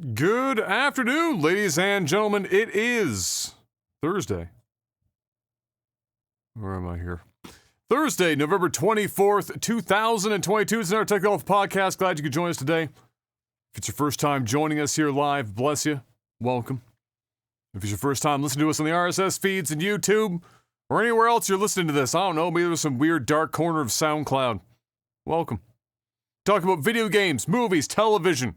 Good afternoon, ladies and gentlemen. It is Thursday. Where am I here? Thursday, November 24th, 2022. It's another Tech Golf podcast. Glad you could join us today. If it's your first time joining us here live, bless you. Welcome. If it's your first time listening to us on the RSS feeds and YouTube or anywhere else you're listening to this, I don't know, maybe there's some weird dark corner of SoundCloud. Welcome. Talk about video games, movies, television.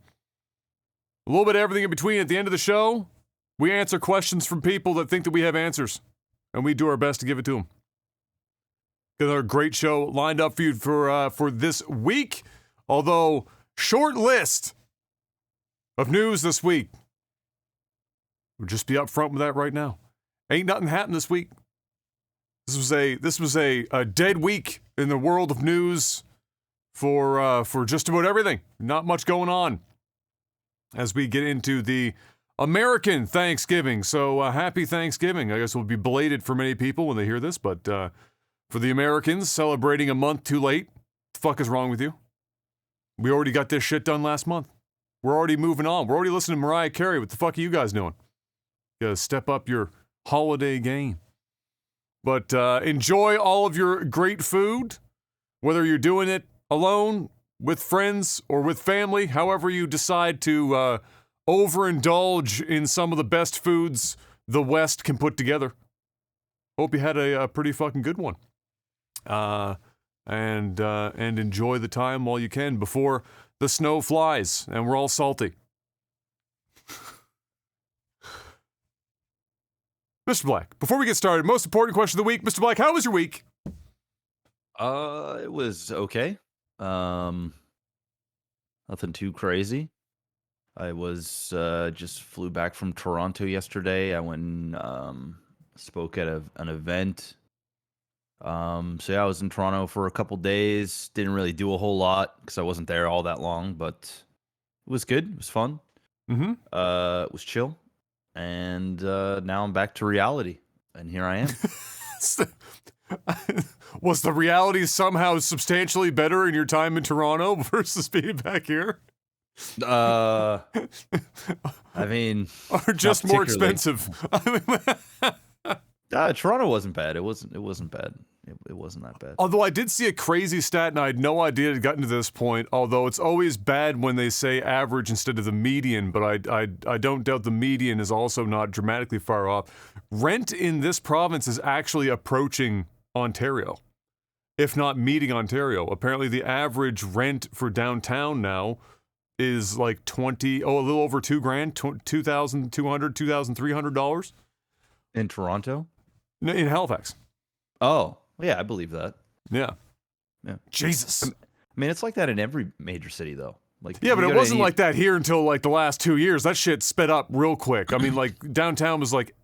A little bit of everything in between. At the end of the show, we answer questions from people that think that we have answers, and we do our best to give it to them. Got another great show lined up for you for this week, although short list of news this week. We'll just be up front with that right now. Ain't nothing happened this week. This was a dead week in the world of news for just about everything. Not much going on as we get into the American Thanksgiving. So happy Thanksgiving. I guess it will be belated for many people when they hear this, but for the Americans celebrating a month too late, what the fuck is wrong with you? We already got this shit done last month. We're already moving on. We're already listening to Mariah Carey. What the fuck are you guys doing? You gotta step up your holiday game. But enjoy all of your great food, whether you're doing it alone, with friends, or with family, however you decide to overindulge in some of the best foods the West can put together. Hope you had a pretty fucking good one. And enjoy the time while you can before the snow flies and we're all salty. Mr. Black, before we get started, most important question of the week. Mr. Black, how was your week? It was okay. Nothing too crazy. I was just flew back from Toronto yesterday. I went and spoke at an event. So yeah, I was in Toronto for a couple days. Didn't really do a whole lot because I wasn't there all that long, but it was good. It was fun. Mm-hmm. It was chill. And now I'm back to reality. And here I am. Was the reality somehow substantially better in your time in Toronto versus being back here? I mean, or just more expensive? Toronto wasn't bad. It wasn't bad. It wasn't that bad. Although I did see a crazy stat, and I had no idea it had gotten to this point. Although it's always bad when they say average instead of the median, but I don't doubt the median is also not dramatically far off. Rent in this province is actually approaching Ontario, if not meeting Ontario. Apparently, the average rent for downtown now is like a little over $2,000, $2,200, $2,300 in Toronto. In Halifax. Oh, yeah, I believe that. Yeah. Jesus. I mean, it's like that in every major city, though. Like, yeah, but it wasn't like that here until like the last 2 years. That shit sped up real quick. I mean, like downtown was like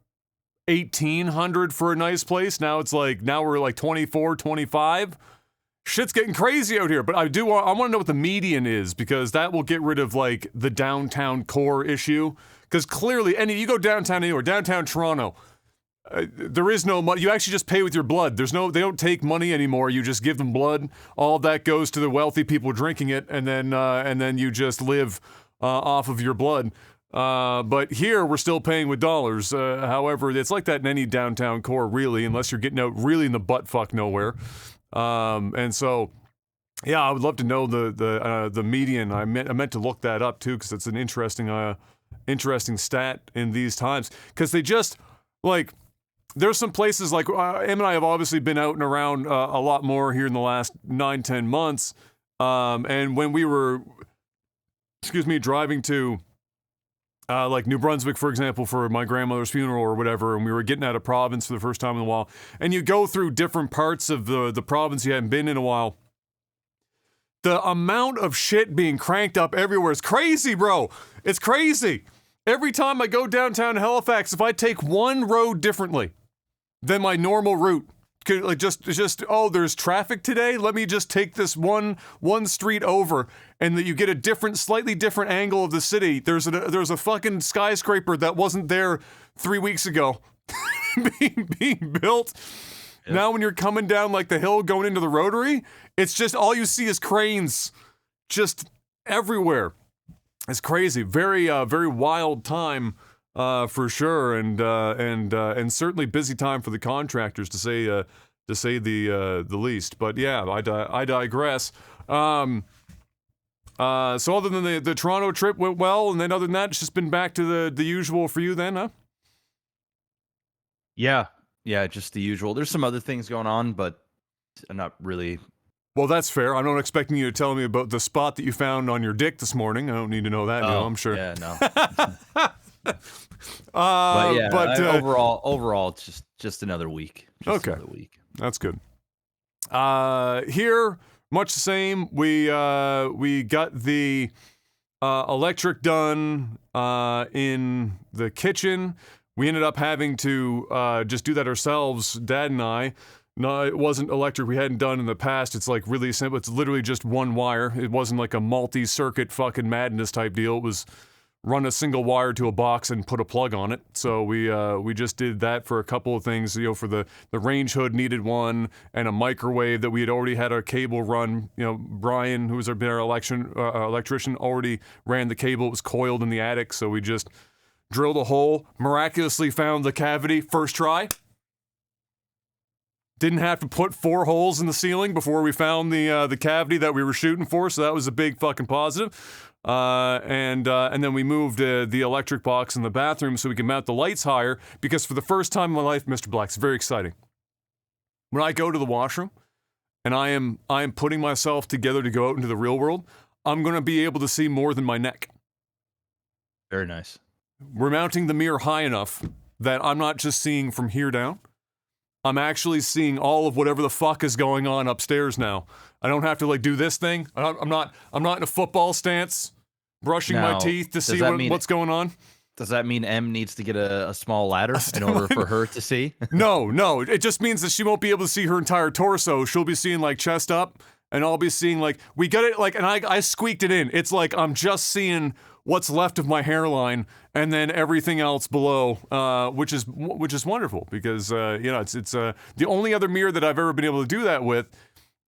$1,800 for a nice place. Now we're like 24, 25. Shit's getting crazy out here. But I want to know what the median is, because that will get rid of like the downtown core issue. Because clearly, you go downtown anywhere, downtown Toronto. There is no money. You actually just pay with your blood. They don't take money anymore. You just give them blood. All of that goes to the wealthy people drinking it, and then you just live off of your blood. But here we're still paying with dollars. However, it's like that in any downtown core, really, unless you're getting out really in the butt fuck nowhere. And so, yeah, I would love to know the median. I meant to look that up too, because it's an interesting stat in these times. Because they just like. There's some places like Em and I have obviously been out and around a lot more here in the last 9-10 months. And when we were, driving to like New Brunswick, for example, for my grandmother's funeral or whatever, and we were getting out of province for the first time in a while, and you go through different parts of the province you hadn't been in a while. The amount of shit being cranked up everywhere is crazy, bro. It's crazy. Every time I go downtown Halifax, if I take one road differently than my normal route, like just there's traffic today, let me just take this one street over, and that you get a slightly different angle of the city. There's a fucking skyscraper that wasn't there 3 weeks ago being built. Yep. Now when you're coming down like the hill going into the Rotary, it's just all you see is cranes just everywhere. It's crazy. Very very wild time for sure, and certainly busy time for the contractors to say the least. But yeah, I digress. So other than the Toronto trip went well, and then other than that, it's just been back to the usual for you then, huh? Yeah, just the usual. There's some other things going on, but I'm not really. Well, that's fair. I'm not expecting you to tell me about the spot that you found on your dick this morning. I don't need to know that, I'm sure. Yeah, no. But overall, it's just another week. Okay. Another week. That's good. Here, much the same. We got the electric done in the kitchen. We ended up having to just do that ourselves, Dad and I. No, it wasn't electric we hadn't done in the past. It's like really simple. It's literally just one wire. It wasn't like a multi-circuit fucking madness type deal. It was run a single wire to a box and put a plug on it. So we just did that for a couple of things. You know, for the range hood needed one, and a microwave that we had already had our cable run. You know, Brian, who was our electrician, already ran the cable. It was coiled in the attic, so we just drilled a hole, miraculously found the cavity first try. Didn't have to put 4 holes in the ceiling before we found the cavity that we were shooting for, so that was a big fucking positive. And then we moved the electric box in the bathroom so we can mount the lights higher, because for the first time in my life, Mr. Black, it's very exciting. When I go to the washroom and I am putting myself together to go out into the real world, I'm going to be able to see more than my neck. Very nice. We're mounting the mirror high enough that I'm not just seeing from here down. I'm actually seeing all of whatever the fuck is going on upstairs now. I don't have to like do this thing. I'm not in a football stance, brushing my teeth to see what's going on. Does that mean M needs to get a small ladder in order for her to see? No. It just means that she won't be able to see her entire torso. She'll be seeing like chest up, and I'll be seeing like, we got it like, and I squeaked it in. It's like I'm just seeing what's left of my hairline, and then everything else below, which is wonderful, because it's the only other mirror that I've ever been able to do that with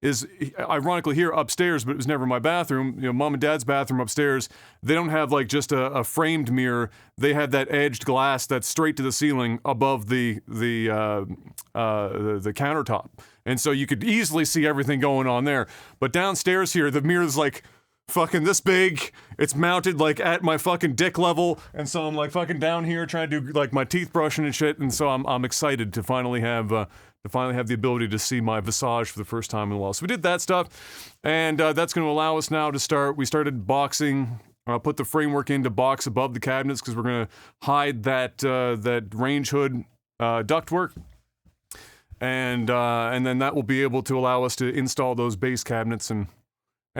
is ironically here upstairs, but it was never my bathroom. You know, Mom and Dad's bathroom upstairs, they don't have like just a framed mirror. They have that edged glass that's straight to the ceiling above the countertop, and so you could easily see everything going on there. But downstairs here, the mirror's like fucking this big. It's mounted like at my fucking dick level, and so I'm like fucking down here trying to do like my teeth brushing and shit, and so I'm excited to finally have the ability to see my visage for the first time in a while. So we did that stuff, and that's going to allow us now to start. We started boxing, put the framework in to box above the cabinets, because we're going to hide that range hood ductwork, and then that will be able to allow us to install those base cabinets and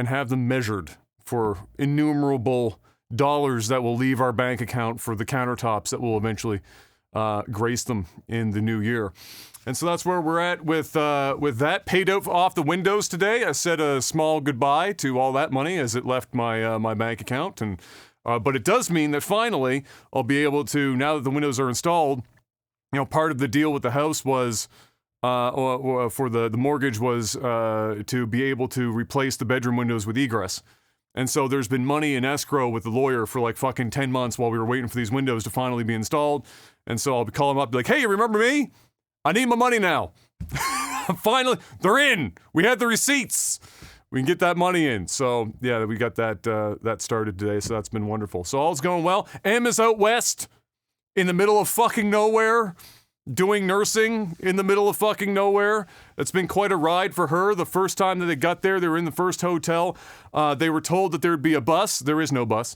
have them measured for innumerable dollars that will leave our bank account for the countertops that will eventually grace them in the new year. And so that's where we're at with that. Paid out off the windows today. I said a small goodbye to all that money as it left my bank account, and but it does mean that finally I'll be able to, now that the windows are installed, you know, part of the deal with the house was for the mortgage was to be able to replace the bedroom windows with egress. And so there's been money in escrow with the lawyer for like fucking 10 months while we were waiting for these windows to finally be installed. And so I'll be calling them up and be like, hey, you remember me? I need my money now. Finally, they're in. We had the receipts. We can get that money in. So yeah, we got that started today. So that's been wonderful. So all's going well. Em is out west in the middle of fucking nowhere, doing nursing in the middle of fucking nowhere. It's been quite a ride for her. The first time that they got there, they were in the first hotel. They were told that there would be a bus. There is no bus.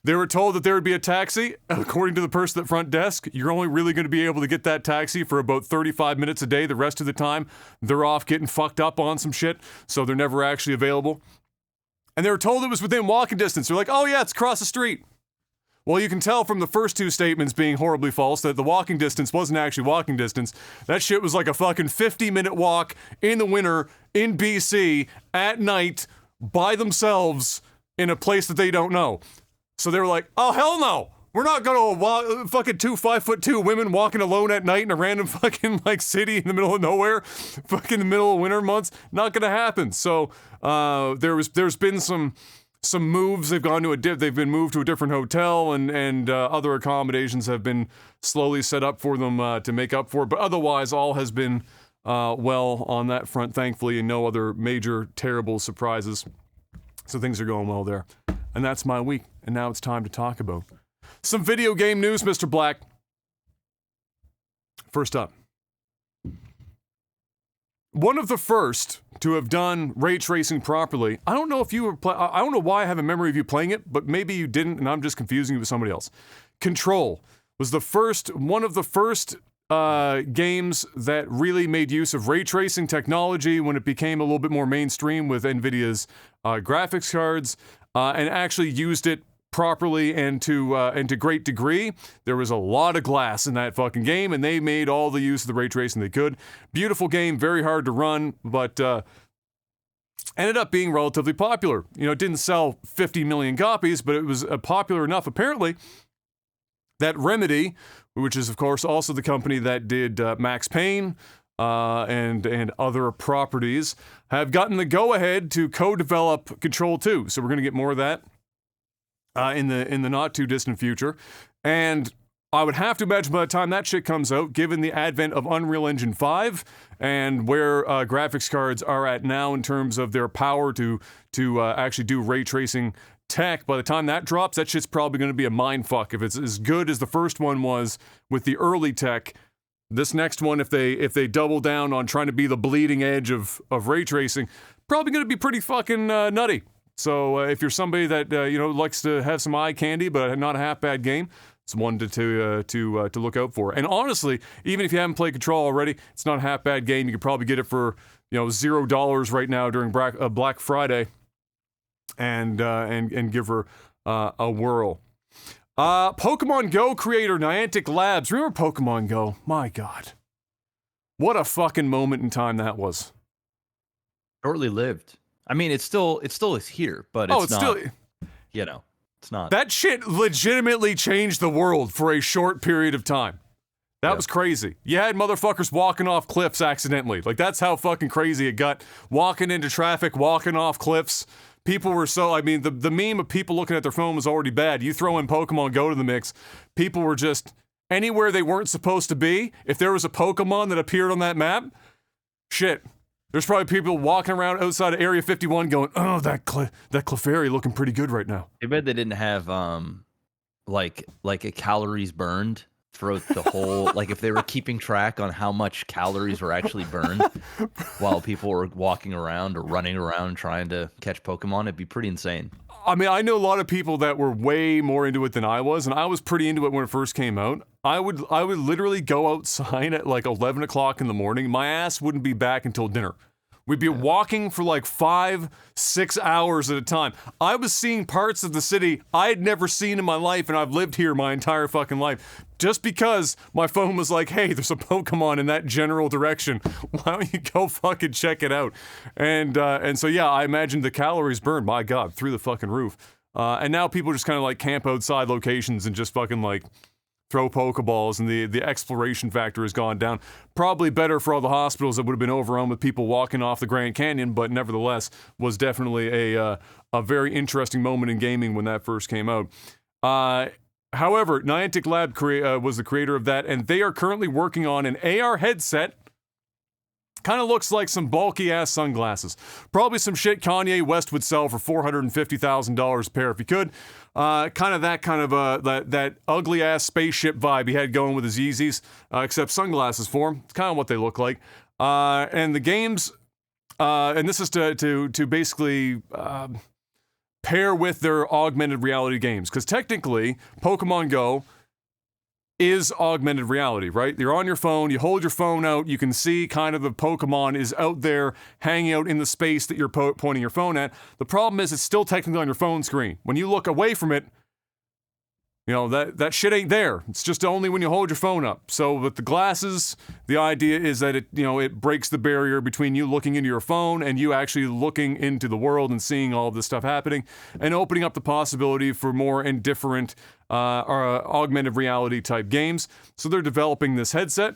They were told that there would be a taxi. According to the person at the front desk, you're only really going to be able to get that taxi for about 35 minutes a day. The rest of the time, they're off getting fucked up on some shit, so they're never actually available. And they were told it was within walking distance. They're like, oh yeah, it's across the street. Well, you can tell from the first two statements being horribly false that the walking distance wasn't actually walking distance. That shit was like a fucking 50-minute walk in the winter in BC at night by themselves in a place that they don't know. So they were like, oh, hell no. We're not gonna walk, fucking 2 5'2" women walking alone at night in a random fucking like city in the middle of nowhere, fucking in the middle of winter months. Not gonna happen. So there's been some some moves. They've gone to they've been moved to a different hotel, and other accommodations have been slowly set up for them to make up for it. But otherwise, all has been well on that front, thankfully, and no other major terrible surprises. So things are going well there. And that's my week. And now it's time to talk about some video game news, Mr. Black. First up, one of the first to have done ray tracing properly. I don't know if you were I don't know why I have a memory of you playing it, but maybe you didn't, and I'm just confusing you with somebody else. Control was one of the first games that really made use of ray tracing technology when it became a little bit more mainstream with NVIDIA's graphics cards, and actually used it properly and to great degree. There was a lot of glass in that fucking game, and they made all the use of the ray tracing they could. Beautiful game, very hard to run, but ended up being relatively popular. You know, it didn't sell 50 million copies, but it was popular enough, apparently, that Remedy, which is, of course, also the company that did Max Payne and other properties, have gotten the go-ahead to co-develop Control 2. So we're going to get more of that in the not-too-distant future. And I would have to imagine by the time that shit comes out, given the advent of Unreal Engine 5 and where graphics cards are at now in terms of their power to actually do ray tracing tech, by the time that drops, that shit's probably going to be a mindfuck. If it's as good as the first one was with the early tech, this next one, if they double down on trying to be the bleeding edge of ray tracing, probably going to be pretty fucking nutty. So if you're somebody that likes to have some eye candy but not a half bad game, it's one to look out for. And honestly, even if you haven't played Control already, it's not a half bad game. You could probably get it for $0 right now during Black Friday, and give her a whirl. Pokemon Go creator Niantic Labs. Remember Pokemon Go? My God, what a fucking moment in time that was. Shortly lived. I mean, it still is here, but it's not. Still, it's not. That shit legitimately changed the world for a short period of time. That was crazy. You had motherfuckers walking off cliffs accidentally. Like, that's how fucking crazy it got. Walking into traffic, walking off cliffs. People were the meme of people looking at their phone was already bad. You throw in Pokemon Go to the mix, people were just anywhere they weren't supposed to be. If there was a Pokemon that appeared on that map, shit. There's probably people walking around outside of Area 51 going, "Oh, that Clefairy looking pretty good right now." I bet they didn't have like a calories burned throughout the whole. Like if they were keeping track on how much calories were actually burned while people were walking around or running around trying to catch Pokemon, it'd be pretty insane. I mean, I know a lot of people that were way more into it than I was, and I was pretty into it when it first came out. I would literally go outside at like 11 o'clock in the morning. My ass wouldn't be back until dinner. We'd be walking for like 5-6 hours at a time. I was seeing parts of the city I had never seen in my life, and I've lived here my entire fucking life. Just because my phone was like, hey, there's a Pokemon in that general direction. Why don't you go fucking check it out? And so, yeah, I imagine the calories burned, my God, through the fucking roof. And now people just kind of like camp outside locations and just fucking like throw Pokeballs, and the exploration factor has gone down. Probably better for all the hospitals that would have been overrun with people walking off the Grand Canyon, but nevertheless was definitely a very interesting moment in gaming when that first came out. However, Niantic Lab was the creator of that, and they are currently working on an AR headset. Kind of looks like some bulky-ass sunglasses. Probably some shit Kanye West would sell for $450,000 a pair if he could. Kind of that ugly-ass spaceship vibe he had going with his Yeezys, except sunglasses for him. It's kind of what they look like. And the games, and this is to basically pair with their augmented reality games. Because technically, Pokemon Go is augmented reality, right? You're on your phone, you hold your phone out, you can see kind of the Pokemon is out there hanging out in the space that you're pointing your phone at. The problem is it's still technically on your phone screen. When you look away from it, that shit ain't there. It's just only when you hold your phone up. So with the glasses, the idea is that it breaks the barrier between you looking into your phone and you actually looking into the world and seeing all of this stuff happening, and opening up the possibility for more and different augmented reality type games. So they're developing this headset,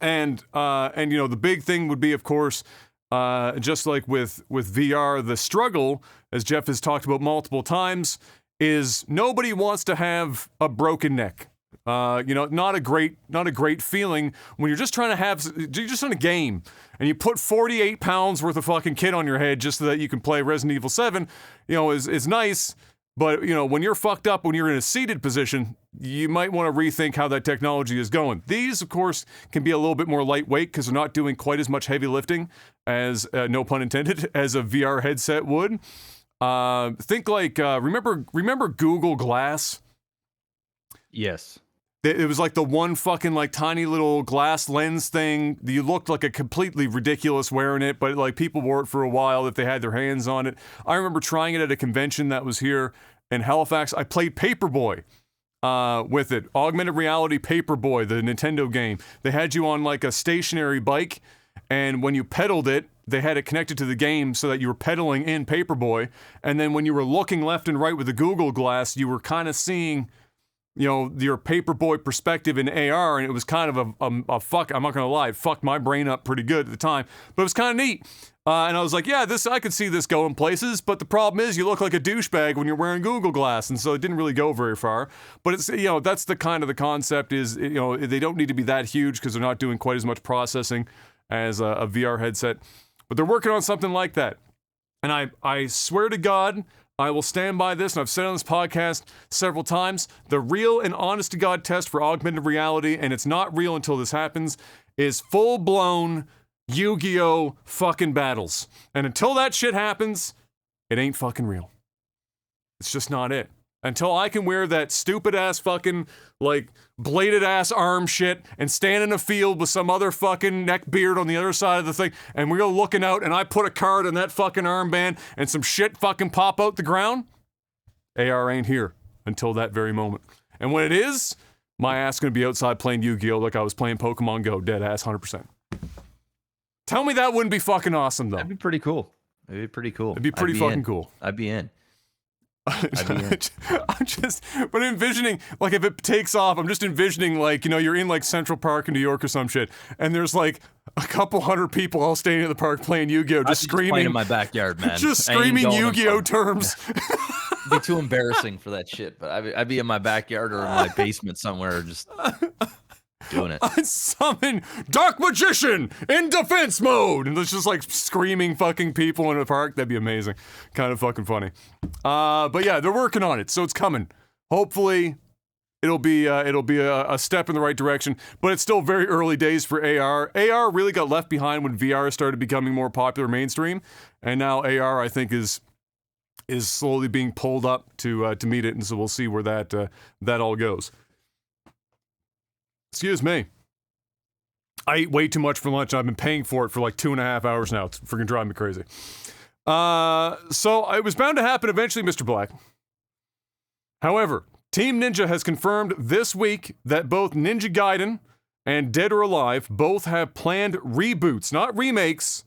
and the big thing would be, of course, just like with VR, the struggle as Jeff has talked about multiple times, is nobody wants to have a broken neck. Not a great feeling when you're just trying to game and you put 48 pounds worth of fucking kit on your head just so that you can play Resident Evil 7, is nice. But, when you're fucked up, when you're in a seated position, you might want to rethink how that technology is going. These, of course, can be a little bit more lightweight because they're not doing quite as much heavy lifting as, no pun intended, as a VR headset would. Think like, remember Google Glass? Yes. It was like the one fucking like tiny little glass lens thing. You looked like a completely ridiculous wearing it, but like people wore it for a while if they had their hands on it. I remember trying it at a convention that was here in Halifax. I played Paperboy with it. Augmented reality Paperboy, the Nintendo game. They had you on like a stationary bike, and when you pedaled it, they had it connected to the game so that you were pedaling in Paperboy, and then when you were looking left and right with the Google Glass, you were kind of seeing your Paperboy perspective in AR, and it was kind of a fuck, I'm not gonna lie, it fucked my brain up pretty good at the time, but it was kind of neat. And I was like, yeah, I could see this going places, but the problem is you look like a douchebag when you're wearing Google Glass, and so it didn't really go very far. But it's, that's the kind of the concept is, they don't need to be that huge because they're not doing quite as much processing as a VR headset, but they're working on something like that. And I swear to God, I will stand by this, and I've said on this podcast several times, the real and honest-to-God test for augmented reality, and it's not real until this happens, is full-blown Yu-Gi-Oh! Fucking battles. And until that shit happens, it ain't fucking real. It's just not it. Until I can wear that stupid-ass fucking, like, bladed-ass arm shit and stand in a field with some other fucking neckbeard on the other side of the thing, and we're looking out, and I put a card in that fucking armband, and some shit fucking pop out the ground, AR ain't here until that very moment. And when it is, my ass gonna be outside playing Yu-Gi-Oh! Like I was playing Pokemon Go, dead ass, 100%. Tell me that wouldn't be fucking awesome, though. That'd be pretty cool. It'd be pretty fucking cool. I'd be in. I'm just, but envisioning, like, if it takes off, I'm just envisioning, like, you're in, like, Central Park in New York or some shit, and there's, like, a couple hundred people all standing in the park playing Yu-Gi-Oh! Just screaming. Playing in my backyard, man. Just screaming Yu-Gi-Oh! terms. It'd be too embarrassing for that shit, but I'd be in my backyard or in my basement somewhere just doing it. I summon Dark Magician in defense mode, and there's just like screaming fucking people in a park. That'd be amazing. Kind of fucking funny. But yeah, they're working on it, so it's coming. Hopefully, it'll be a step in the right direction. But it's still very early days for AR. AR really got left behind when VR started becoming more popular mainstream, and now AR I think is slowly being pulled up to meet it, and so we'll see where that all goes. Excuse me. I ate way too much for lunch. I've been paying for it for like 2.5 hours now. It's freaking driving me crazy. So it was bound to happen eventually, Mr. Black. However, Team Ninja has confirmed this week that both Ninja Gaiden and Dead or Alive both have planned reboots, not remakes,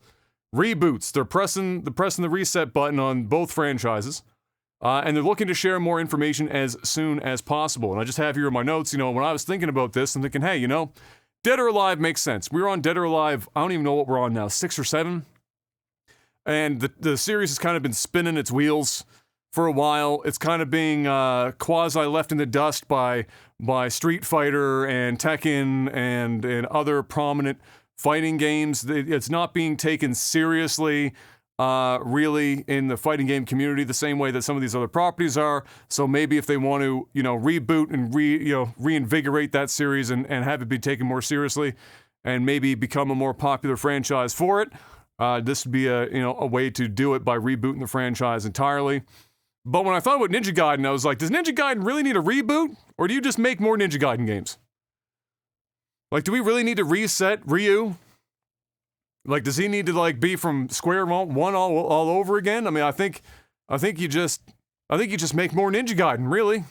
reboots. They're pressing the reset button on both franchises. And they're looking to share more information as soon as possible. And I just have here in my notes, when I was thinking about this, I'm thinking, hey, Dead or Alive makes sense. We were on Dead or Alive, I don't even know what we're on now, 6 or 7? And the series has kind of been spinning its wheels for a while. It's kind of being quasi left in the dust by Street Fighter and Tekken and other prominent fighting games. It's not being taken seriously. Really in the fighting game community the same way that some of these other properties are. So maybe if they want to, reboot and reinvigorate that series and have it be taken more seriously and maybe become a more popular franchise for it, this would be a way to do it by rebooting the franchise entirely. But when I thought about Ninja Gaiden, I was like, does Ninja Gaiden really need a reboot? Or do you just make more Ninja Gaiden games? Like, do we really need to reset Ryu? Like, does he need to, like, be from square one all over again? I mean, I think you just make more Ninja Gaiden, really.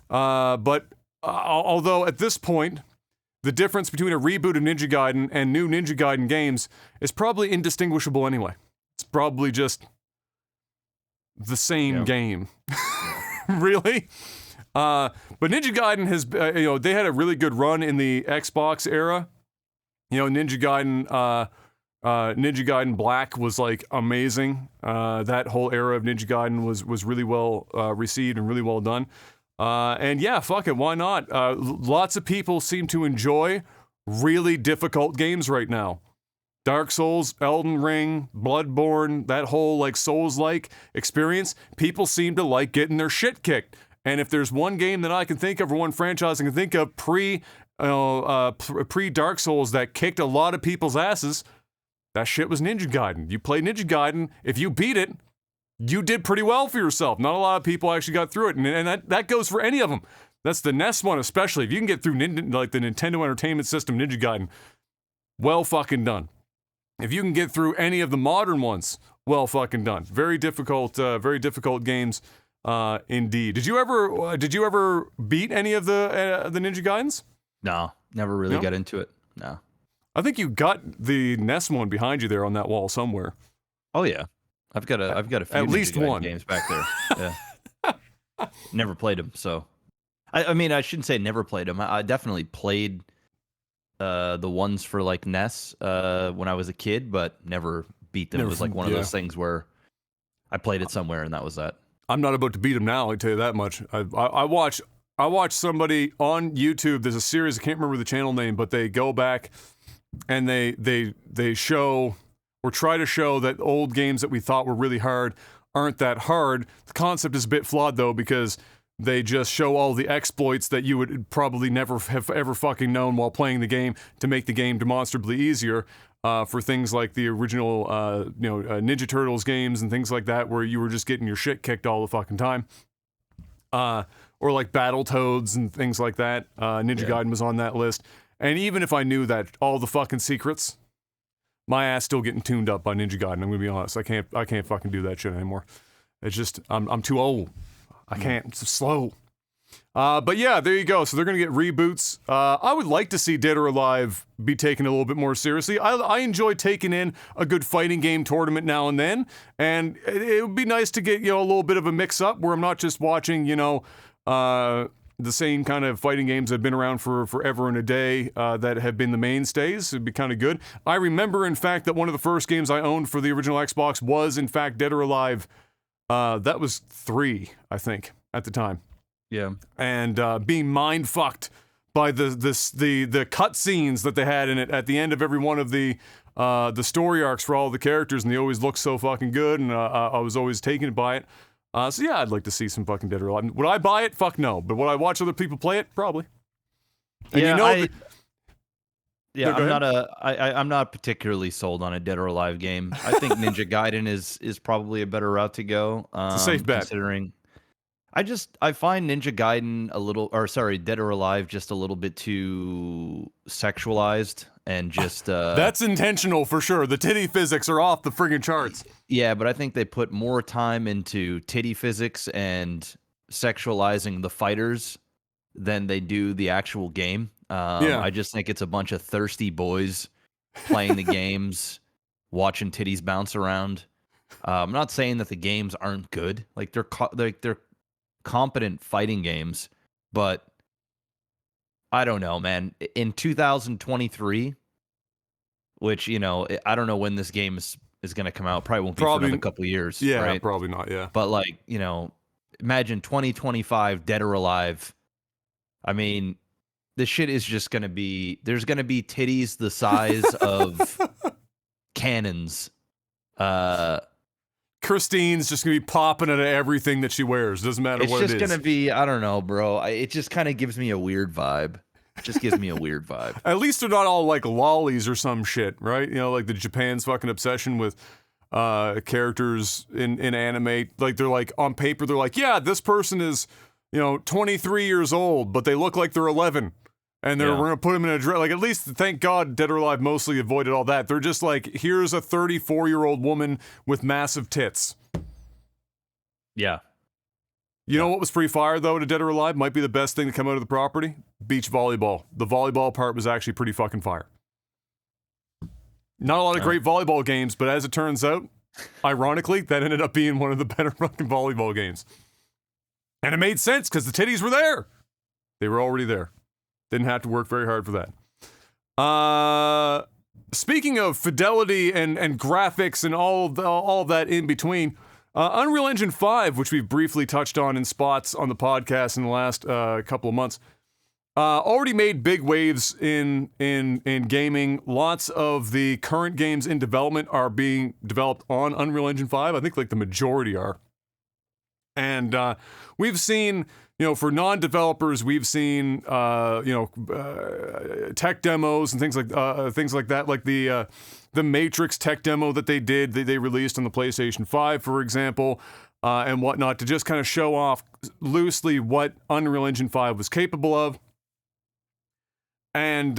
But although at this point, the difference between a reboot of Ninja Gaiden and new Ninja Gaiden games is probably indistinguishable anyway. It's probably just the same game. Really? But Ninja Gaiden has, they had a really good run in the Xbox era. Ninja Gaiden, Ninja Gaiden Black was like amazing. That whole era of Ninja Gaiden was really well received and really well done. And yeah, fuck it, why not? Lots of people seem to enjoy really difficult games right now. Dark Souls, Elden Ring, Bloodborne, that whole like Souls-like experience, people seem to like getting their shit kicked. And if there's one game that I can think of, or one franchise I can think of pre-Dark Souls that kicked a lot of people's asses, that shit was Ninja Gaiden. You played Ninja Gaiden, if you beat it, you did pretty well for yourself. Not a lot of people actually got through it, and that goes for any of them. That's the NES one especially. If you can get through like the Nintendo Entertainment System Ninja Gaiden, well fucking done. If you can get through any of the modern ones, well fucking done. Very difficult games, indeed. Did you ever beat any of the Ninja Gaidens? No, never really got into it. No. I think you got the NES one behind you there on that wall somewhere. Oh yeah, I've got a few at Ninja least Gaiden one games back there. Yeah, never played them. So, I mean, I shouldn't say never played them. I definitely played the ones for like NES when I was a kid, but never beat them. It was like one of those things where I played it somewhere and that was that. I'm not about to beat them now. I tell you that much. I watched somebody on YouTube. There's a series, I can't remember the channel name, but they go back and they show or try to show that old games that we thought were really hard aren't that hard. The concept is a bit flawed though, because they just show all the exploits that you would probably never have ever fucking known while playing the game to make the game demonstrably easier. For things like the original, Ninja Turtles games and things like that, where you were just getting your shit kicked all the fucking time. Or like Battletoads and things like that. Ninja Gaiden was on that list. And even if I knew that all the fucking secrets, my ass still getting tuned up by Ninja Gaiden. I'm gonna be honest. I can't fucking do that shit anymore. It's just I'm too old. I can't. It's slow. But yeah, there you go. So they're gonna get reboots. I would like to see Dead or Alive be taken a little bit more seriously. I enjoy taking in a good fighting game tournament now and then, and it would be nice to get a little bit of a mix up where I'm not just watching the same kind of fighting games that have been around for forever and a day that have been the mainstays. It'd be kind of good. I remember, in fact, that one of the first games I owned for the original Xbox was, in fact, Dead or Alive. That was 3, I think, at the time. Yeah. And being mind fucked by the cutscenes that they had in it at the end of every one of the story arcs for all the characters, and they always looked so fucking good, and I was always taken by it. So yeah, I'd like to see some fucking Dead or Alive. Would I buy it? Fuck no. But would I watch other people play it? Probably. And I'm not particularly sold on a Dead or Alive game. I think Ninja Gaiden is probably a better route to go. It's a safe bet. Considering I find Ninja Gaiden Dead or Alive just a little bit too sexualized and just that's intentional for sure. The titty physics are off the friggin' charts. Yeah, but I think they put more time into titty physics and sexualizing the fighters than they do the actual game. I just think it's a bunch of thirsty boys playing the games, watching titties bounce around. I'm not saying that the games aren't good. Like they're competent fighting games, but I don't know, man. In 2023, which I don't know when this game is going to come out. Probably won't be for another couple of years. Yeah, right? Probably not. Yeah, but like imagine 2025 Dead or Alive. I mean, this shit is just going to be. There's going to be titties the size of cannons. Christine's just gonna be popping out of everything that she wears. Doesn't matter what it is. It's just gonna be, I don't know, bro. It just kind of gives me a weird vibe. It just gives me a weird vibe. At least they're not all like lollies or some shit, right? Like the Japan's fucking obsession with characters in anime. Like they're like on paper, they're like, yeah, this person is 23 years old, but they look like they're 11. And we're gonna put them in a dress. Like, at least, thank God, Dead or Alive mostly avoided all that. They're just like, here's a 34-year-old woman with massive tits. Yeah. You know what was pretty fire, though, to Dead or Alive? Might be the best thing to come out of the property? Beach volleyball. The volleyball part was actually pretty fucking fire. Not a lot of great volleyball games, but as it turns out, ironically, that ended up being one of the better fucking volleyball games. And it made sense, because the titties were there. They were already there. Didn't have to work very hard for that. Speaking of fidelity and graphics and all of that in between, Unreal Engine 5, which we've briefly touched on in spots on the podcast in the last couple of months, already made big waves in gaming. Lots of the current games in development are being developed on Unreal Engine 5. I think like the majority are. And we've seen, for non-developers, we've seen, tech demos and things like that, like the Matrix tech demo that they did, they released on the PlayStation 5, for example, and whatnot, to just kind of show off loosely what Unreal Engine 5 was capable of. And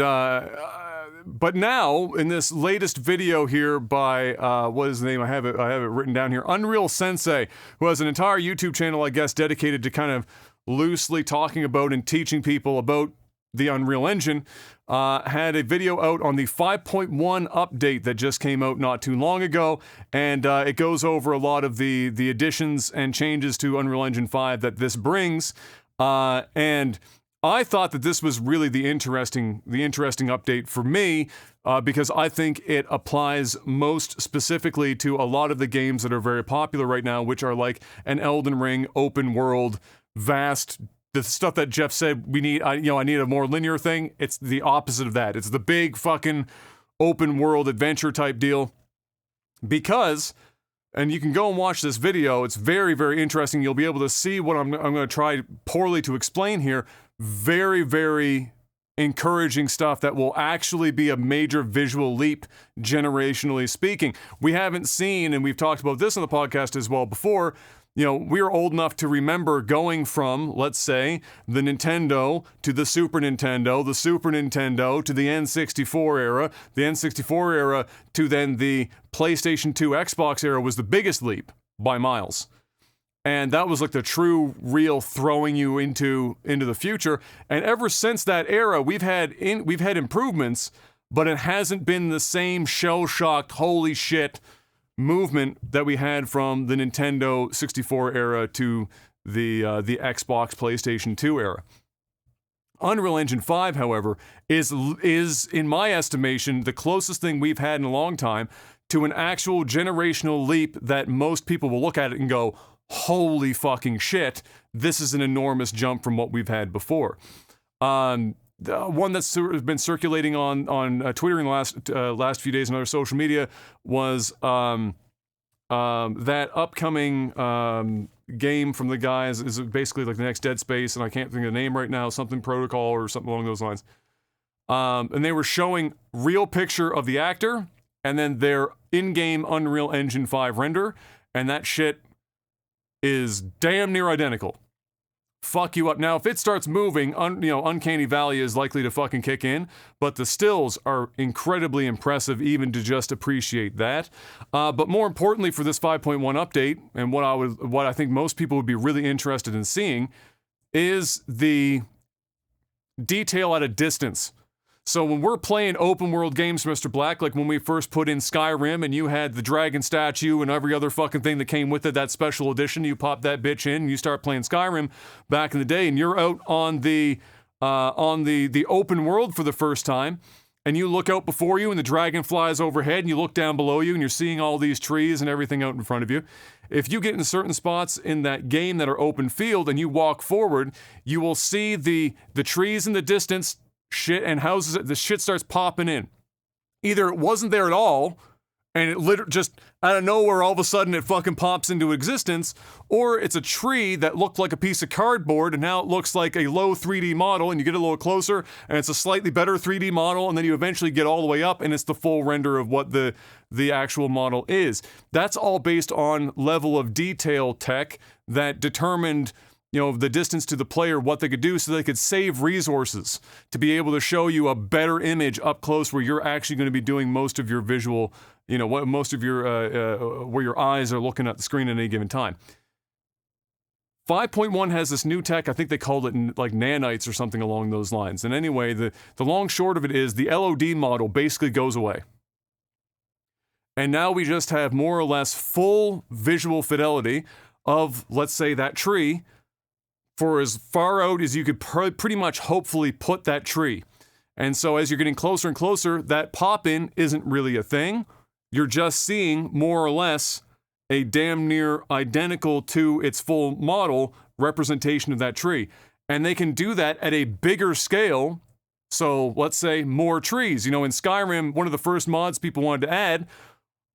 but now in this latest video here by what is the name? I have it written down here. Unreal Sensei, who has an entire YouTube channel, I guess, dedicated to kind of loosely talking about and teaching people about the Unreal Engine, had a video out on the 5.1 update that just came out not too long ago, and it goes over a lot of the additions and changes to Unreal Engine 5 that this brings, and I thought that this was really the interesting update for me, because I think it applies most specifically to a lot of the games that are very popular right now, which are like an Elden Ring, open world, vast, the stuff that Jeff said we need. I need a more linear thing. It's the opposite of that. It's the big fucking open world adventure type deal, because. And you can go and watch this video. It's very, very interesting. You'll be able to see what I'm going to try poorly to explain here. Very, very encouraging stuff that will actually be a major visual leap, generationally speaking. We haven't seen, and we've talked about this on the podcast as well before, we're old enough to remember going from, let's say, the Nintendo to the Super Nintendo to the N64 era, the N64 era to then the PlayStation 2 Xbox era was the biggest leap by miles. And that was like the true, real throwing you into the future. And ever since that era, we've had improvements, but it hasn't been the same shell-shocked, holy shit movement that we had from the Nintendo 64 era to the Xbox PlayStation 2 era. Unreal Engine 5, however, is in my estimation the closest thing we've had in a long time to an actual generational leap that most people will look at it and go, holy fucking shit, this is an enormous jump from what we've had before. The one that's been circulating on Twitter in the last few days and other social media was that upcoming game from the guys is basically like the next Dead Space, and I can't think of the name right now, something Protocol or something along those lines. And they were showing real picture of the actor and then their in-game Unreal Engine 5 render, and that shit is damn near identical. Fuck you up. Now, if it starts moving, Uncanny Valley is likely to fucking kick in, but the stills are incredibly impressive even to just appreciate that. But more importantly for this 5.1 update, and what I think most people would be really interested in seeing, is the detail at a distance. So when we're playing open world games, Mr. Black, like when we first put in Skyrim and you had the dragon statue and every other fucking thing that came with it, that special edition, you pop that bitch in and you start playing Skyrim back in the day, and you're out on the open world for the first time, and you look out before you and the dragon flies overhead, and you look down below you and you're seeing all these trees and everything out in front of you. If you get in certain spots in that game that are open field and you walk forward, you will see the trees in the distance, shit and houses, the shit starts popping in. Either it wasn't there at all, and it just out of nowhere all of a sudden it fucking pops into existence, or it's a tree that looked like a piece of cardboard and now it looks like a low 3D model, and you get a little closer and it's a slightly better 3D model, and then you eventually get all the way up and it's the full render of what the actual model is. That's all based on level of detail tech that determined the distance to the player, what they could do, so they could save resources to be able to show you a better image up close where you're actually going to be doing most of your visual, most of your, where your eyes are looking at the screen at any given time. 5.1 has this new tech, I think they called it like nanites or something along those lines. And anyway, the long short of it is the LOD model basically goes away. And now we just have more or less full visual fidelity of, let's say, that tree, for as far out as you could pretty much hopefully put that tree. And so as you're getting closer and closer, that pop-in isn't really a thing. You're just seeing more or less a damn near identical to its full model representation of that tree. And they can do that at a bigger scale. So let's say more trees. You know, in Skyrim, one of the first mods people wanted to add,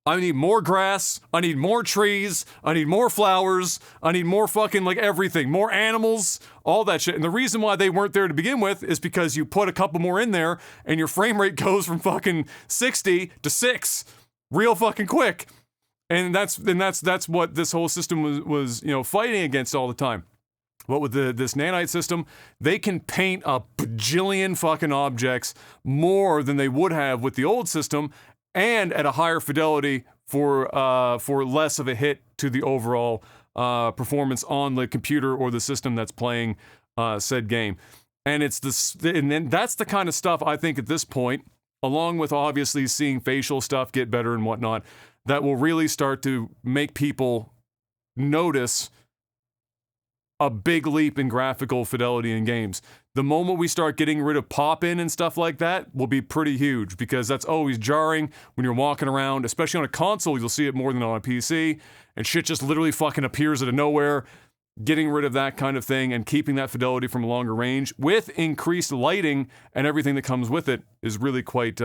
I need more grass, I need more trees, I need more flowers, I need more fucking like everything, more animals, all that shit. And the reason why they weren't there to begin with is because you put a couple more in there and your frame rate goes from fucking 60 to 6 real fucking quick. And that's what this whole system was you know, fighting against all the time. But with this nanite system, they can paint a bajillion fucking objects more than they would have with the old system, and at a higher fidelity for less of a hit to the overall performance on the computer or the system that's playing said game. And and then that's the kind of stuff I think at this point, along with obviously seeing facial stuff get better and whatnot, that will really start to make people notice a big leap in graphical fidelity in games. The moment we start getting rid of pop-in and stuff like that will be pretty huge, because that's always jarring when you're walking around, especially on a console. You'll see it more than on a PC, and shit just literally fucking appears out of nowhere. Getting rid of that kind of thing and keeping that fidelity from a longer range with increased lighting and everything that comes with it is really quite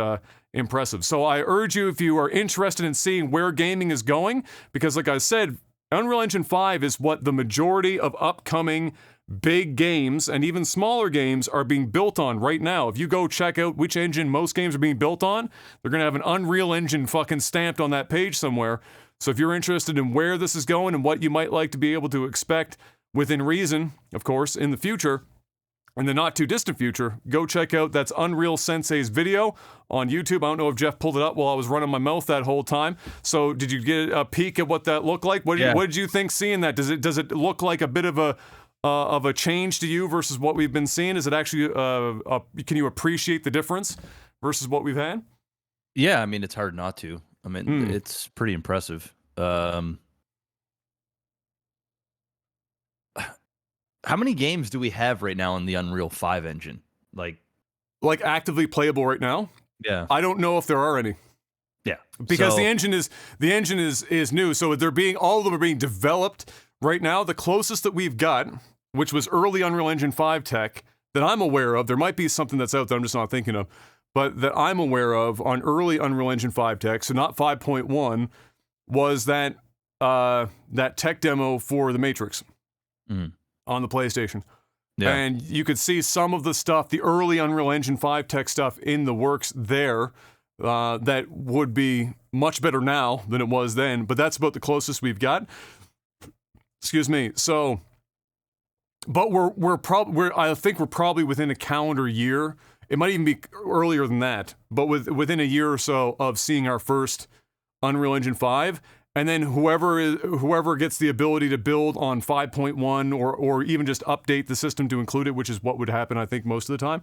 impressive. So I urge you, if you are interested in seeing where gaming is going, because like I said, Unreal Engine 5 is what the majority of upcoming big games and even smaller games are being built on right now. If you go check out which engine most games are being built on, they're going to have an Unreal Engine fucking stamped on that page somewhere. So if you're interested in where this is going and what you might like to be able to expect within reason, of course, in the future, in the not too distant future, go check out that's Unreal Sensei's video on YouTube. I don't know if Jeff pulled it up while I was running my mouth that whole time. So did you get a peek at what that looked like? What did you think seeing that? Does it look like a bit of a change to you versus what we've been seeing? Is it actually can you appreciate the difference versus what we've had? Yeah, I mean, it's hard not to. I mean, it's pretty impressive. How many games do we have right now in the Unreal 5 engine? Like actively playable right now? Yeah. I don't know if there are any. Yeah. Because the engine is new, so all of them are being developed right now. The closest that we've got, which was early Unreal Engine 5 tech that I'm aware of, there might be something that's out there I'm just not thinking of, but that I'm aware of on early Unreal Engine 5 tech, so not 5.1, was that tech demo for The Matrix. On the PlayStation. Yeah. And you could see some of the stuff, the early Unreal Engine 5 tech stuff in the works there, that would be much better now than it was then, but that's about the closest we've got. Excuse me. So, but I think we're probably within a calendar year. It might even be earlier than that, but within a year or so of seeing our first Unreal Engine 5. And then whoever gets the ability to build on 5.1 or even just update the system to include it, which is what would happen, I think, most of the time,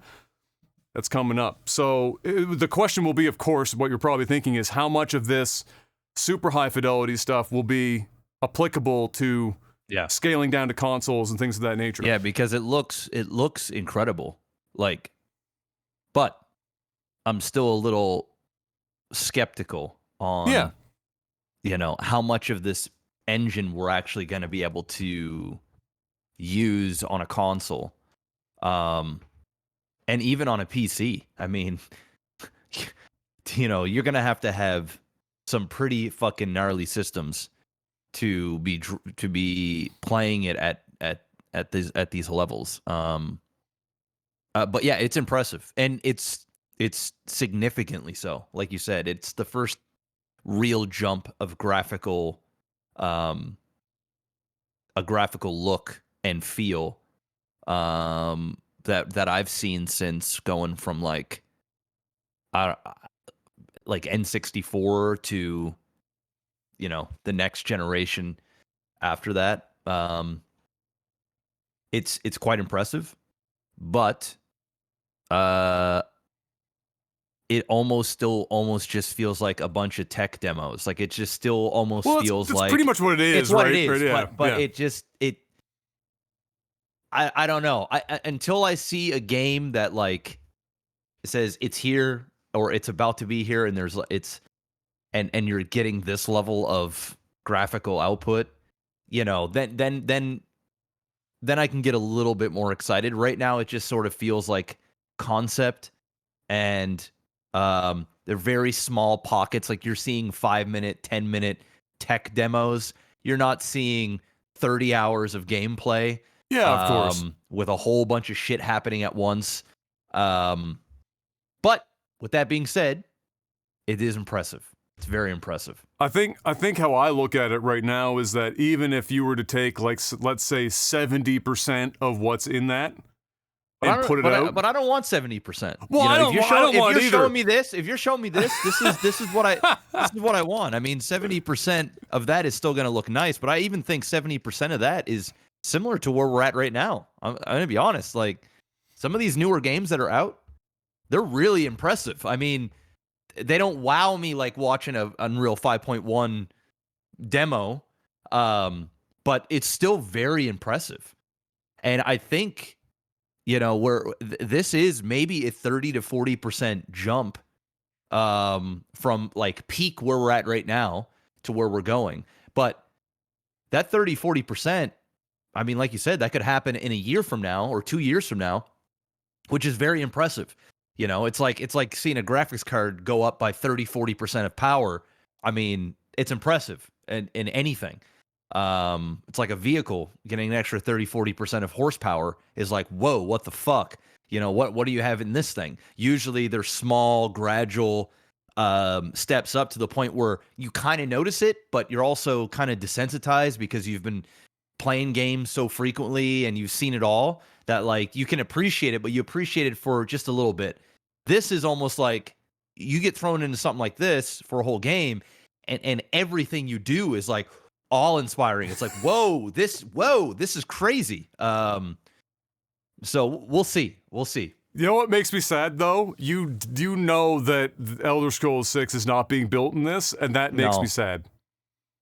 that's coming up. So the question will be, of course, what you're probably thinking is how much of this super high fidelity stuff will be applicable to scaling down to consoles and things of that nature. Yeah, because it looks incredible. But I'm still a little skeptical on how much of this engine we're actually going to be able to use on a console. And even on a PC. I mean, you're going to have some pretty fucking gnarly systems to be playing it at these levels. But yeah, it's impressive, and it's significantly so. Like you said, it's the first real jump of a graphical look and feel that I've seen since going from like N64 to the next generation after that. It's quite impressive, but it almost just feels like a bunch of tech demos. Like it just still almost feels it's like pretty much what it is. It's what right? it is, right, yeah, but I don't know. Until I see a game that like says it's here or it's about to be here, and and you're getting this level of graphical output, then I can get a little bit more excited. Right now, it just sort of feels like concept, and they're very small pockets. Like you're seeing 5-minute, 10-minute tech demos. You're not seeing 30 hours of gameplay. Yeah, of course. With a whole bunch of shit happening at once. But with that being said, it is impressive. It's very impressive. I think how I look at it right now is that even if you were to take, like, let's say 70% of what's in that and put it out, but I don't want 70%. Well, I don't want either. If you're showing me this, this is what I want. I mean, 70% of that is still going to look nice, but I even think 70% of that is similar to where we're at right now. I'm going to be honest. Like, some of these newer games that are out, they're really impressive. I mean, they don't wow me like watching a Unreal 5.1 demo, but it's still very impressive. And I think, this is maybe a 30 to 40% jump from like peak where we're at right now to where we're going. But that 30, 40%, I mean, like you said, that could happen in a year from now or 2 years from now, which is very impressive. It's like seeing a graphics card go up by 30, 40% of power. I mean, it's impressive in anything. It's like a vehicle getting an extra 30, 40% of horsepower is like, whoa, what the fuck? What do you have in this thing? Usually they're small, gradual steps up to the point where you kind of notice it, but you're also kind of desensitized because you've been playing games so frequently and you've seen it all that like you can appreciate it, but you appreciate it for just a little bit. This is almost like you get thrown into something like this for a whole game, and everything you do is like awe-inspiring. It's like, whoa, this is crazy. So we'll see. You know what makes me sad though? You do know that Elder Scrolls 6 is not being built in this, and that makes me sad.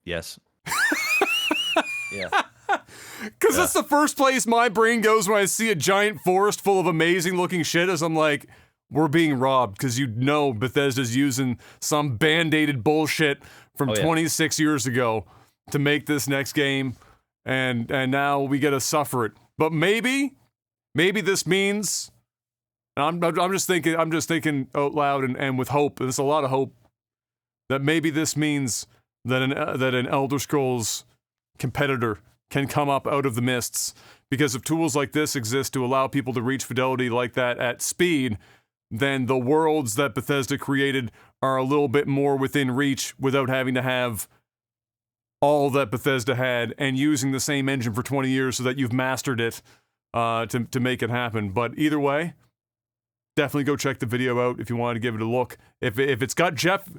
Yes. Yeah. Because that's the first place my brain goes when I see a giant forest full of amazing looking shit, as I'm like, we're being robbed, because Bethesda's using some band-aided bullshit from 26 years ago to make this next game, and now we gotta suffer it. But maybe this means, and I'm just thinking out loud and with hope, and there's a lot of hope, that maybe this means that an Elder Scrolls competitor can come up out of the mists, because if tools like this exist to allow people to reach fidelity like that at speed, then the worlds that Bethesda created are a little bit more within reach without having to have all that Bethesda had and using the same engine for 20 years so that you've mastered it to make it happen. But either way, definitely go check the video out if you wanted to give it a look. If it's got Jeff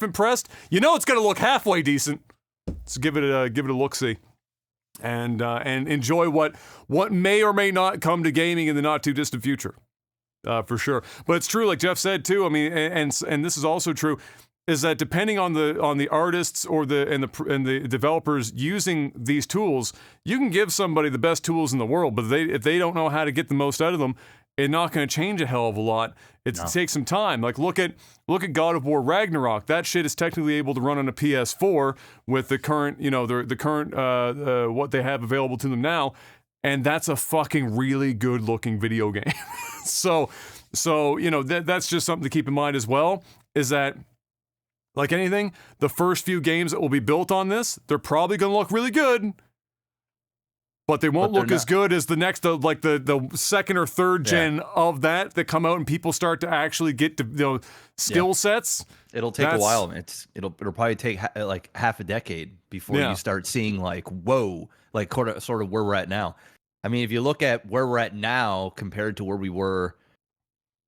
impressed, it's gonna look halfway decent. So give it a look-see. And enjoy what may or may not come to gaming in the not too distant future, for sure. But it's true, like Jeff said too. I mean, and this is also true, is that depending on the artists or the developers using these tools, you can give somebody the best tools in the world, but if they don't know how to get the most out of them, it's not going to change a hell of a lot. It takes some time. Like look at God of War Ragnarok. That shit is technically able to run on a PS4 with the current, the current what they have available to them now, and that's a fucking really good looking video game. so that's just something to keep in mind as well. Is that, like anything, the first few games that will be built on this, they're probably going to look really good. But they won't look as good as the next, like the second or third gen of that come out and people start to actually get to skill sets. It'll take a while. It'll probably take like half a decade before you start seeing like, whoa, like sort of where we're at now. I mean, if you look at where we're at now compared to where we were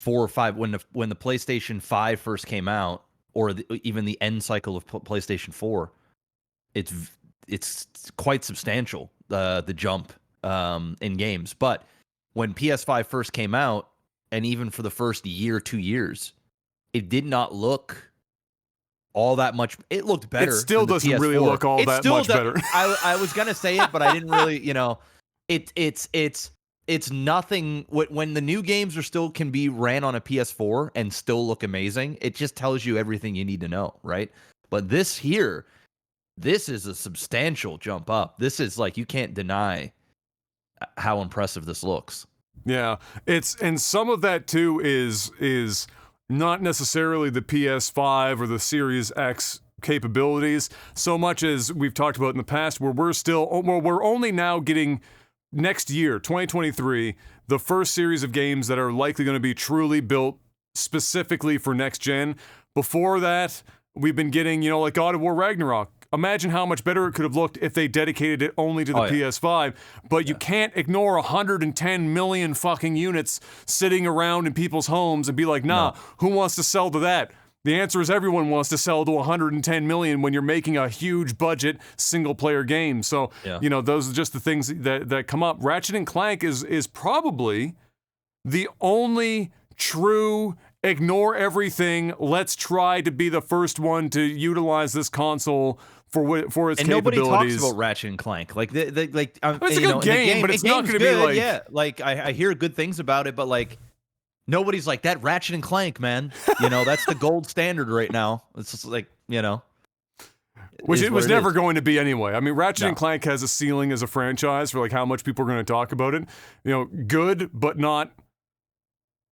4 or 5 when the PlayStation 5 first came out, or even the end cycle of PlayStation 4, it's quite substantial. The jump in games. But when PS5 first came out, and even for the first year, 2 years, it did not look all that much. It looked better. It still doesn't really look all that much better. I was gonna say it, but I didn't really. It's it's nothing. When the new games can be ran on a PS4 and still look amazing, it just tells you everything you need to know, right? But this is a substantial jump up. This is like, you can't deny how impressive this looks. Yeah, and some of that too is not necessarily the PS5 or the Series X capabilities, so much as we've talked about in the past, where we're only now getting next year, 2023, the first series of games that are likely going to be truly built specifically for next gen. Before that, we've been getting, like God of War Ragnarok. Imagine how much better it could have looked if they dedicated it only to the PS5. But you can't ignore 110 million fucking units sitting around in people's homes and be like, who wants to sell to that? The answer is everyone wants to sell to 110 million when you're making a huge budget single player game. So, those are just the things that come up. Ratchet and Clank is probably the only true ignore everything, let's try to be the first one to utilize this console for its capabilities. Nobody talks about Ratchet and Clank. Like, it's a good game, but it's not going to be like... Yeah, like, I hear good things about it, but like, nobody's like, that Ratchet and Clank, man. That's the gold standard right now. It's just like, Which it was never going to be anyway. I mean, Ratchet and Clank has a ceiling as a franchise for like how much people are going to talk about it. Good, but not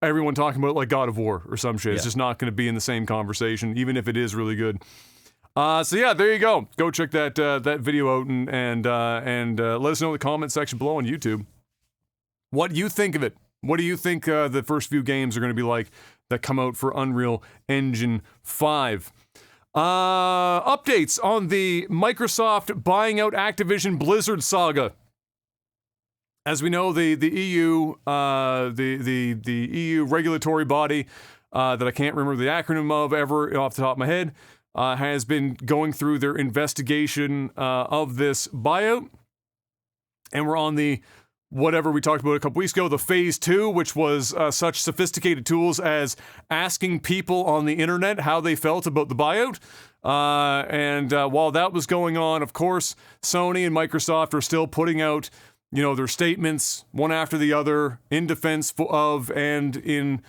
everyone talking about like God of War or some shit. It's just not going to be in the same conversation, even if it is really good. So yeah, there you go. Go check that video out and let us know in the comment section below on YouTube what you think of it. What do you think the first few games are going to be like that come out for Unreal Engine 5? Updates on the Microsoft buying out Activision Blizzard saga. As we know, the EU, the EU regulatory body that I can't remember the acronym of ever off the top of my head, has been going through their investigation of this buyout, and we're on the whatever we talked about a couple weeks ago, the phase 2, which was such sophisticated tools as asking people on the internet how they felt about the buyout. And while that was going on, of course, Sony and Microsoft are still putting out, their statements one after the other in defense of and in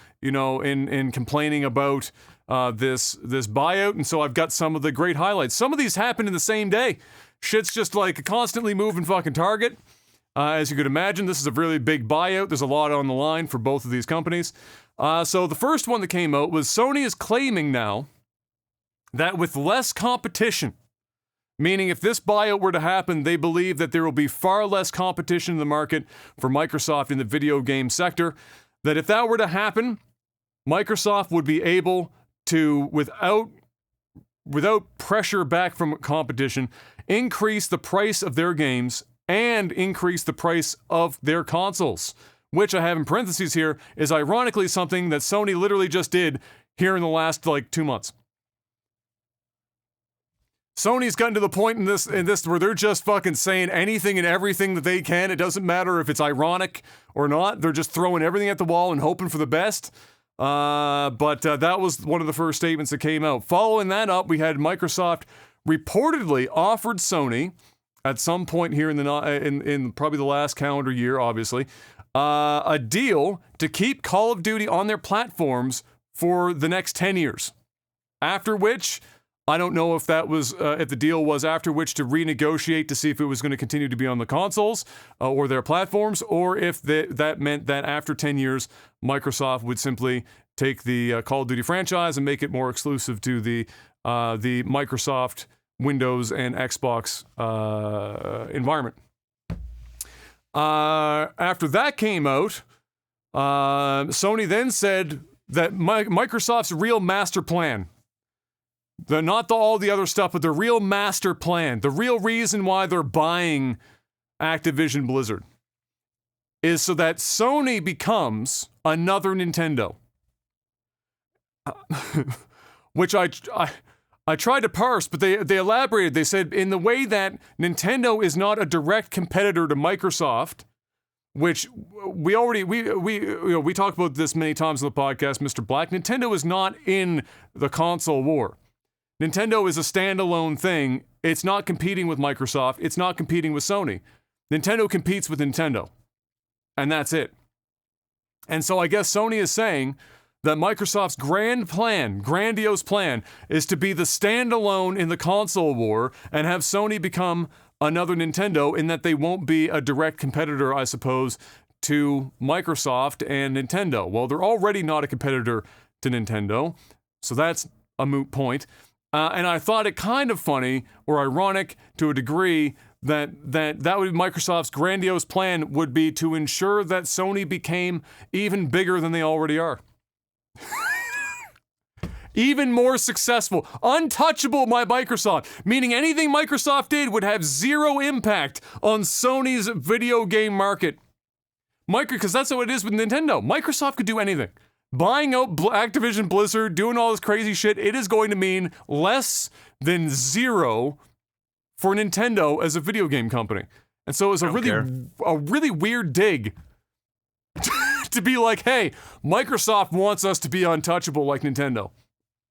complaining about this buyout. And so I've got some of the great highlights. Some of these happened in the same day. Shit's just like a constantly moving fucking target. As you could imagine, this is a really big buyout. There's a lot on the line for both of these companies. So the first one that came out was Sony is claiming now that with less competition, meaning if this buyout were to happen, they believe that there will be far less competition in the market for Microsoft in the video game sector, that if that were to happen, Microsoft would be able to, without pressure back from competition, increase the price of their games and increase the price of their consoles, which I have in parentheses here is ironically something that Sony literally just did here in the last 2 months. Sony's gotten to the point in this where they're just fucking saying anything and everything that they can. It doesn't matter if it's ironic or not. They're just throwing everything at the wall and hoping for the best. But that was one of the first statements that came out. Following that up, we had Microsoft reportedly offered Sony at some point here in probably the last calendar year, obviously, a deal to keep Call of Duty on their platforms for the next 10 years. After which, I don't know if that was if the deal was after which to renegotiate to see if it was going to continue to be on the consoles or their platforms, or if that meant that after 10 years, Microsoft would simply take the Call of Duty franchise and make it more exclusive to the Microsoft Windows and Xbox environment. After that came out, Sony then said that Microsoft's real master plan, not all the other stuff, but the real master plan, the real reason why they're buying Activision Blizzard, is so that Sony becomes another Nintendo. Which I tried to parse, but they elaborated. They said in the way that Nintendo is not a direct competitor to Microsoft, which we talked about this many times on the podcast, Mr. Black. Nintendo is not in the console war. Nintendo is a standalone thing. It's not competing with Microsoft. It's not competing with Sony. Nintendo competes with Nintendo. And that's it. And so I guess Sony is saying that Microsoft's grandiose plan, is to be the standalone in the console war and have Sony become another Nintendo, in that they won't be a direct competitor, I suppose, to Microsoft and Nintendo. Well, they're already not a competitor to Nintendo, so that's a moot point. And I thought it kind of funny or ironic to a degree that would be Microsoft's grandiose plan, would be to ensure that Sony became even bigger than they already are. Even more successful, untouchable by Microsoft, meaning anything Microsoft did would have zero impact on Sony's video game market. Because that's what it is with Nintendo. Microsoft could do anything. Buying out Activision Blizzard, doing all this crazy shit, it is going to mean less than zero for Nintendo as a video game company. And so it's a really weird dig to be like, hey, Microsoft wants us to be untouchable like Nintendo.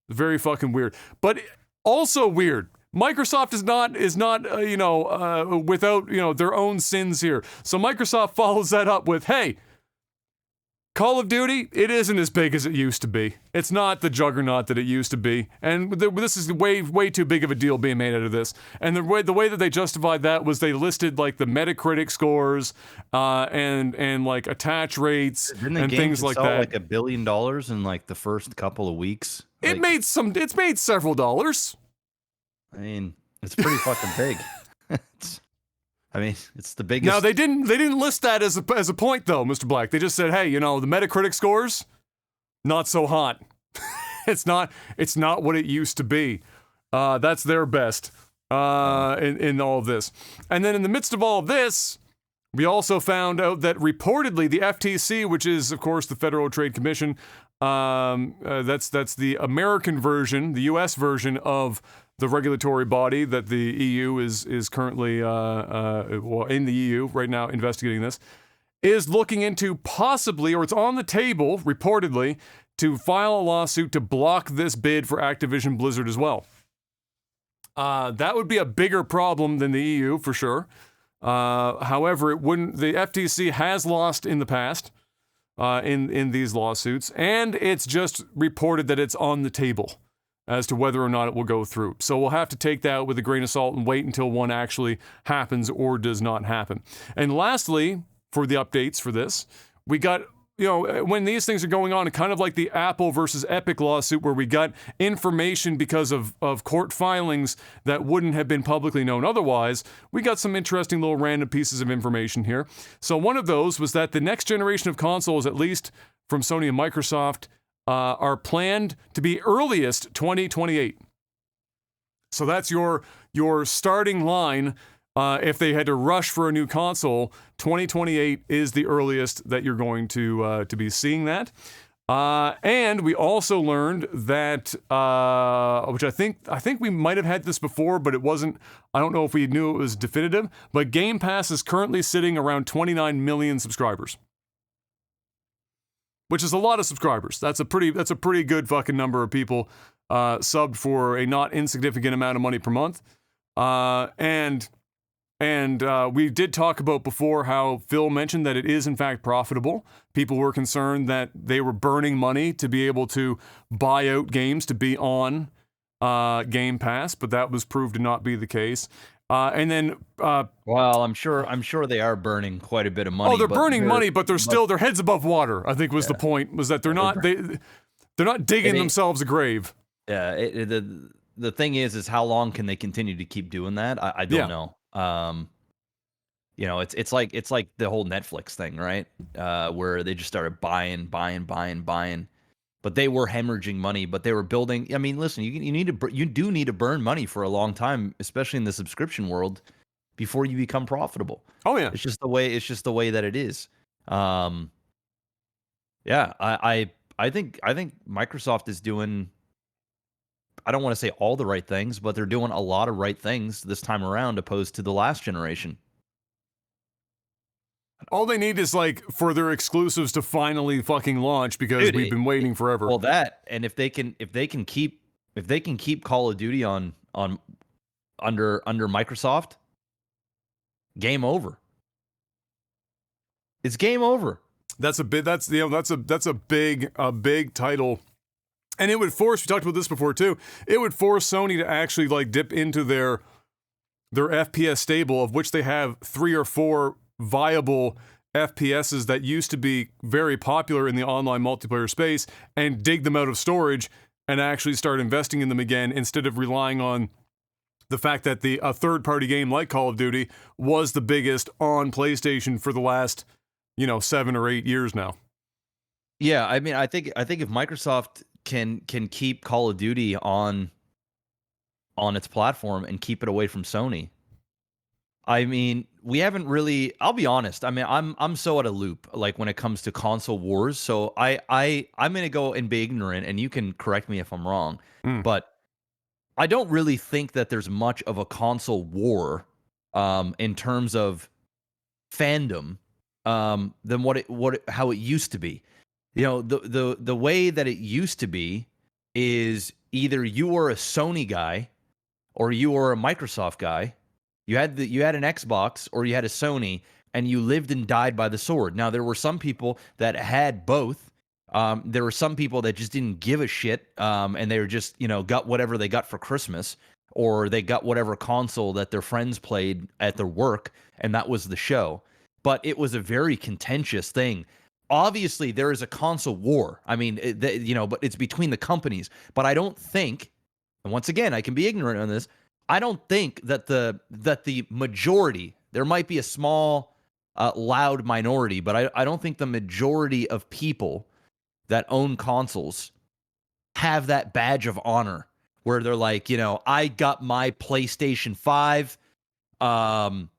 Very fucking weird. But also weird. Microsoft is not without, their own sins here. So Microsoft follows that up with, hey, Call of Duty, it isn't as big as it used to be. It's not the juggernaut that it used to be. And this is way too big of a deal being made out of this. And the way that they justified that was they listed like the Metacritic scores and like attach rates and things like that. Like $1 billion in like the first couple of weeks. It's made several dollars. I mean, it's pretty fucking big. It's the biggest. Now they didn't list that as a point though, Mr. Black. They just said, hey, the Metacritic scores, not so hot. It's not what it used to be. That's their best in all of this. And then in the midst of all of this, we also found out that reportedly the FTC, which is of course the Federal Trade Commission, that's the American version, the U.S. version of the regulatory body that the EU is currently in the EU right now investigating this, is looking into possibly, or it's on the table reportedly, to file a lawsuit to block this bid for Activision Blizzard as well. That would be a bigger problem than the EU for sure. However, it wouldn't. The FTC has lost in the past in these lawsuits, and it's just reported that it's on the table as to whether or not it will go through. So we'll have to take that with a grain of salt and wait until one actually happens or does not happen. And lastly, for the updates for this, we got, when these things are going on, kind of like the Apple versus Epic lawsuit where we got information because of court filings that wouldn't have been publicly known otherwise, we got some interesting little random pieces of information here. So one of those was that the next generation of consoles, at least from Sony and Microsoft, are planned to be earliest 2028. So that's your starting line. If they had to rush for a new console, 2028 is the earliest that you're going to be seeing that. And we also learned that, which I think we might have had this before, but it wasn't. I don't know if we knew it was definitive. But Game Pass is currently sitting around 29 million subscribers, which is a lot of subscribers. That's a pretty good fucking number of people subbed for a not insignificant amount of money per month. And we did talk about before how Phil mentioned that it is in fact profitable. People were concerned that they were burning money to be able to buy out games to be on Game Pass, but that was proved to not be the case. And then, well, I'm sure they are burning quite a bit of money. Oh, they're burning money, but their heads above water. I think was the point, was that they're not digging themselves a grave. Yeah. The thing is how long can they continue to keep doing that? I don't know. It's like the whole Netflix thing, right? Where they just started buying, but they were hemorrhaging money, but they were building. I mean, listen, you do need to burn money for a long time, especially in the subscription world, before you become profitable. Oh yeah, it's just the way that it is. I think Microsoft is doing, I don't want to say all the right things, but they're doing a lot of right things this time around, opposed to the last generation. All they need is like for their exclusives to finally fucking launch, because we've been waiting forever. Well, that, and if they can keep Call of Duty on under Microsoft, game over. It's game over. That's a big title. And it would force, we talked about this before too, it would force Sony to actually like dip into their FPS stable, of which they have 3 or 4 viable FPSs that used to be very popular in the online multiplayer space, and dig them out of storage and actually start investing in them again, instead of relying on the fact that a third-party game like Call of Duty was the biggest on PlayStation for the last, 7 or 8 years now. Yeah, I mean, I think if Microsoft can keep Call of Duty on its platform and keep it away from Sony, I mean, we haven't really. I'll be honest. I mean, I'm so out of loop, like when it comes to console wars. So I'm gonna go and be ignorant, and you can correct me if I'm wrong. But I don't really think that there's much of a console war, in terms of fandom, than how it used to be. The way that it used to be is either you were a Sony guy or you were a Microsoft guy. You had an Xbox or you had a Sony, and you lived and died by the sword. Now, there were some people that had both. There were some people that just didn't give a shit, and they were just, got whatever they got for Christmas, or they got whatever console that their friends played at their work, and that was the show. But it was a very contentious thing. Obviously, there is a console war. I mean, but it's between the companies. But I don't think, and once again, I can be ignorant on this, I don't think that the majority, there might be a small, loud minority, but I don't think the majority of people that own consoles have that badge of honor where they're like, I got my PlayStation 5, and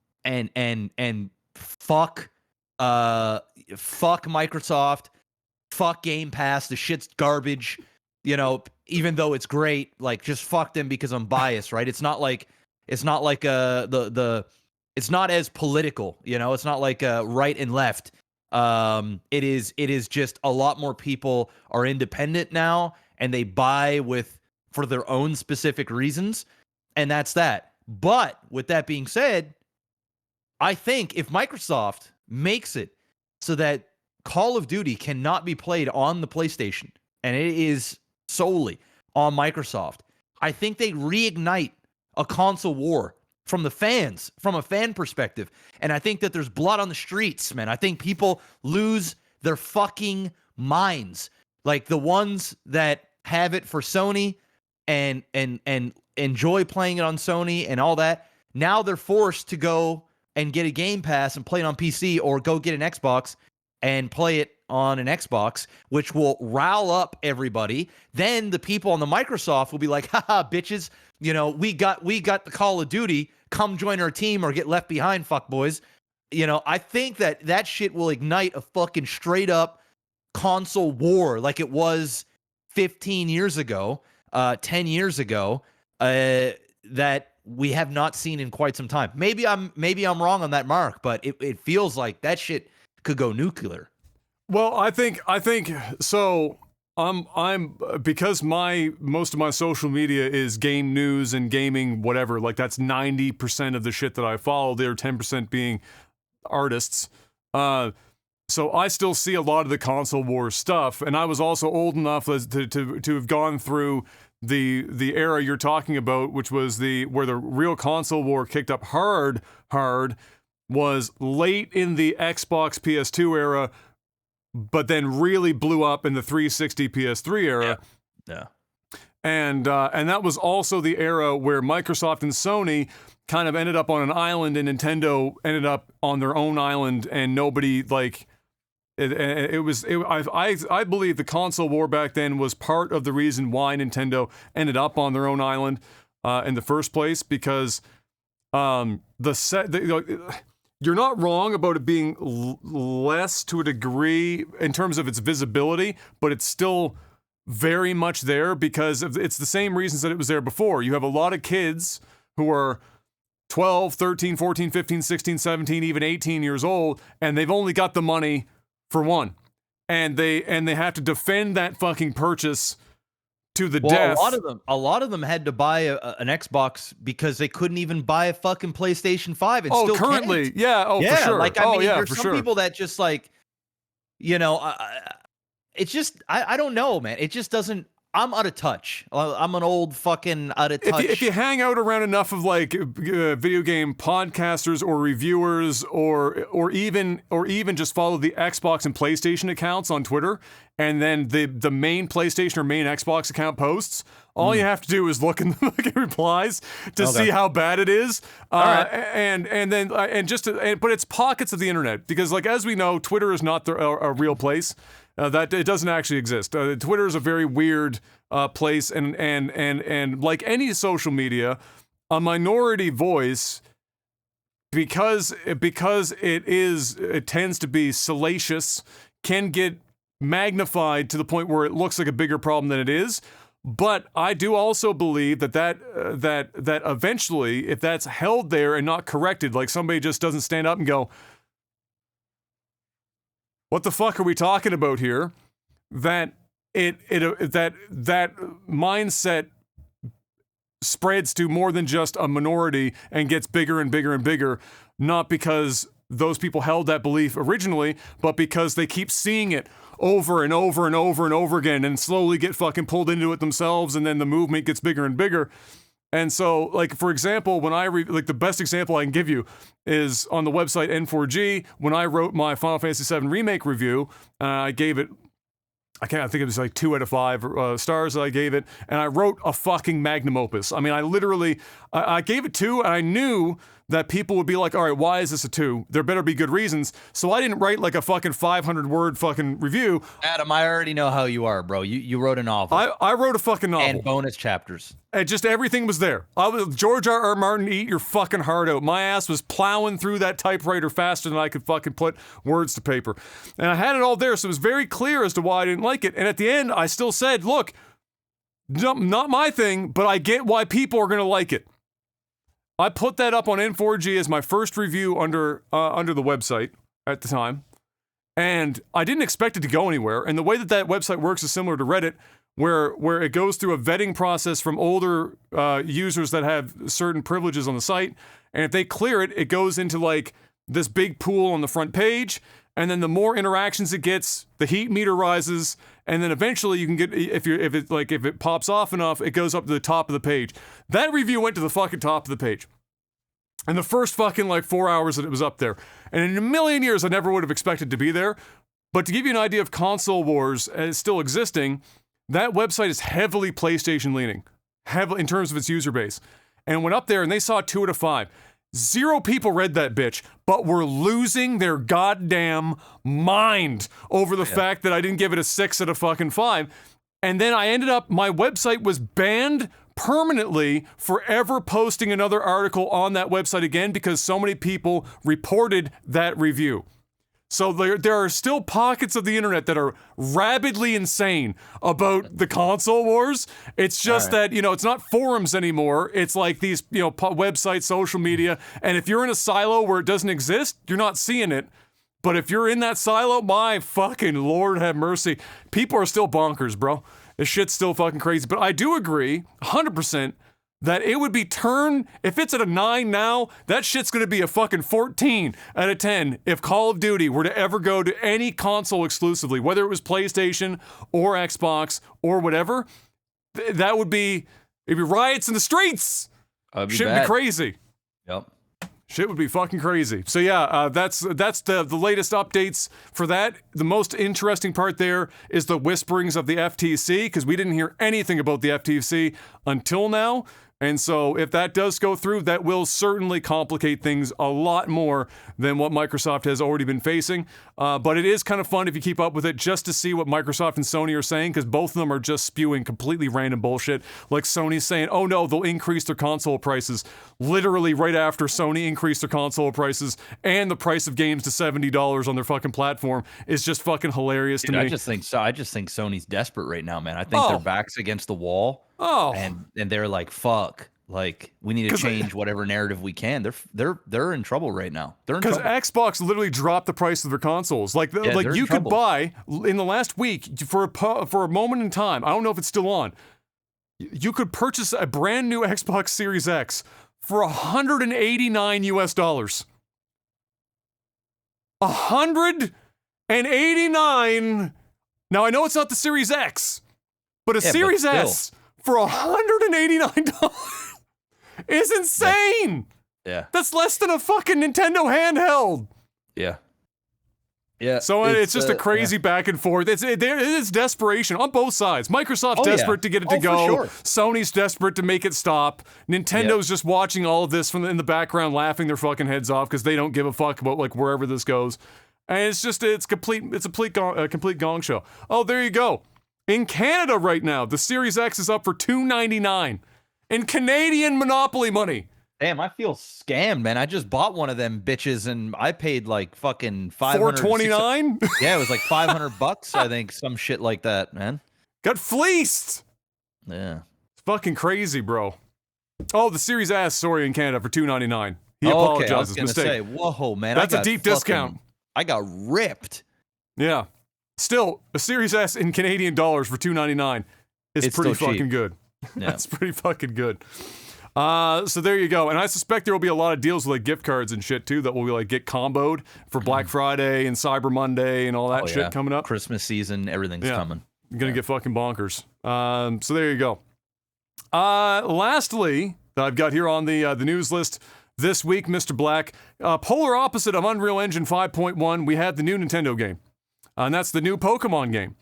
fuck Microsoft, fuck Game Pass, the shit's garbage, even though it's great, like, just fuck them because I'm biased, right? It's not like it's not as political, it's not like right and left. It is just a lot more people are independent now, and they buy for their own specific reasons, and that's that. But with that being said, I think if Microsoft makes it so that Call of Duty cannot be played on the PlayStation, and it is solely on Microsoft, I think they reignite a console war from the fans, from a fan perspective. And I think that there's blood on the streets, man. I think people lose their fucking minds. Like the ones that have it for Sony and enjoy playing it on Sony and all that, now they're forced to go and get a Game Pass and play it on PC, or go get an Xbox and play it on an Xbox, which will rile up everybody. Then the people on the Microsoft will be like, haha, bitches, we got the Call of Duty, come join our team or get left behind, fuck boys. I think that shit will ignite a fucking straight up console war like it was 15 years ago, 10 years ago, that we have not seen in quite some time. Maybe I'm wrong on that mark, but it feels like that shit could go nuclear. Well, I think so. I'm because most of my social media is game news and gaming, whatever. Like that's 90% of the shit that I follow. There, 10% being artists. So I still see a lot of the console war stuff, and I was also old enough to have gone through the era you're talking about, which was where the real console war kicked up hard, was late in the Xbox PS2 era, but then really blew up in the 360 PS3 era. Yeah. And that was also the era where Microsoft and Sony kind of ended up on an island, and Nintendo ended up on their own island, and nobody like I believe the console war back then was part of the reason why Nintendo ended up on their own island in the first place, because you're not wrong about it being less to a degree in terms of its visibility, but it's still very much there because it's the same reasons that it was there before. You have a lot of kids who are 12, 13, 14, 15, 16, 17, even 18 years old, and they've only got the money for one. And they have to defend that fucking purchase to the Well, death. a lot of them had to buy an Xbox because they couldn't even buy a fucking PlayStation 5 and still currently, can't. yeah, Yeah, for sure. like I mean, there's for some sure. people that just like, you know, it's just I don't know, man. It just doesn't. I'm out of touch. I'm an old fucking out of touch. If you hang out around enough of like video game podcasters or reviewers or even just follow the Xbox and PlayStation accounts on Twitter, and then the main PlayStation or main Xbox account posts, all you have to do is look in the fucking replies to see how bad it is. But it's pockets of the internet, because like as we know, Twitter is not a real place. That it doesn't actually exist. Twitter is a very weird place, and like any social media, a minority voice, because it tends to be salacious, can get magnified to the point where it looks like a bigger problem than it is. But I do also believe that eventually, if that's held there and not corrected, like somebody just doesn't stand up and go, what the fuck are we talking about here? That mindset spreads to more than just a minority and gets bigger and bigger and bigger, not because those people held that belief originally, but because they keep seeing it over and over and over and over again and slowly get fucking pulled into it themselves, and then the movement gets bigger and bigger. And so, like, for example, when the best example I can give you is on the website N4G, when I wrote my Final Fantasy VII Remake review, I gave it, I think it was like 2 out of 5 stars that I gave it, and I wrote a fucking magnum opus. I mean, I literally, I gave it 2, and I knew that people would be like, all right, why is this a 2? There better be good reasons. So I didn't write like a fucking 500-word fucking review. Adam, I already know how you are, bro. You wrote a novel. I wrote a fucking novel. And bonus chapters. And just everything was there. George R.R. Martin, eat your fucking heart out. My ass was plowing through that typewriter faster than I could fucking put words to paper. And I had it all there, so it was very clear as to why I didn't like it. And at the end, I still said, look, not my thing, but I get why people are going to like it. I put that up on N4G as my first review under the website at the time, and I didn't expect it to go anywhere. And the way that website works is similar to Reddit, where it goes through a vetting process from older users that have certain privileges on the site, and if they clear it, it goes into like this big pool on the front page, and then the more interactions it gets, the heat meter rises, and then eventually you can get, if it pops off enough, it goes up to the top of the page. That review went to the fucking top of the page. And the first fucking like 4 hours that it was up there. And in a million years, I never would have expected to be there. But to give you an idea of console wars as still existing, that website is heavily PlayStation leaning, heavily in terms of its user base. And went up there and they saw 2 out of 5. 0 people read that bitch, but were losing their goddamn mind over the fact that I didn't give it a 6 out of fucking 5. And then I ended up, my website was banned permanently for ever posting another article on that website again, because so many people reported that review. So there are still pockets of the internet that are rabidly insane about the console wars. It's just that, it's not forums anymore. It's like these, websites, social media. And if you're in a silo where it doesn't exist, you're not seeing it. But if you're in that silo, my fucking Lord have mercy. People are still bonkers, bro. This shit's still fucking crazy. But I do agree, 100%, that it would be if it's at a 9 now, that shit's gonna be a fucking 14 out of 10 if Call of Duty were to ever go to any console exclusively, whether it was PlayStation or Xbox or whatever. It'd be riots in the streets. Shit would be crazy. Yep. Shit would be fucking crazy. So yeah, that's the latest updates for that. The most interesting part there is the whisperings of the FTC, because we didn't hear anything about the FTC until now. And so if that does go through, that will certainly complicate things a lot more than what Microsoft has already been facing. But it is kind of fun if you keep up with it, just to see what Microsoft and Sony are saying, because both of them are just spewing completely random bullshit. Like Sony's saying, oh no, they'll increase their console prices literally right after Sony increased their console prices, and the price of games to $70 on their fucking platform is just fucking hilarious to me. I just think Sony's desperate right now, man. I think their back's against the wall. And they're like, fuck, like we need to change whatever narrative we can. They're in trouble right now. They're in trouble. Because Xbox literally dropped the price of their consoles. Like you could buy in the last week for a moment in time. I don't know if it's still on. You could purchase a brand new Xbox Series X for $189 US. $189. Now I know it's not the Series X, but a Series S for $189 is insane. Yeah. That's less than a fucking Nintendo handheld. Yeah. Yeah. So it's just a crazy back and forth. It is desperation on both sides. Microsoft's desperate to get it to go. Sure. Sony's desperate to make it stop. Nintendo's just watching all of this in the background, laughing their fucking heads off because they don't give a fuck about like wherever this goes. And it's a complete gong show. Oh, there you go. In Canada right now, the Series X is up for $299 in Canadian Monopoly money. Damn, I feel scammed, man. I just bought one of them bitches and I paid like fucking $429. Yeah, it was like $500, I think, some shit like that, man. Got fleeced. Yeah. It's fucking crazy, bro. Oh, the Series S, sorry, in Canada for $299. He apologizes. Mistake. Say, whoa, man. That's a deep discount. I got ripped. Yeah. Still, a Series S in Canadian dollars for $299 is pretty fucking good. Yeah. That's pretty fucking good. So there you go. And I suspect there will be a lot of deals with like gift cards and shit too that will like get comboed for Black Friday and Cyber Monday and all that shit coming up. Christmas season, everything's coming. You're going to get fucking bonkers. So there you go. Lastly, that I've got here on the news list this week, Mr. Black, polar opposite of Unreal Engine 5.1, we had the new Nintendo game. And that's the new Pokemon game.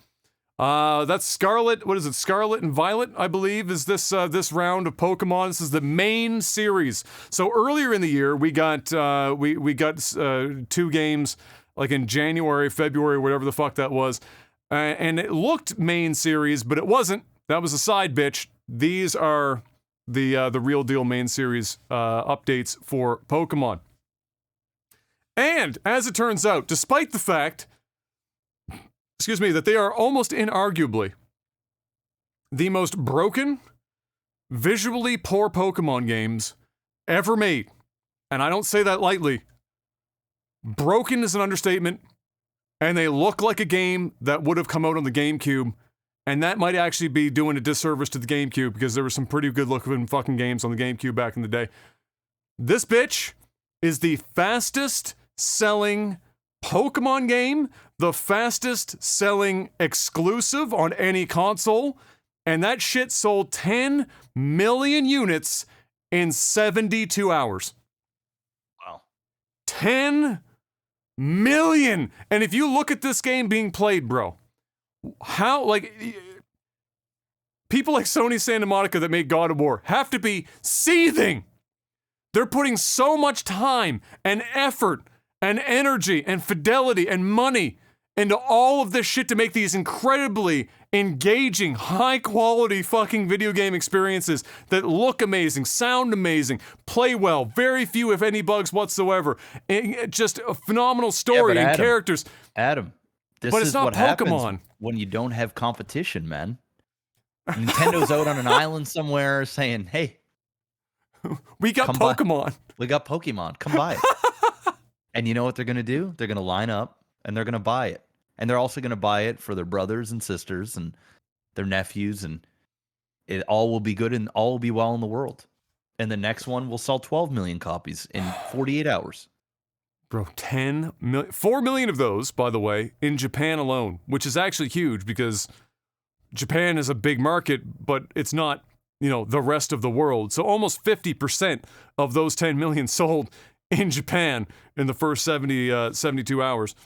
That's Scarlet. What is it? Scarlet and Violet, I believe, is this round of Pokemon. This is the main series. So earlier in the year, we got two games, like in January, February, whatever the fuck that was, and it looked main series, but it wasn't. That was a side bitch. These are the real deal main series updates for Pokemon. And as it turns out, despite the fact that they are almost inarguably the most broken, visually poor Pokemon games ever made. And I don't say that lightly. Broken is an understatement, and they look like a game that would have come out on the GameCube, and that might actually be doing a disservice to the GameCube because there were some pretty good looking fucking games on the GameCube back in the day. This bitch is the fastest selling Pokemon game, the fastest selling exclusive on any console, and that shit sold 10 million units in 72 hours. Wow. 10 million! And if you look at this game being played, bro, how, like, people like Sony Santa Monica that made God of War have to be seething. They're putting so much time and effort and energy and fidelity and money into all of this shit to make these incredibly engaging, high-quality fucking video game experiences that look amazing, sound amazing, play well, very few, if any, bugs whatsoever. Just a phenomenal story and characters. Adam, this is what happens when you don't have competition, man. Nintendo's out on an island somewhere saying, hey, we got Pokemon. We got Pokemon. Come buy it. And you know what they're going to do? They're going to line up and they're going to buy it. And they're also going to buy it for their brothers and sisters and their nephews. And it all will be good and all will be well in the world. And the next one will sell 12 million copies in 48 hours. Bro, 10 million, 4 million of those, by the way, in Japan alone, which is actually huge because Japan is a big market, but it's not, the rest of the world. So almost 50% of those 10 million sold in Japan in the first 72 hours.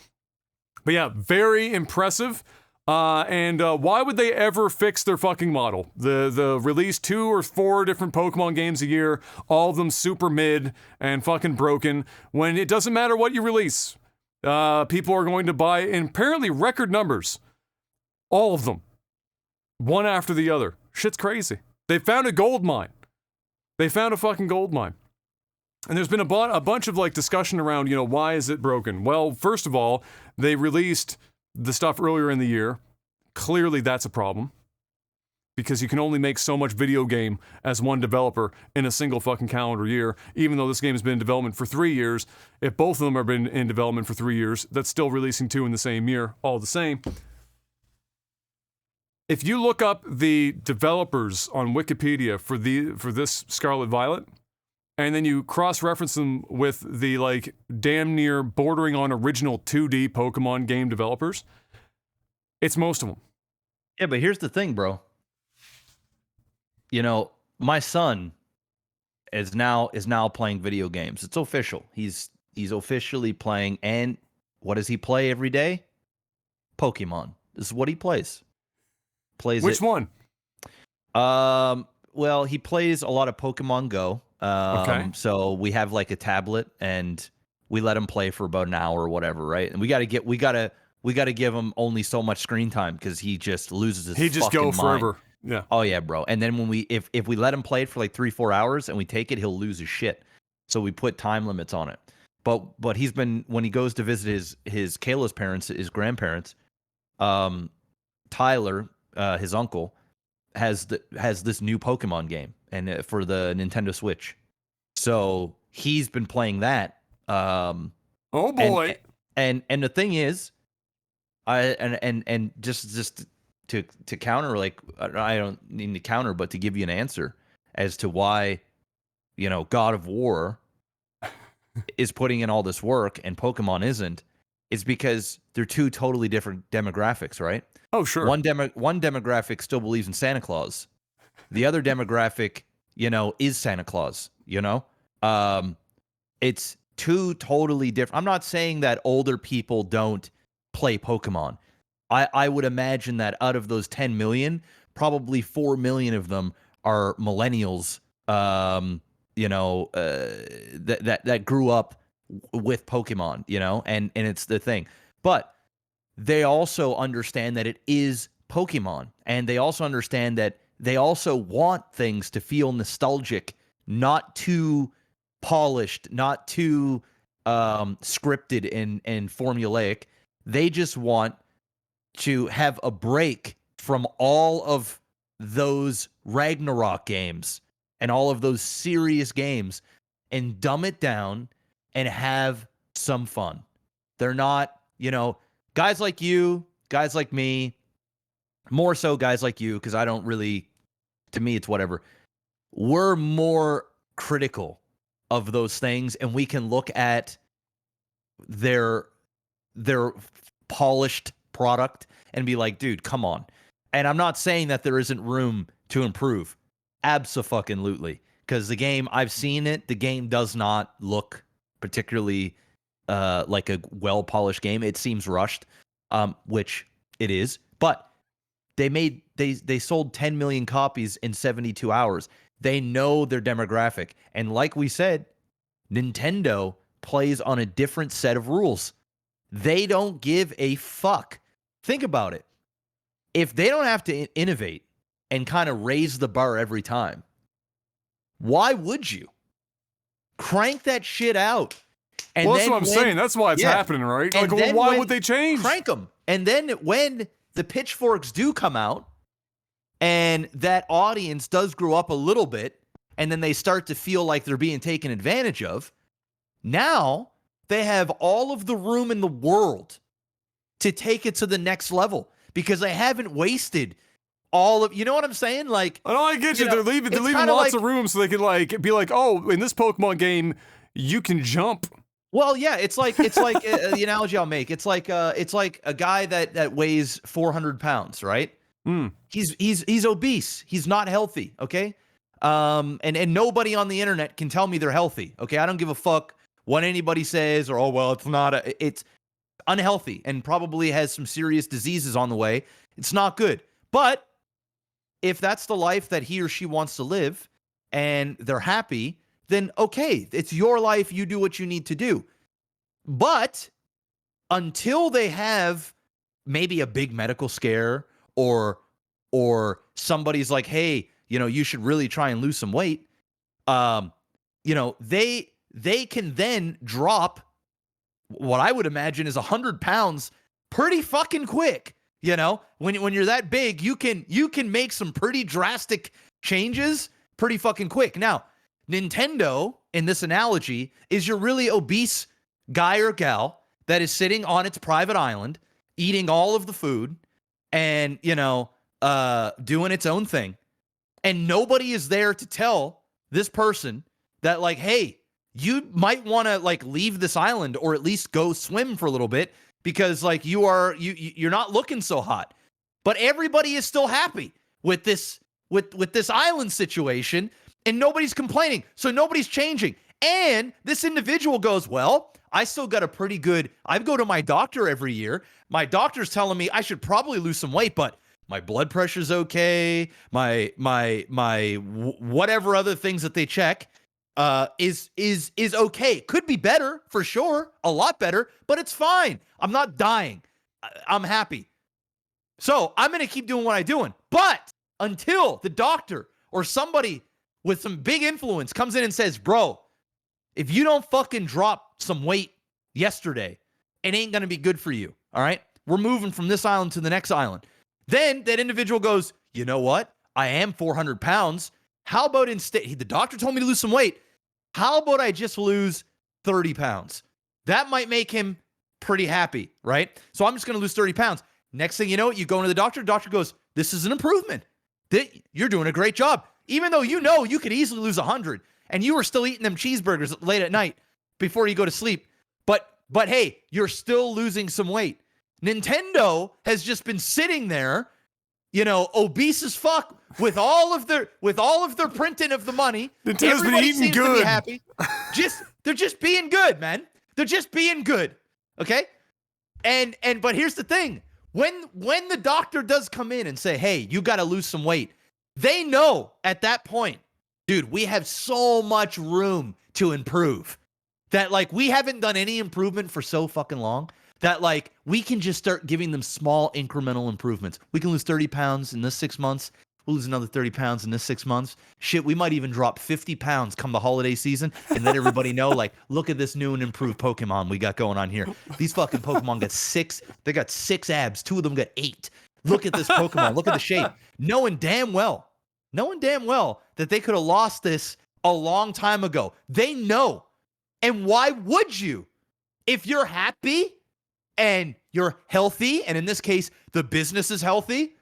But yeah, very impressive. And why would they ever fix their fucking model? The release 2 or 4 different Pokemon games a year, all of them super mid and fucking broken, when it doesn't matter what you release. People are going to buy in apparently record numbers. All of them. One after the other. Shit's crazy. They found a gold mine. They found a fucking gold mine. And there's been a bunch of like discussion around, why is it broken? Well, first of all, they released the stuff earlier in the year. Clearly that's a problem. Because you can only make so much video game as one developer in a single fucking calendar year. Even though this game has been in development for 3 years, if both of them have been in development for 3 years, that's still releasing 2 in the same year, all the same. If you look up the developers on Wikipedia for this Scarlet Violet, and then you cross-reference them with the like damn near bordering on original 2D Pokemon game developers, it's most of them. Yeah, but here's the thing, bro. You know, my son is now playing video games. It's official. He's officially playing, and what does he play every day? Pokemon. This is what he plays. Which one? Well, he plays a lot of Pokemon Go. Okay. So we have like a tablet, and we let him play for about an hour or whatever, right? And we gotta give him only so much screen time because he just loses his. He just fucking go mind. forever. Yeah. Oh yeah, bro. And then when if we let him play it for like 3-4 hours and we take it, he'll lose his shit. So we put time limits on it. But he's been, when he goes to visit his Kayla's parents, his grandparents, Tyler, his uncle, has this new Pokemon game and for the Nintendo Switch. So he's been playing that. Oh boy. And the thing is, just to counter, like, I don't need to counter, but to give you an answer as to why, you know, God of War is putting in all this work and Pokemon isn't, is because they're two totally different demographics, right? Oh, sure. One demographic still believes in Santa Claus. The other demographic, you know, is Santa Claus, you know? It's two totally different. I'm not saying that older people don't play Pokemon. I would imagine that out of those 10 million, probably 4 million of them are millennials, you know, that grew up with Pokemon, you know, and it's the thing. But they also understand that it is Pokemon, and they also understand that they also want things to feel nostalgic, not too polished, not too scripted and formulaic. They just want to have a break from all of those Ragnarok games and all of those serious games and dumb it down and have some fun. They're not, you know, guys like you, guys like me, more so guys like you, because I don't really, to me, it's whatever. We're more critical of those things, and we can look at their polished product and be like, dude, come on. And I'm not saying that there isn't room to improve. Abso-fucking-lutely. Because the game, I've seen it, the game does not look particularly like a well-polished game. It seems rushed, which it is. But they sold 10 million copies in 72 hours. They know their demographic. And like we said, Nintendo plays on a different set of rules. They don't give a fuck. Think about it. If they don't have to innovate and kind of raise the bar every time, why would you? Crank that shit out. And well, that's what I'm saying. That's why it's happening, right? Like, well, why would they change? Crank them. And then when the pitchforks do come out and that audience does grow up a little bit and then they start to feel like they're being taken advantage of, now they have all of the room in the world to take it to the next level because they haven't wasted all of, you know what I'm saying? Like, oh, I get you. They're leaving lots of room so they can like be like, oh, in this Pokemon game, you can jump. Well, yeah, it's like the analogy I'll make. It's like a guy that weighs 400 pounds, right? Mm. He's obese. He's not healthy. Okay. And nobody on the internet can tell me they're healthy. Okay. I don't give a fuck what anybody says or, oh, well, it's not it's unhealthy and probably has some serious diseases on the way. It's not good. But if that's the life that he or she wants to live and they're happy, then okay, it's your life. You do what you need to do. But until they have maybe a big medical scare or somebody's like, hey, you know, you should really try and lose some weight. You know, they can then drop what I would imagine is 100 pounds pretty fucking quick. You know, when you're that big, you can make some pretty drastic changes pretty fucking quick. Now, Nintendo, in this analogy, is your really obese guy or gal that is sitting on its private island, eating all of the food, and, you know, doing its own thing, and nobody is there to tell this person that, like, hey, you might want to like leave this island or at least go swim for a little bit because like you're not looking so hot. But everybody is still happy with this with this island situation, and nobody's complaining. So nobody's changing. And this individual goes, well, I still got a pretty good, I go to my doctor every year. My doctor's telling me I should probably lose some weight, but my blood pressure's okay. My whatever other things that they check is okay. Could be better for sure, a lot better, but it's fine. I'm not dying. I'm happy. So I'm going to keep doing what I'm doing. But until the doctor or somebody with some big influence comes in and says, bro, if you don't fucking drop some weight yesterday, it ain't going to be good for you. All right. We're moving from this island to the next island. Then that individual goes, you know what? I am 400 pounds. How about instead, the doctor told me to lose some weight. How about I just lose 30 pounds? That might make him pretty happy, right? So I'm just going to lose 30 pounds. Next thing you know, you go into the doctor goes, this is an improvement. You're doing a great job. Even though you know you could easily lose 100 and you were still eating them cheeseburgers late at night before you go to sleep. But hey, you're still losing some weight. Nintendo has just been sitting there, obese as fuck with all of their printing of the money. Nintendo's been eating good. To be happy. They're just being good, man. They're just being good. Okay? But here's the thing. When the doctor does come in and say, hey, you got to lose some weight, they know at that point, dude, we have so much room to improve that, like, we haven't done any improvement for so fucking long that, like, we can just start giving them small incremental improvements. We can lose 30 pounds in this 6 months. We'll lose another 30 pounds in this 6 months. Shit, we might even drop 50 pounds come the holiday season and let everybody know, like, look at this new and improved Pokemon we got going on here. These fucking Pokemon they got 6 abs. 2 of them got 8. Look at this Pokemon. Look at the shape. Knowing damn well that they could have lost this a long time ago. They know. And why would you? If you're happy and you're healthy, and in this case, the business is healthy,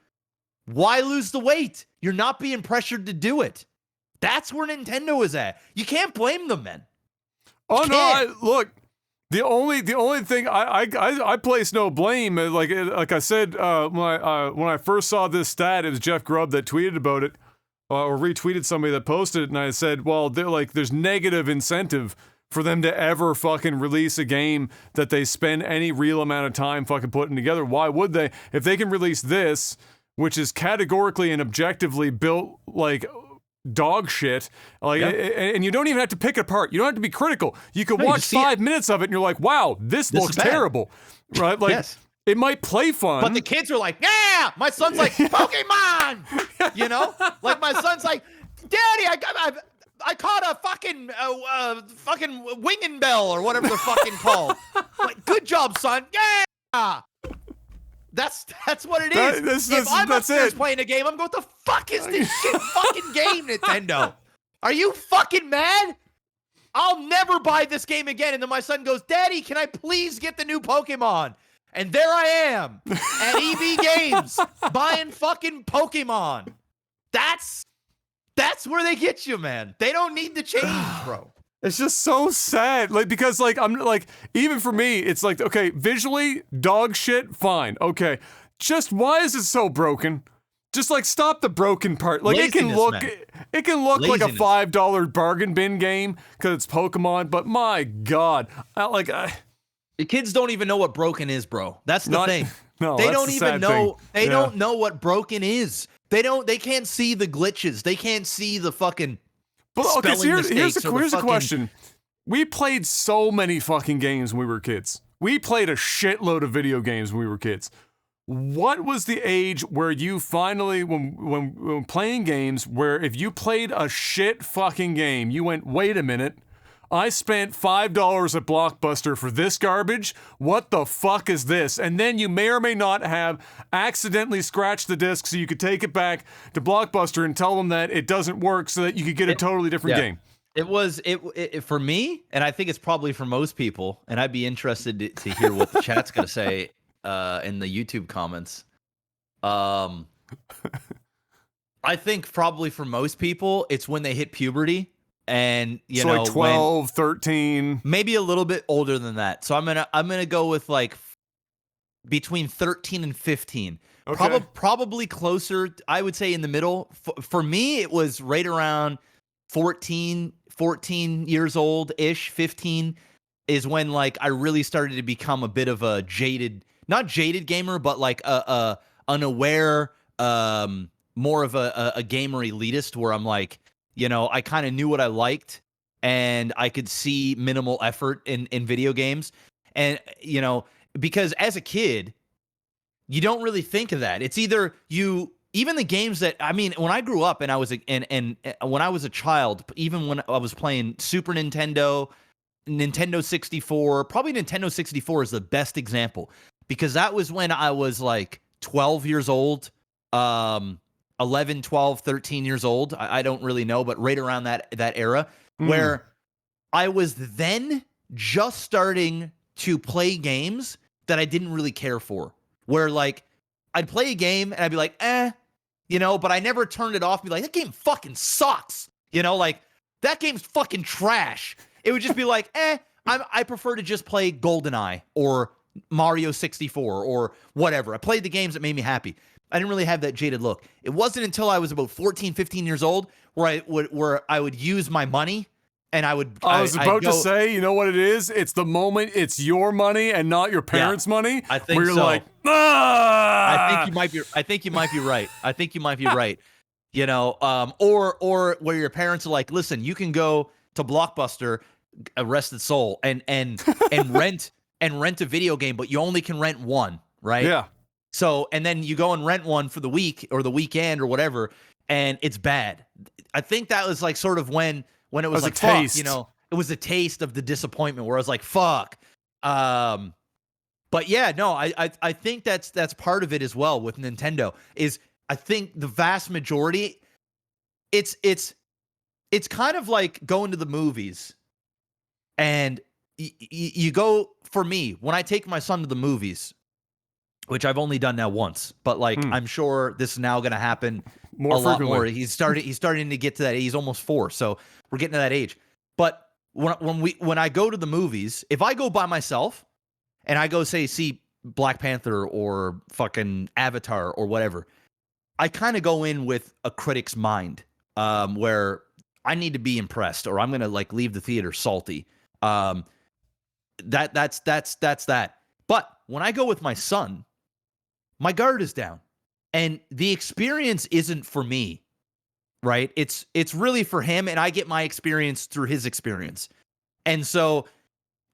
why lose the weight? You're not being pressured to do it. That's where Nintendo is at. You can't blame them, man. Oh no! Look, the only thing I place no blame. Like I said when I first saw this stat, it was Jeff Grubb that tweeted about it or retweeted somebody that posted it, and I said, well, there's negative incentive for them to ever fucking release a game that they spend any real amount of time fucking putting together. Why would they? If they can release this, which is categorically and objectively built like dog shit, like, and you don't even have to pick it apart. You don't have to be critical. You can watch 5 minutes of it and you're like, wow, this looks terrible, right? Like, it might play fun. But the kids are like, yeah! My son's like, Pokemon! Like, my son's like, Daddy, I caught a fucking winging bell or whatever they're fucking called. Like, good job, son. Yeah! That's what it is. If I'm upstairs playing a game, I'm going, what the fuck is this shit fucking game, Nintendo? Are you fucking mad? I'll never buy this game again. And then my son goes, Daddy, can I please get the new Pokemon? And there I am at EB Games buying fucking Pokemon. That's where they get you, man. They don't need to change, bro. It's just so sad, like, because, like, I'm like, even for me, it's like, okay, visually, dog shit, fine, okay. Just why is it so broken? Just like stop the broken part. Like, Laziness, it can look like a $5 bargain bin game because it's Pokemon, but my God, the kids don't even know what broken is, bro. That's the thing. No, they that's don't the even sad know. thing. They don't know what broken is. They can't see the glitches. They can't see the fucking. But okay, so here's the a question. We played so many fucking games when we were kids. We played a shitload of video games when we were kids. What was the age where you finally, when playing games, where if you played a shit fucking game, you went, wait a minute, I spent $5 at Blockbuster for this garbage? What the fuck is this? And then you may or may not have accidentally scratched the disc so you could take it back to Blockbuster and tell them that it doesn't work so that you could get a totally different game. It was for me, and I think it's probably for most people, and I'd be interested to hear what the chat's going to say in the YouTube comments. I think probably for most people, it's when they hit puberty and, so like 12, 13. Maybe a little bit older than that. So I'm gonna go with like between 13 and 15. Okay. Probably closer, I would say in the middle. For me, it was right around 14 years old-ish, 15 is when like I really started to become a bit of a not jaded gamer, but like a unaware, more of a gamer elitist where I'm like, I kind of knew what I liked and I could see minimal effort in video games. And, because as a kid, you don't really think of that. It's either even the games that, I mean, when I grew up and I was and when I was a child, even when I was playing Super Nintendo, Nintendo 64, probably Nintendo 64 is the best example because that was when I was like 12 years old, 11, 12, 13 years old. I don't really know, but right around that era where I was then just starting to play games that I didn't really care for. Where like I'd play a game and I'd be like, but I never turned it off and be like, that game fucking sucks. Like that game's fucking trash. It would just be like, I prefer to just play GoldenEye or Mario 64 or whatever. I played the games that made me happy. I didn't really have that jaded look. It wasn't until I was about 14, 15 years old where I would use my money. And I was about to say, you know what it is? It's the moment it's your money and not your parents' money. I think where you're so. like, ah! I think you might be right. I think you might be right. Or where your parents are like, listen, you can go to Blockbuster, Arrested Soul, and rent a video game, but you only can rent one, right? Yeah. So, and then you go and rent one for the week or the weekend or whatever, and it's bad. I think that was like sort of when it was like, a taste. Fuck, it was a taste of the disappointment where I was like, fuck. But yeah, no, I think that's part of it as well with Nintendo is I think the vast majority, it's kind of like going to the movies and you go, for me, when I take my son to the movies, which I've only done now once, but like, I'm sure this is now going to happen more a lot frequently. more. He's starting to get to that. He's almost 4. So we're getting to that age. But when I go to the movies, if I go by myself and I go see Black Panther or fucking Avatar or whatever, I kind of go in with a critic's mind, where I need to be impressed or I'm going to like leave the theater salty. That's that. But when I go with my son, my guard is down and the experience isn't for me, right? It's really for him and I get my experience through his experience. And so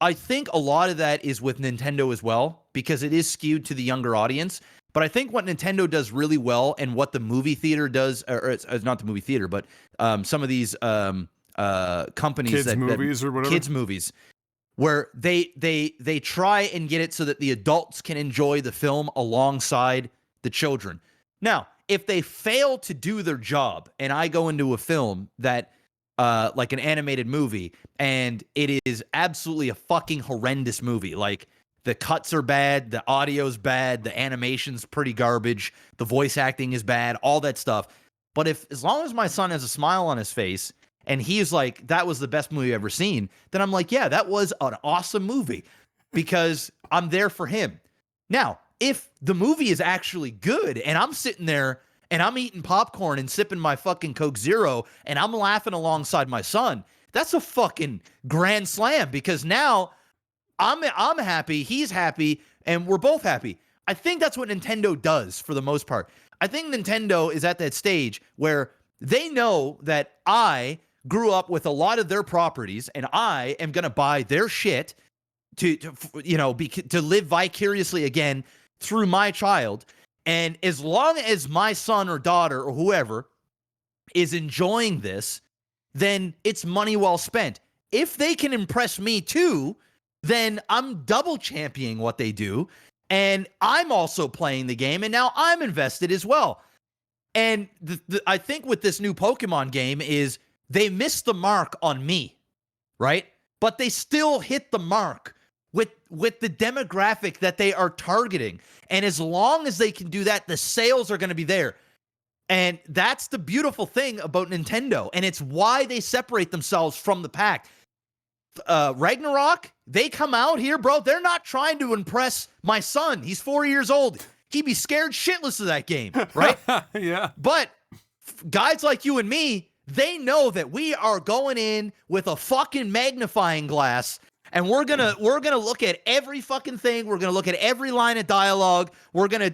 I think a lot of that is with Nintendo as well, because it is skewed to the younger audience. But I think what Nintendo does really well and what the movie theater does, or it's not the movie theater, but some of these companies kids movies, where they try and get it so that the adults can enjoy the film alongside the children. Now, if they fail to do their job and I go into a film that like an animated movie and it is absolutely a fucking horrendous movie, like the cuts are bad, the audio's bad, the animation's pretty garbage, the voice acting is bad, all that stuff. But as long as my son has a smile on his face and he's like, that was the best movie I've ever seen, then I'm like, yeah, that was an awesome movie because I'm there for him. Now, if the movie is actually good and I'm sitting there and I'm eating popcorn and sipping my fucking Coke Zero and I'm laughing alongside my son, that's a fucking grand slam because now I'm happy, he's happy, and we're both happy. I think that's what Nintendo does for the most part. I think Nintendo is at that stage where they know that I grew up with a lot of their properties and I am going to buy their shit to live vicariously again through my child. And as long as my son or daughter or whoever is enjoying this, then it's money well spent. If they can impress me too, then I'm double championing what they do. And I'm also playing the game, and now I'm invested as well. And I think with this new Pokemon game is they missed the mark on me, right? But they still hit the mark with the demographic that they are targeting. And as long as they can do that, the sales are going to be there. And that's the beautiful thing about Nintendo. And it's why they separate themselves from the pack. Ragnarok, they come out here, bro. They're not trying to impress my son. He's 4 years old. He'd be scared shitless of that game, right? Yeah. But guys like you and me, they know that we are going in with a fucking magnifying glass, and we're gonna look at every fucking thing. We're gonna look at every line of dialogue. We're gonna,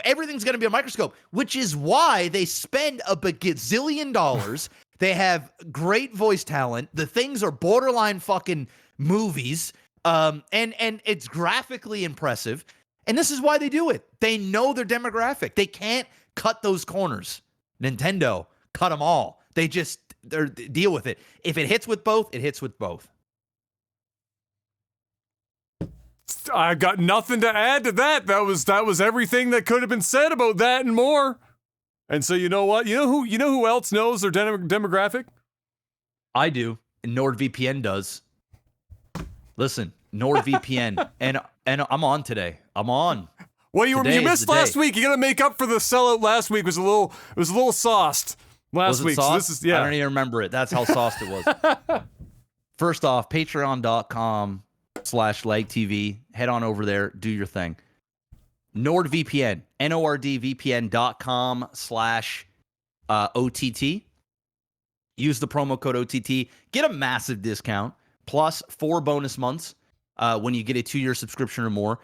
everything's gonna be a microscope, which is why they spend a gazillion dollars. They have great voice talent. The things are borderline fucking movies, and it's graphically impressive. And this is why they do it. They know their demographic. They can't cut those corners. Nintendo cut them all. They deal with it. If it hits with both, it hits with both. I got nothing to add to that. That was everything that could have been said about that and more. And so you know what? You know who else knows their demographic? I do. And NordVPN does. Listen, NordVPN, and I'm on today. I'm on. Well, you missed last week. You got to make up for the sellout last week. It was a little sauced last week. Sauced? So this is, yeah. I don't even remember it. That's how sauced it was. First off, patreon.com/LagTV. Head on over there. Do your thing. NordVPN, NordVPN.com/OTT. Use the promo code OTT. Get a massive discount, plus 4 bonus months when you get a 2-year subscription or more.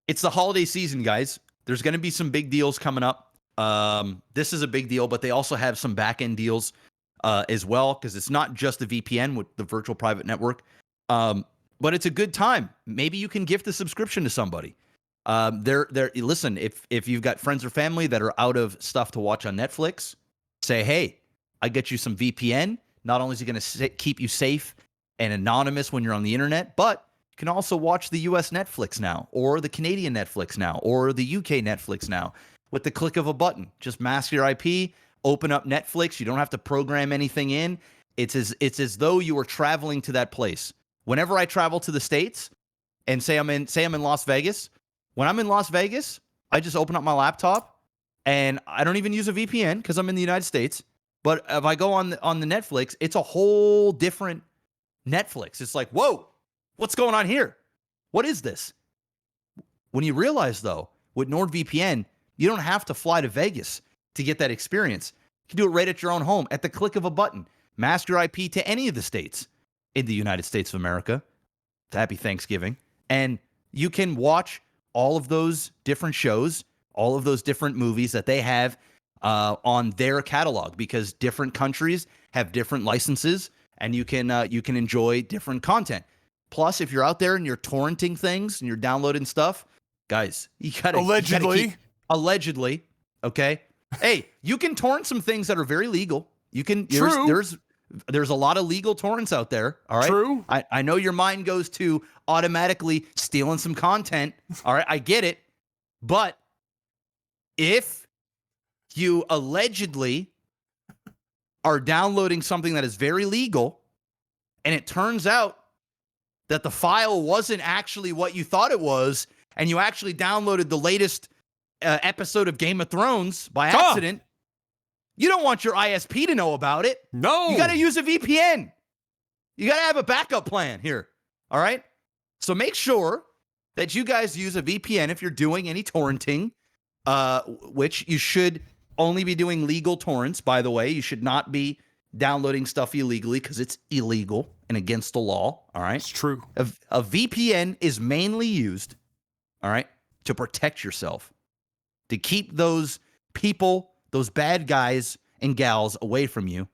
It's the holiday season, guys. There's going to be some big deals coming up. This is a big deal, but they also have some back-end deals as well, because it's not just the VPN with the virtual private network. But it's a good time. Maybe you can gift a subscription to somebody. Listen, if you've got friends or family that are out of stuff to watch on Netflix, say, hey, I get you some VPN. Not only is it going to keep you safe and anonymous when you're on the internet, but you can also watch the US Netflix now, or the Canadian Netflix now, or the UK Netflix now with the click of a button. Just mask your IP, open up Netflix. You don't have to program anything in. It's as though you were traveling to that place. Whenever I travel to the States and say I'm in Las Vegas, when I'm in Las Vegas, I just open up my laptop and I don't even use a VPN because I'm in the United States. But if I go on the Netflix, it's a whole different Netflix. It's like, whoa, what's going on here? What is this? When you realize, though, with NordVPN, you don't have to fly to Vegas to get that experience. You can do it right at your own home at the click of a button. Mask your IP to any of the states in the United States of America. Happy Thanksgiving. And you can watch all of those different shows, all of those different movies that they have on their catalog, because different countries have different licenses, and you can enjoy different content. Plus, if you're out there and you're torrenting things and you're downloading stuff, guys, you gotta allegedly, okay? Hey, you can torrent some things that are very legal. You can. There's a lot of legal torrents out there. All right. True. I know your mind goes to automatically stealing some content. All right. I get it. But if you allegedly are downloading something that is very legal, and it turns out that the file wasn't actually what you thought it was, and you actually downloaded the latest episode of Game of Thrones by accident, you don't want your ISP to know about it. No. You got to use a VPN. You got to have a backup plan here. All right? So make sure that you guys use a VPN if you're doing any torrenting, which you should only be doing legal torrents, by the way. You should not be downloading stuff illegally, because it's illegal and against the law. All right? It's true. A VPN is mainly used, all right, to protect yourself, to keep those people, those bad guys and gals away from you,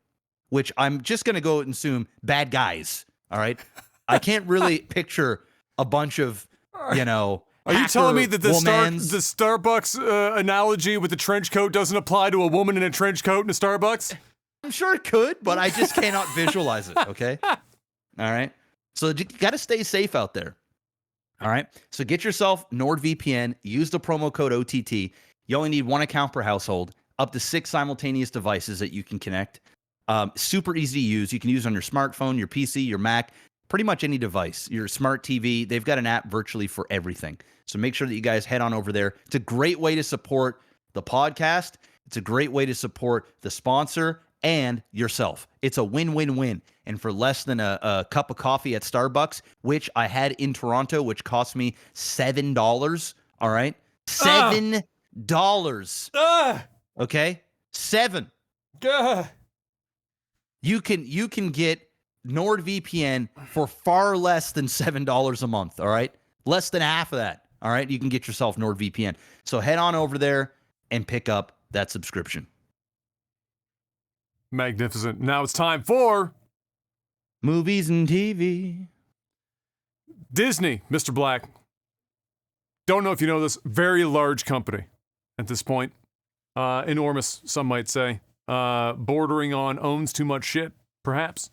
which I'm just going to go and assume bad guys. All right. I can't really picture a bunch of, Are you telling me that the Starbucks analogy with the trench coat doesn't apply to a woman in a trench coat in a Starbucks? I'm sure it could, but I just cannot visualize it. Okay. All right. So you got to stay safe out there. All right. So get yourself NordVPN, use the promo code OTT. You only need 1 account per household. Up to 6 simultaneous devices that you can connect. Super easy to use. You can use on your smartphone, your PC, your Mac. pretty much any device, your smart TV. They've got an app virtually for everything. So make sure that you guys head on over there. It's a great way to support the podcast. It's a great way to support the sponsor and yourself. It's a win-win-win. And for less than a cup of coffee at Starbucks, which I had in Toronto, which cost me $7, all right? $7. Okay? $7. You can get NordVPN for far less than $7 a month, all right? Less than half of that, all right? You can get yourself NordVPN. So head on over there and pick up that subscription. Magnificent. Now it's time for movies and TV. Disney, Mr. Black. Don't know if you know this, very large company at this point. Enormous, some might say. Bordering on owns too much shit, perhaps.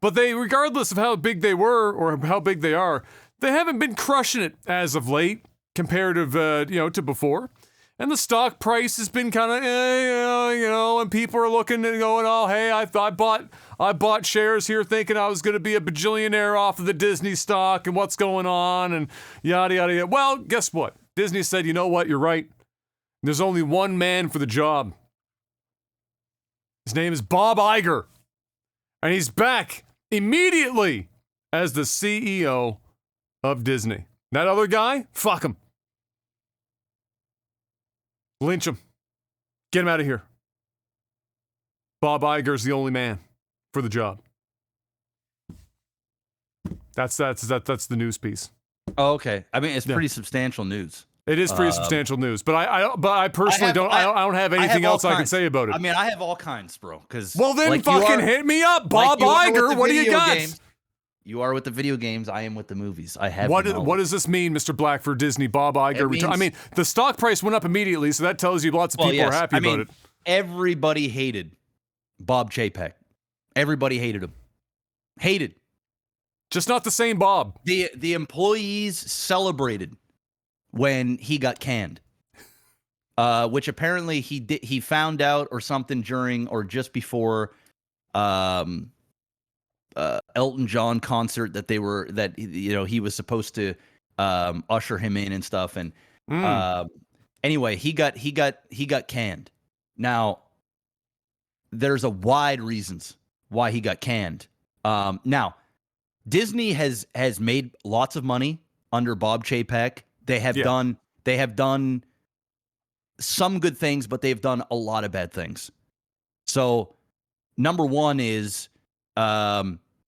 But they, regardless of how big they were or how big they are, they haven't been crushing it as of late, comparative, to before. And the stock price has been kind of, and people are looking and going, oh, hey, I bought shares here thinking I was going to be a bajillionaire off of the Disney stock and what's going on and yada, yada, yada. Well, guess what? Disney said, you know what? You're right. There's only one man for the job. His name is Bob Iger. And he's back immediately as the CEO of Disney. That other guy? Fuck him. Lynch him. Get him out of here. Bob Iger's the only man for the job. That's the news piece. Oh, okay. I mean, it's pretty substantial news. It is pretty substantial news, but I personally don't have anything else I can say about it. I mean, I have all kinds, bro. Because well, then fucking hit me up, Bob Iger. What do you got? Games. You are with the video games. I am with the movies. I have. What does this mean, Mr. Black, for Disney? Bob Iger. I mean, the stock price went up immediately, so that tells you lots of people are happy about it. Everybody hated Bob Chapek. Everybody hated him. Hated. Just not the same Bob. The employees celebrated when he got canned, which apparently he found out or something during or just before Elton John concert that he was supposed to usher him in and stuff, and anyway he got canned. Now there's a wide reasons why he got canned. Now Disney has made lots of money under Bob Chapek. They have done some good things, but they've done a lot of bad things. So number one is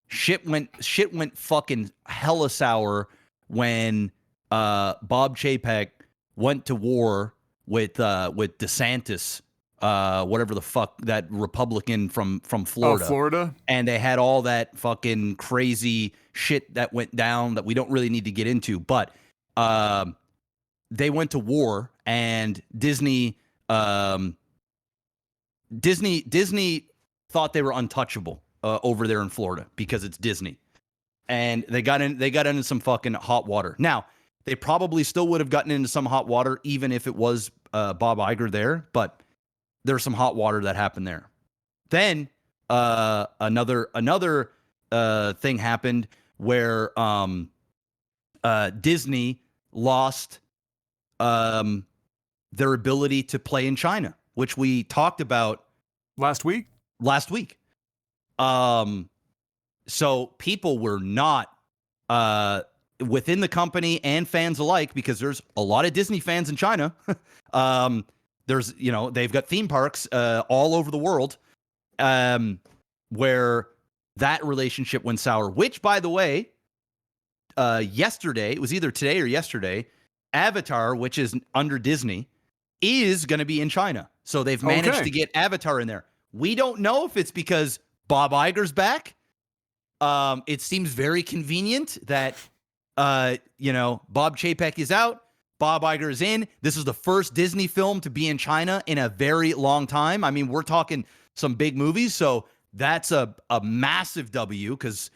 shit went fucking hella sour when Bob Chapek went to war with DeSantis, whatever the fuck, that Republican from Florida. Oh, Florida? And they had all that fucking crazy shit that went down that we don't really need to get into, but they went to war, and Disney thought they were untouchable over there in Florida because it's Disney, and they got into some fucking hot water. Now they probably still would have gotten into some hot water even if it was Bob Iger there, but there's some hot water that happened there. Then another thing happened where Disney lost their ability to play in China, which we talked about last week. So people were not within the company and fans alike, because there's a lot of Disney fans in China. There's, they've got theme parks all over the world, where that relationship went sour, which, by the way, yesterday, it was either today or yesterday, Avatar, which is under Disney, is going to be in China. So they've managed to get Avatar in there. We don't know if it's because Bob Iger's back. It seems very convenient that, Bob Chapek is out, Bob Iger is in. This is the first Disney film to be in China in a very long time. I mean, we're talking some big movies, so that's a massive W, because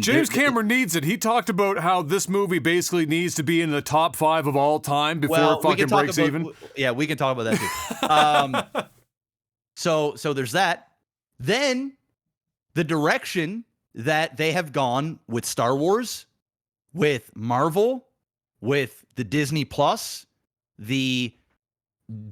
James Cameron needs it. He talked about how this movie basically needs to be in the top 5 of all time before it fucking breaks even. Yeah, we can talk about that too. So there's that. Then the direction that they have gone with Star Wars, with Marvel, with the Disney Plus, the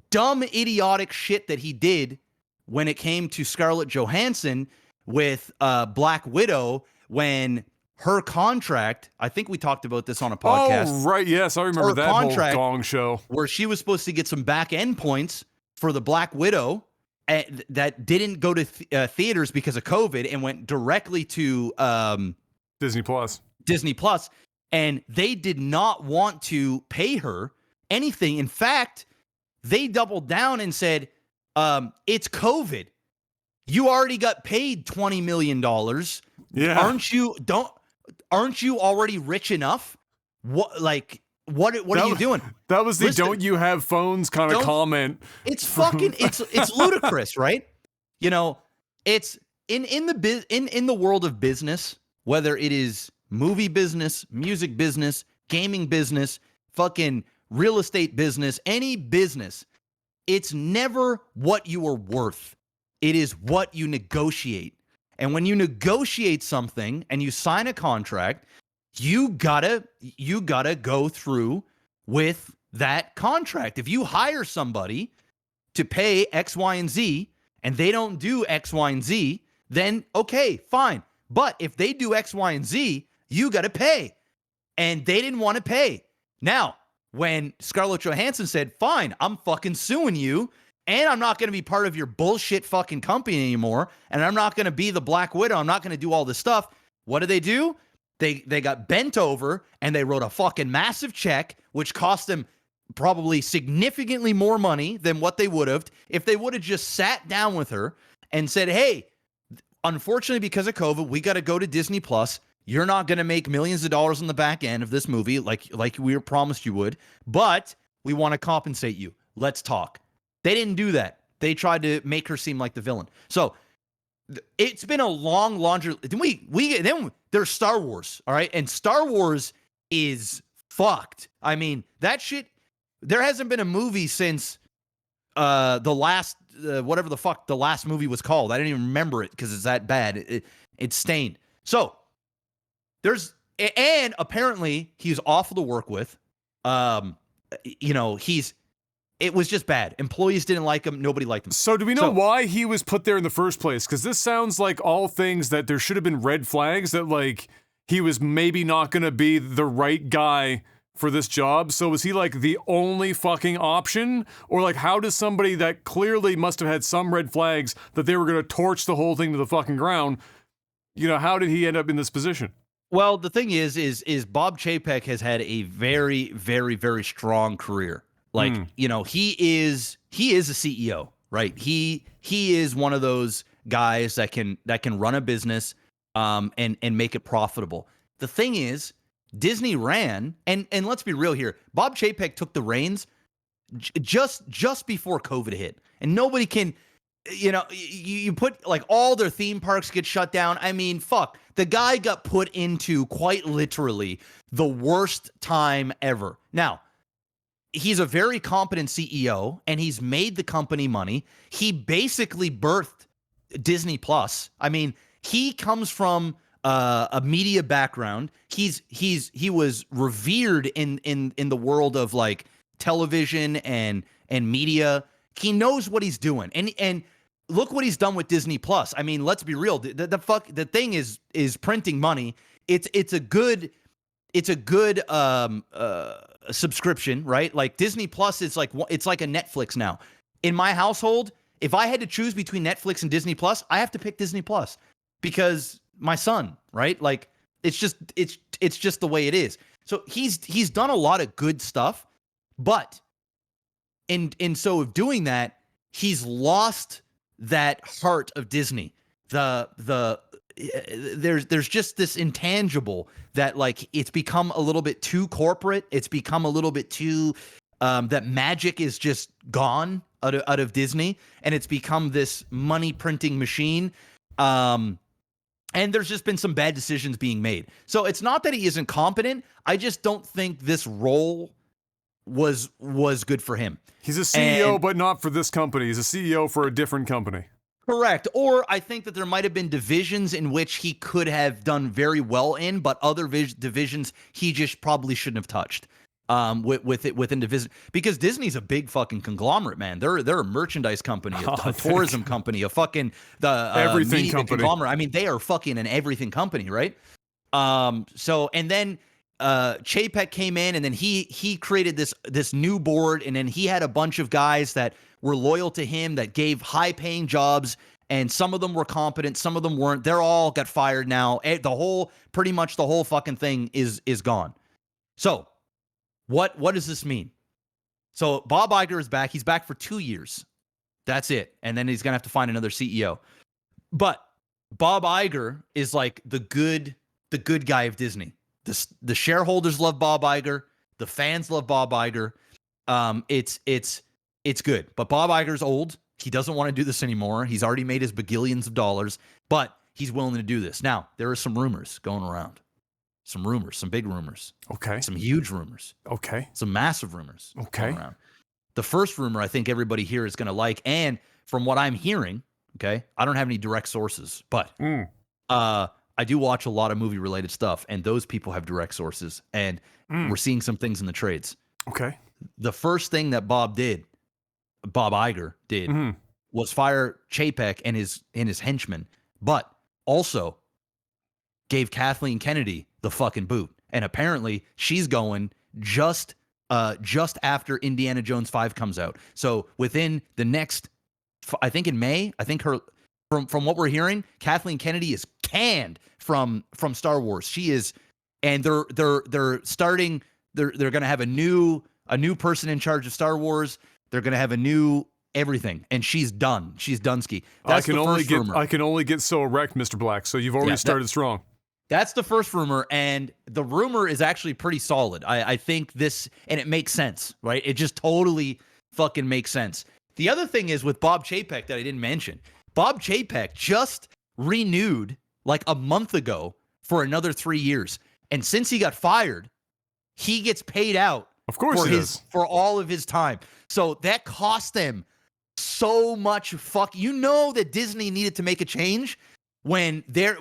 dumb, idiotic shit that he did when it came to Scarlett Johansson with Black Widow, when her contract, I think we talked about this on a podcast. Oh, right. Yes, I remember that whole gong show. Where she was supposed to get some back end points for the Black Widow that didn't go to theaters because of COVID and went directly to Disney Plus. And they did not want to pay her anything. In fact, they doubled down and said, it's COVID. You already got paid $20 million. Yeah. Aren't you already rich enough? What are you doing? That was the don't you have phones kind of comment. It's fucking it's ludicrous, right? You know, it's in the world of business, whether it is movie business, music business, gaming business, fucking real estate business, any business, it's never what you are worth. It is what you negotiate. And when you negotiate something and you sign a contract, you gotta go through with that contract. If you hire somebody to pay X, Y, and Z, and they don't do X, Y, and Z, then okay, fine. But if they do X, Y, and Z, you gotta pay. And they didn't want to pay. Now, when Scarlett Johansson said, fine, I'm fucking suing you, and I'm not going to be part of your bullshit fucking company anymore, and I'm not going to be the Black Widow, I'm not going to do all this stuff, what do? They got bent over, and they wrote a fucking massive check, which cost them probably significantly more money than what they would have if they would have just sat down with her and said, hey, unfortunately, because of COVID, we got to go to Disney Plus. You're not going to make millions of dollars on the back end of this movie like we were promised you would, but we want to compensate you. Let's talk. They didn't do that. They tried to make her seem like the villain. So it's been a long laundry. Then there's Star Wars, all right? And Star Wars is fucked. I mean, that shit, there hasn't been a movie since the last, whatever the fuck the last movie was called. I didn't even remember it because it's that bad. It's stained. So and apparently he's awful to work with. It was just bad. Employees didn't like him. Nobody liked him. So do we know why he was put there in the first place? Because this sounds like all things that there should have been red flags that, like, he was maybe not going to be the right guy for this job. So was he, like, the only fucking option? Or, like, how does somebody that clearly must have had some red flags that they were going to torch the whole thing to the fucking ground, how did he end up in this position? Well, the thing is Bob Chapek has had a very, very, very strong career. Like, he is a CEO, right? He is one of those guys that can run a business and make it profitable. The thing is, Disney ran, and let's be real here, Bob Chapek took the reins just before COVID hit. And nobody can, you put, like, all their theme parks get shut down. I mean, fuck. The guy got put into, quite literally, the worst time ever. Now, he's a very competent CEO, and he's made the company money. He basically birthed Disney Plus. I mean, he comes from a media background. He was revered in the world of, like, television and media. He knows what he's doing, and look what he's done with Disney Plus. I mean, let's be real. The thing is printing money. It's a good subscription, right? Like, Disney Plus is like, it's like a Netflix now. In my household, if I had to choose between Netflix and Disney Plus, I have to pick Disney Plus because my son, right? Like, it's just the way it is. So he's done a lot of good stuff, but in so of doing that, he's lost that heart of Disney. There's just this intangible that, like, it's become a little bit too corporate. It's become a little bit too that magic is just gone out of Disney, and it's become this money printing machine. And there's just been some bad decisions being made. So it's not that he isn't competent. I just don't think this role was good for him. He's a CEO, but not for this company. He's a CEO for a different company. Correct. Or I think that there might have been divisions in which he could have done very well in, but other divisions he just probably shouldn't have touched. Within division, because Disney's a big fucking conglomerate, man. They're a merchandise company, a tourism company, a fucking everything media company. Conglomerate. I mean, they are fucking an everything company, right? So and then Chapek came in, and then he created this new board, and then he had a bunch of guys that were loyal to him that gave high paying jobs, and some of them were competent, some of them weren't. They're all got fired now. Pretty much the whole fucking thing is gone. So what does this mean? So Bob Iger is back. He's back for 2 years. That's it. And then he's gonna have to find another CEO. But Bob Iger is like the good guy of Disney. The shareholders love Bob Iger. The fans love Bob Iger. It's good. But Bob Iger's old. He doesn't want to do this anymore. He's already made his bagillions of dollars, but he's willing to do this. Now, there are some rumors going around. Some big rumors. Okay. Some huge rumors. Okay. Some massive rumors. Okay. Going around. The first rumor I think everybody here is going to like, and from what I'm hearing, okay, I don't have any direct sources, but I do watch a lot of movie-related stuff, and those people have direct sources, and we're seeing some things in the trades. Okay. The first thing that Bob Iger did, was fire Chapek and his henchmen, but also gave Kathleen Kennedy the fucking boot. And apparently she's going just after Indiana Jones 5 comes out. So within the next, I think in May, from what we're hearing, Kathleen Kennedy is canned from Star Wars. She is, and they're starting, they're going to have a new person in charge of Star Wars. They're going to have a new everything, and she's done. She's Dunsky. That's the first rumor. I can only get so erect, Mr. Black. So you've already started strong. That's the first rumor, and the rumor is actually pretty solid. I think this, and it makes sense, right? It just totally fucking makes sense. The other thing is with Bob Chapek that I didn't mention. Bob Chapek just renewed like a month ago for another 3 years, and since he got fired, he gets paid out. Of course, for all of his time. So that cost them so much. You know that Disney needed to make a change when they're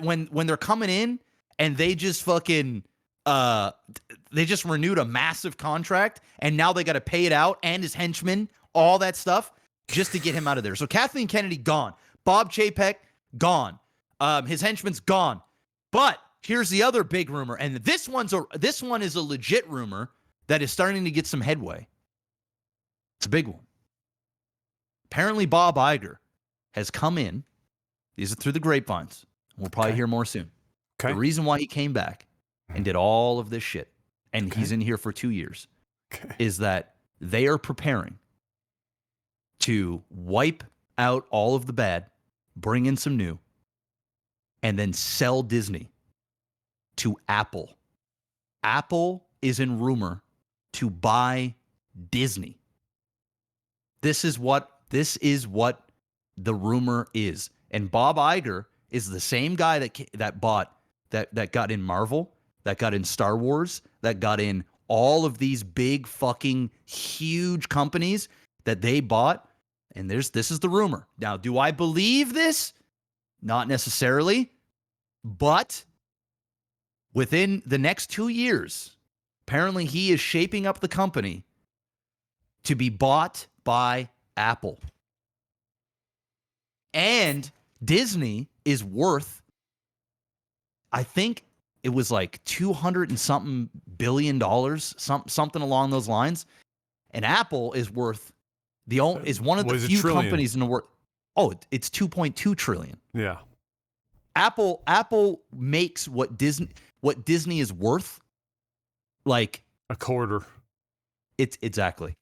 coming in. And they just fucking, they just renewed a massive contract, and now they got to pay it out, and his henchmen, all that stuff, just to get him out of there. So Kathleen Kennedy, gone. Bob Chapek, gone. His henchman's gone. But here's the other big rumor, and this one is a legit rumor that is starting to get some headway. It's a big one. Apparently Bob Iger has come in. These are through the grapevines. We'll probably hear more soon. Okay. The reason why he came back and did all of this shit, and he's in here for 2 years, is that they are preparing to wipe out all of the bad, bring in some new, and then sell Disney to Apple. Apple is in rumor to buy Disney. This is what the rumor is. And Bob Iger is the same guy that got in Marvel, that got in Star Wars, that got in all of these big fucking huge companies that they bought. And this is the rumor. Now, do I believe this? Not necessarily. But within the next 2 years, apparently he is shaping up the company to be bought by Apple. And Disney is worth, I think it was like $200 and something billion, something along those lines. And Apple is worth is one of the few companies in the world. Oh, it's 2.2 trillion. Yeah. Apple makes what Disney is worth like a quarter. It's exactly.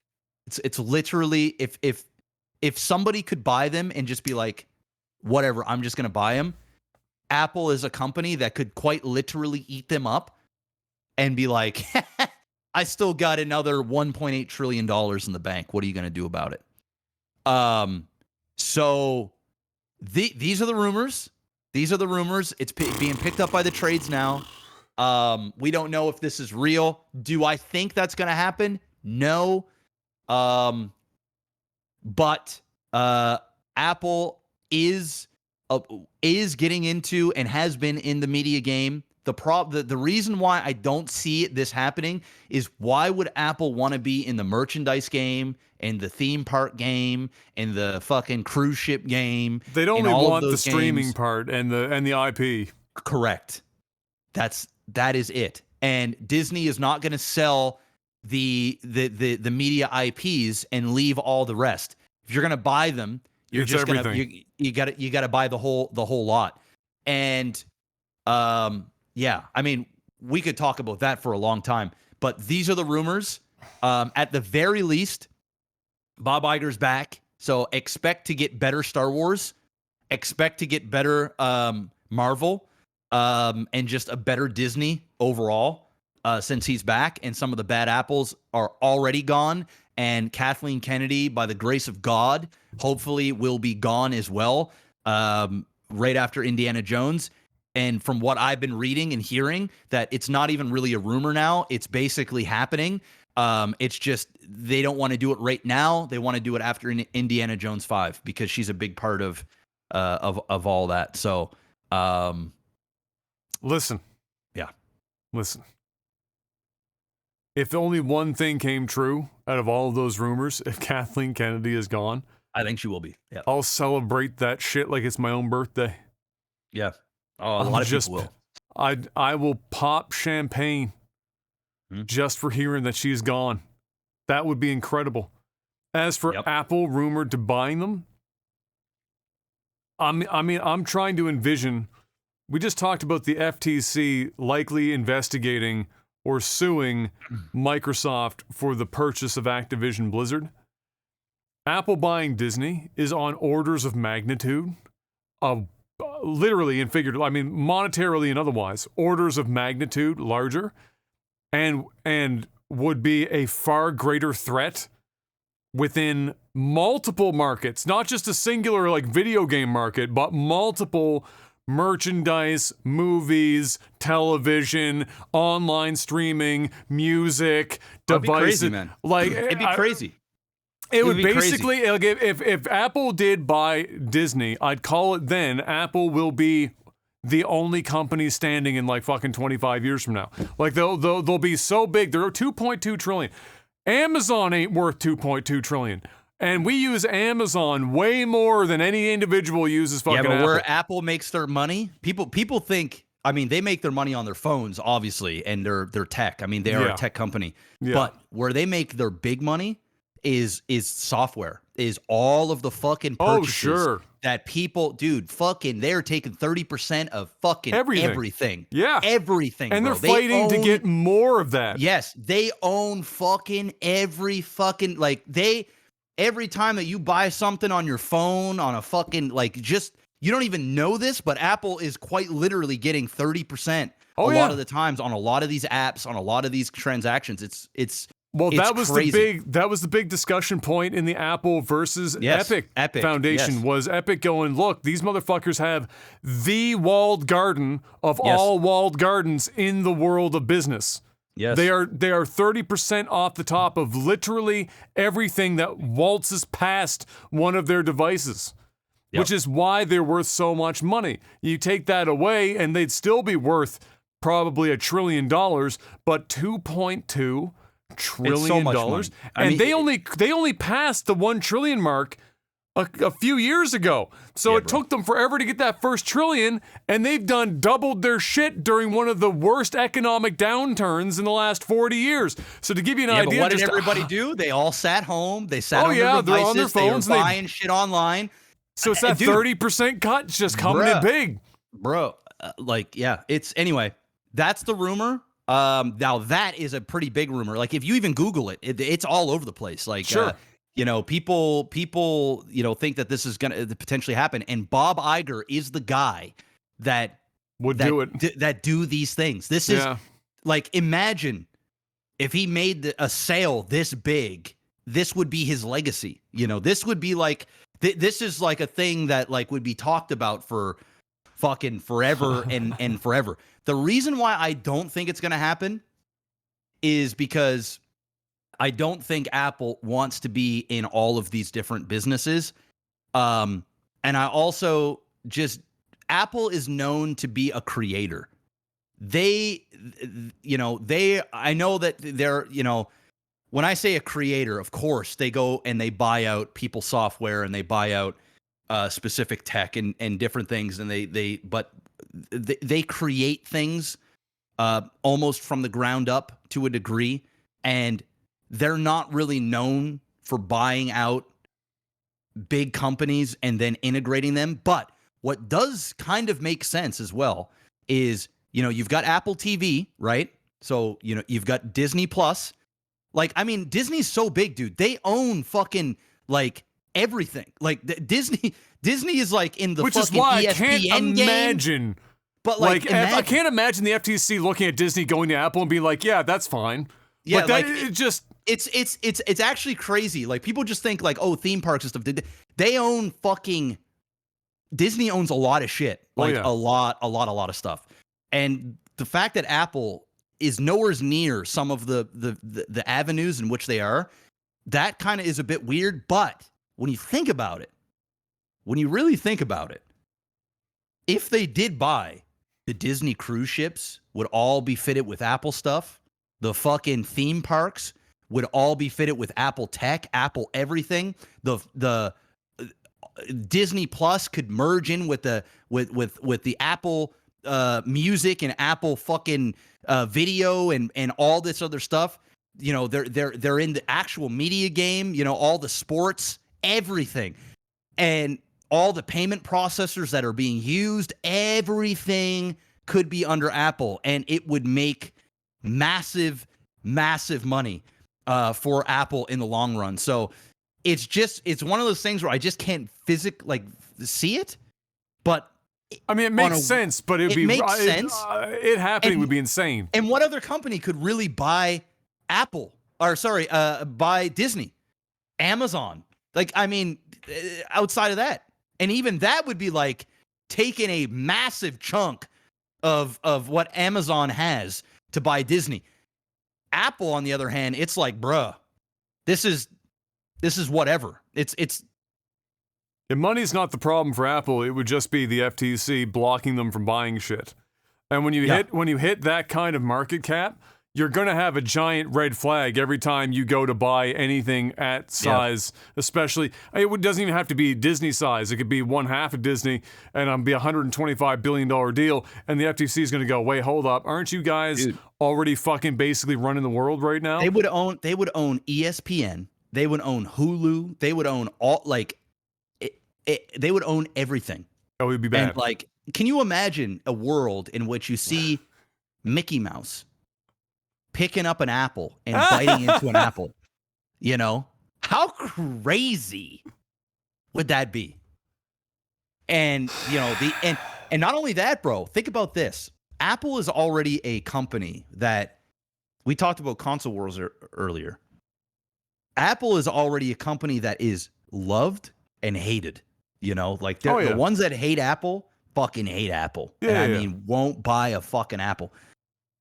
It's literally if somebody could buy them and just be like, whatever, I'm just going to buy them. Apple is a company that could quite literally eat them up and be like, I still got another $1.8 trillion in the bank. What are you going to do about it? So these are the rumors. These are the rumors. It's being picked up by the trades now. We don't know if this is real. Do I think that's going to happen? No. But Apple is getting into and has been in the media game. The reason why I don't see this happening is, why would Apple want to be in the merchandise game and the theme park game and the fucking cruise ship game? They'd only want the streaming part and the IP. Correct. That is it. And Disney is not going to sell the media IPs and leave all the rest. If you're going to buy them, you're just going to you got to buy the whole lot. And yeah, I mean, we could talk about that for a long time, but these are the rumors. At the very least, Bob Iger's back, so expect to get better Star Wars, expect to get better Marvel, and just a better Disney overall, since he's back, and some of the bad apples are already gone, and Kathleen Kennedy, by the grace of God, hopefully will be gone as well, right after Indiana Jones. And from what I've been reading and hearing, that it's not even really a rumor now. It's basically happening. It's just they don't want to do it right now. They want to do it after Indiana Jones 5, because she's a big part of all that. So, listen. Yeah. Listen. If only one thing came true out of all of those rumors, if Kathleen Kennedy is gone, I think she will be. Yeah. I'll celebrate that shit like it's my own birthday. Yeah. Oh, a lot of people will. I will pop champagne just for hearing that she's gone. That would be incredible. As for Apple rumored to buying them, I mean, I'm trying to envision. We just talked about the FTC likely investigating or suing Microsoft for the purchase of Activision Blizzard. Apple buying Disney is on orders of magnitude of literally and figuratively, I mean, monetarily and otherwise, orders of magnitude larger, and would be a far greater threat within multiple markets, not just a singular like video game market, but multiple merchandise, movies, television, online streaming, music, devices. Be crazy, man. Like, it'd be crazy. It would basically, like, if Apple did buy Disney, I'd call it then Apple will be the only company standing in like fucking 25 years from now. Like they'll be so big. They're 2.2 trillion. Amazon ain't worth 2.2 trillion. And we use Amazon way more than any individual uses fucking Apple. Yeah, but where Apple makes their money, people think, I mean, they make their money on their phones, obviously, and their tech. I mean, they are a tech company. Yeah. But where they make their big money is software, is all of the fucking purchases that people, dude, fucking, they're taking 30% of fucking everything. Yeah. Everything, and they're fighting to get more of that. Yes, they own fucking every fucking, like, every time that you buy something on your phone, on a fucking, like, just, you don't even know this, but Apple is quite literally getting 30% a lot of the times on a lot of these apps, on a lot of these transactions. Well, that was the big discussion point in the Apple versus Epic Foundation. Was Epic going, look, these motherfuckers have the walled garden of all walled gardens in the world of business. Yes. They are 30% off the top of literally everything that waltzes past one of their devices, which is why they're worth so much money. You take that away and they'd still be worth probably $1 trillion, but 2.2 trillion so dollars, and they only passed the 1 trillion mark a few years ago. So it took them forever to get that first trillion, and they've doubled their shit during one of the worst economic downturns in the last 40 years. So to give you an idea, but what did everybody do? They all sat home. They sat on their devices. They're on their phones. They were buying shit online. So it's that 30% cut just coming in big, bro. Anyway. That's the rumor. Now that is a pretty big rumor. Like, if you even Google it, it's all over the place. Like, people, think that this is going to potentially happen. And Bob Iger is the guy that do it. That do these things. This is like, imagine if he made a sale this big, this would be his legacy. This would be like, this is like a thing that like would be talked about for fucking forever and forever. The reason why I don't think it's going to happen is because I don't think Apple wants to be in all of these different businesses. And I also just, Apple is known to be a creator. I know that they're, when I say a creator, of course, they go and they buy out people's software and they buy out specific tech and different things. And they create things almost from the ground up to a degree. And they're not really known for buying out big companies and then integrating them. But what does kind of make sense as well is, you've got Apple TV, right? So, you've got Disney Plus. Like, I mean, Disney's so big, dude. They own fucking, like, everything. Like, Disney is, like, in the Which fucking is why ESPN I can't imagine. Game. But, like I can't imagine the FTC looking at Disney, going to Apple and being like, yeah, that's fine. Yeah, like, it just... It's actually crazy. Like, people just think, like, oh, theme parks and stuff. They own fucking... Disney owns a lot of shit. Like, a lot of stuff. And the fact that Apple is nowhere near some of the avenues in which they are, that kind of is a bit weird. But when you think about it, when you really think about it, if they did buy the Disney cruise ships, would all be fitted with Apple stuff. The fucking theme parks would all be fitted with Apple tech, Apple everything. The Disney Plus could merge in with the Apple music and Apple fucking video and all this other stuff. They're in the actual media game, all the sports, everything. And all the payment processors that are being used, everything could be under Apple, and it would make massive money for Apple in the long run. So it's one of those things where I just can't physically see it, but I mean, it makes sense, but it makes sense. It happening would be insane. And what other company could really buy buy Disney? Amazon. Like, I mean, outside of that. And even that would be like taking a massive chunk of what Amazon has to buy Disney. Apple, on the other hand, it's like, bruh, this is whatever. It's If money's not the problem for Apple, it would just be the FTC blocking them from buying shit. And when you hit that kind of market cap, you're going to have a giant red flag every time you go to buy anything at size, especially. It doesn't even have to be Disney size. It could be one half of Disney and be a $125 billion deal. And the FTC is going to go, wait, hold up. Aren't you guys already fucking basically running the world right now? They would own ESPN. They would own Hulu. They would own they would own everything. Oh, it would be bad. And like, can you imagine a world in which you see Mickey Mouse picking up an apple and biting into an apple? How crazy would that be? And and not only that, bro, think about this. Apple is already a company that we talked about console wars earlier. Apple is already a company that is loved and hated. The ones that hate Apple fucking hate Apple. Won't buy a fucking Apple.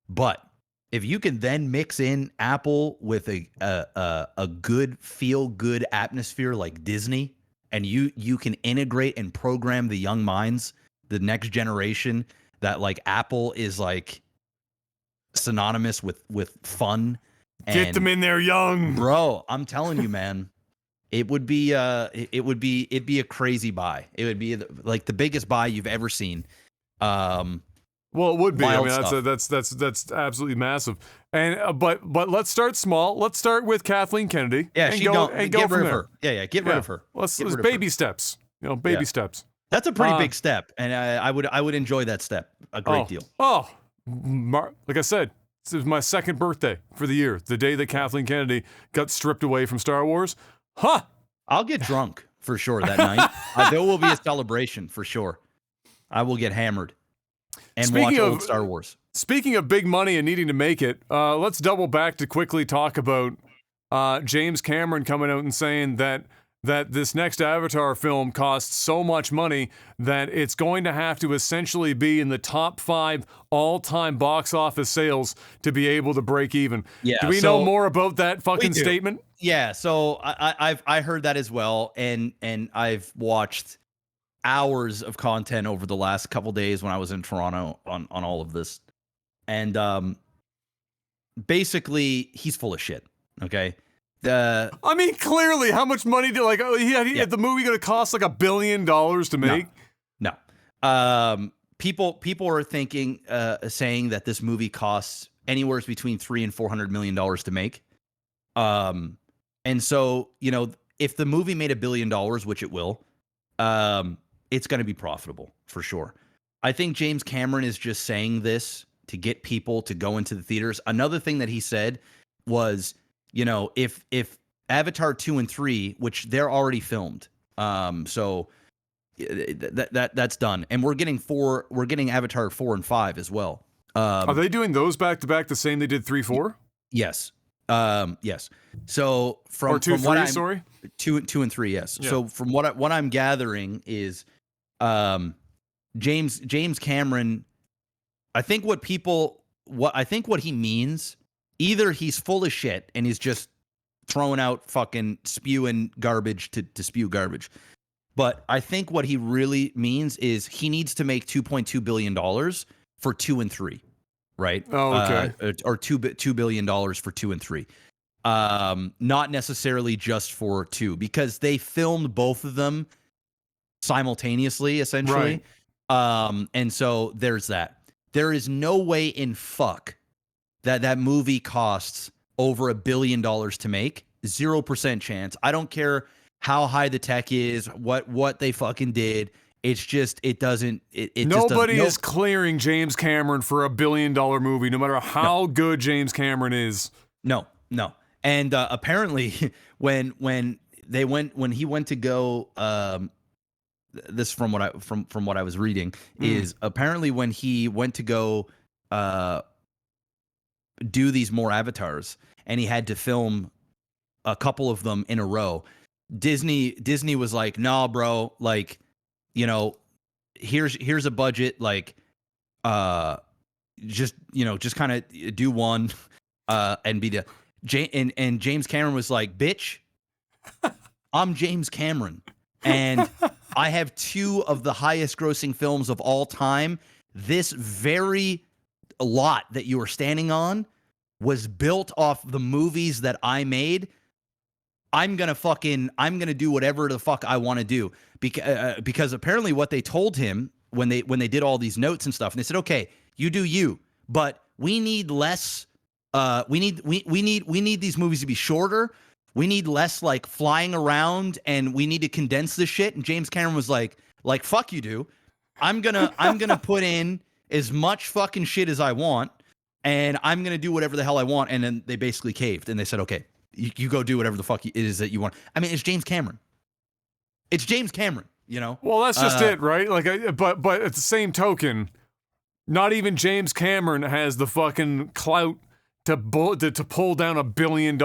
But if you can then mix in Apple with a good feel-good atmosphere like Disney, and you can integrate and program the young minds, the next generation, that like Apple is like synonymous with fun. Get them in there young. Bro, I'm telling you, man. It'd be a crazy buy. It would be like the biggest buy you've ever seen. Well, it would be. I mean, that's absolutely massive. And but let's start small. Let's start with Kathleen Kennedy. Yeah, go from there. Her. Yeah, get rid of her. Let's baby steps. Baby steps. That's a pretty big step, and I would enjoy that step a great deal. Like I said, this is my second birthday for the year. The day that Kathleen Kennedy got stripped away from Star Wars. I'll get drunk for sure that night. There will be a celebration for sure. I will get hammered and watch old Star Wars. Speaking of big money and needing to make it, let's double back to quickly talk about James Cameron coming out and saying that this next Avatar film costs so much money that it's going to have to essentially be in the top 5 all-time box office sales to be able to break even. Yeah, do we know more about that fucking statement? Yeah, so I heard that as well, and I've watched hours of content over the last couple days when I was in Toronto on all of this. And basically, he's full of shit. Okay. I mean, clearly, how much money did the movie going to cost like $1 billion to make? No. People are thinking, saying that this movie costs anywhere between $300 and $400 million to make. And so, you know, if the movie made $1 billion, which it will, it's going to be profitable for sure. I think James Cameron is just saying this to get people to go into the theaters. Another thing that he said was, you know, if Avatar 2 and 3, which they're already filmed, so that's done, and we're getting Avatar 4 and 5 as well. Are they doing those back to back the same they did 3, 4? Yes. Yes. So from 2, 3, sorry? 2 and 3, yes. Yeah. So from what I'm gathering is James Cameron, I think what he means, either he's full of shit and he's just throwing out fucking spewing garbage to spew garbage. But I think what he really means is he needs to make $2.2 billion for 2 and 3, right? Oh, okay. Or $2 billion for 2 and 3. Not necessarily just for 2, because they filmed both of them simultaneously, essentially. Right. And so there's that. There is no way in fuck that movie costs over $1 billion to make. 0% chance. I don't care how high the tech is, what they fucking did. It's just, it doesn't. Nobody is clearing James Cameron for $1 billion movie, no matter how good James Cameron is. No. And apparently, when he went to go, this from what I was reading is apparently when he went to go do these more avatars, and he had to film a couple of them in a row. Disney was like, "Nah, bro, like, you know, here's a budget, like, just kind of do one, and be the." And James Cameron was like, "Bitch, I'm James Cameron, and I have 2 of the highest grossing films of all time. This very lot that you are standing on was built off the movies that I made. I'm gonna do whatever the fuck I want to do." Because apparently what they told him when they did all these notes and stuff, and they said, "Okay, you do you, but we need less. We need these movies to be shorter. We need less like flying around, and we need to condense this shit." And James Cameron was like fuck you do. I'm gonna put in as much fucking shit as I want, and I'm gonna do whatever the hell I want. And then they basically caved, and they said, "Okay, you go do whatever the fuck it is that you want." I mean, it's James Cameron. It's James Cameron, you know? Well, that's just it, right? Like, but at the same token, not even James Cameron has the fucking clout to pull down $1 billion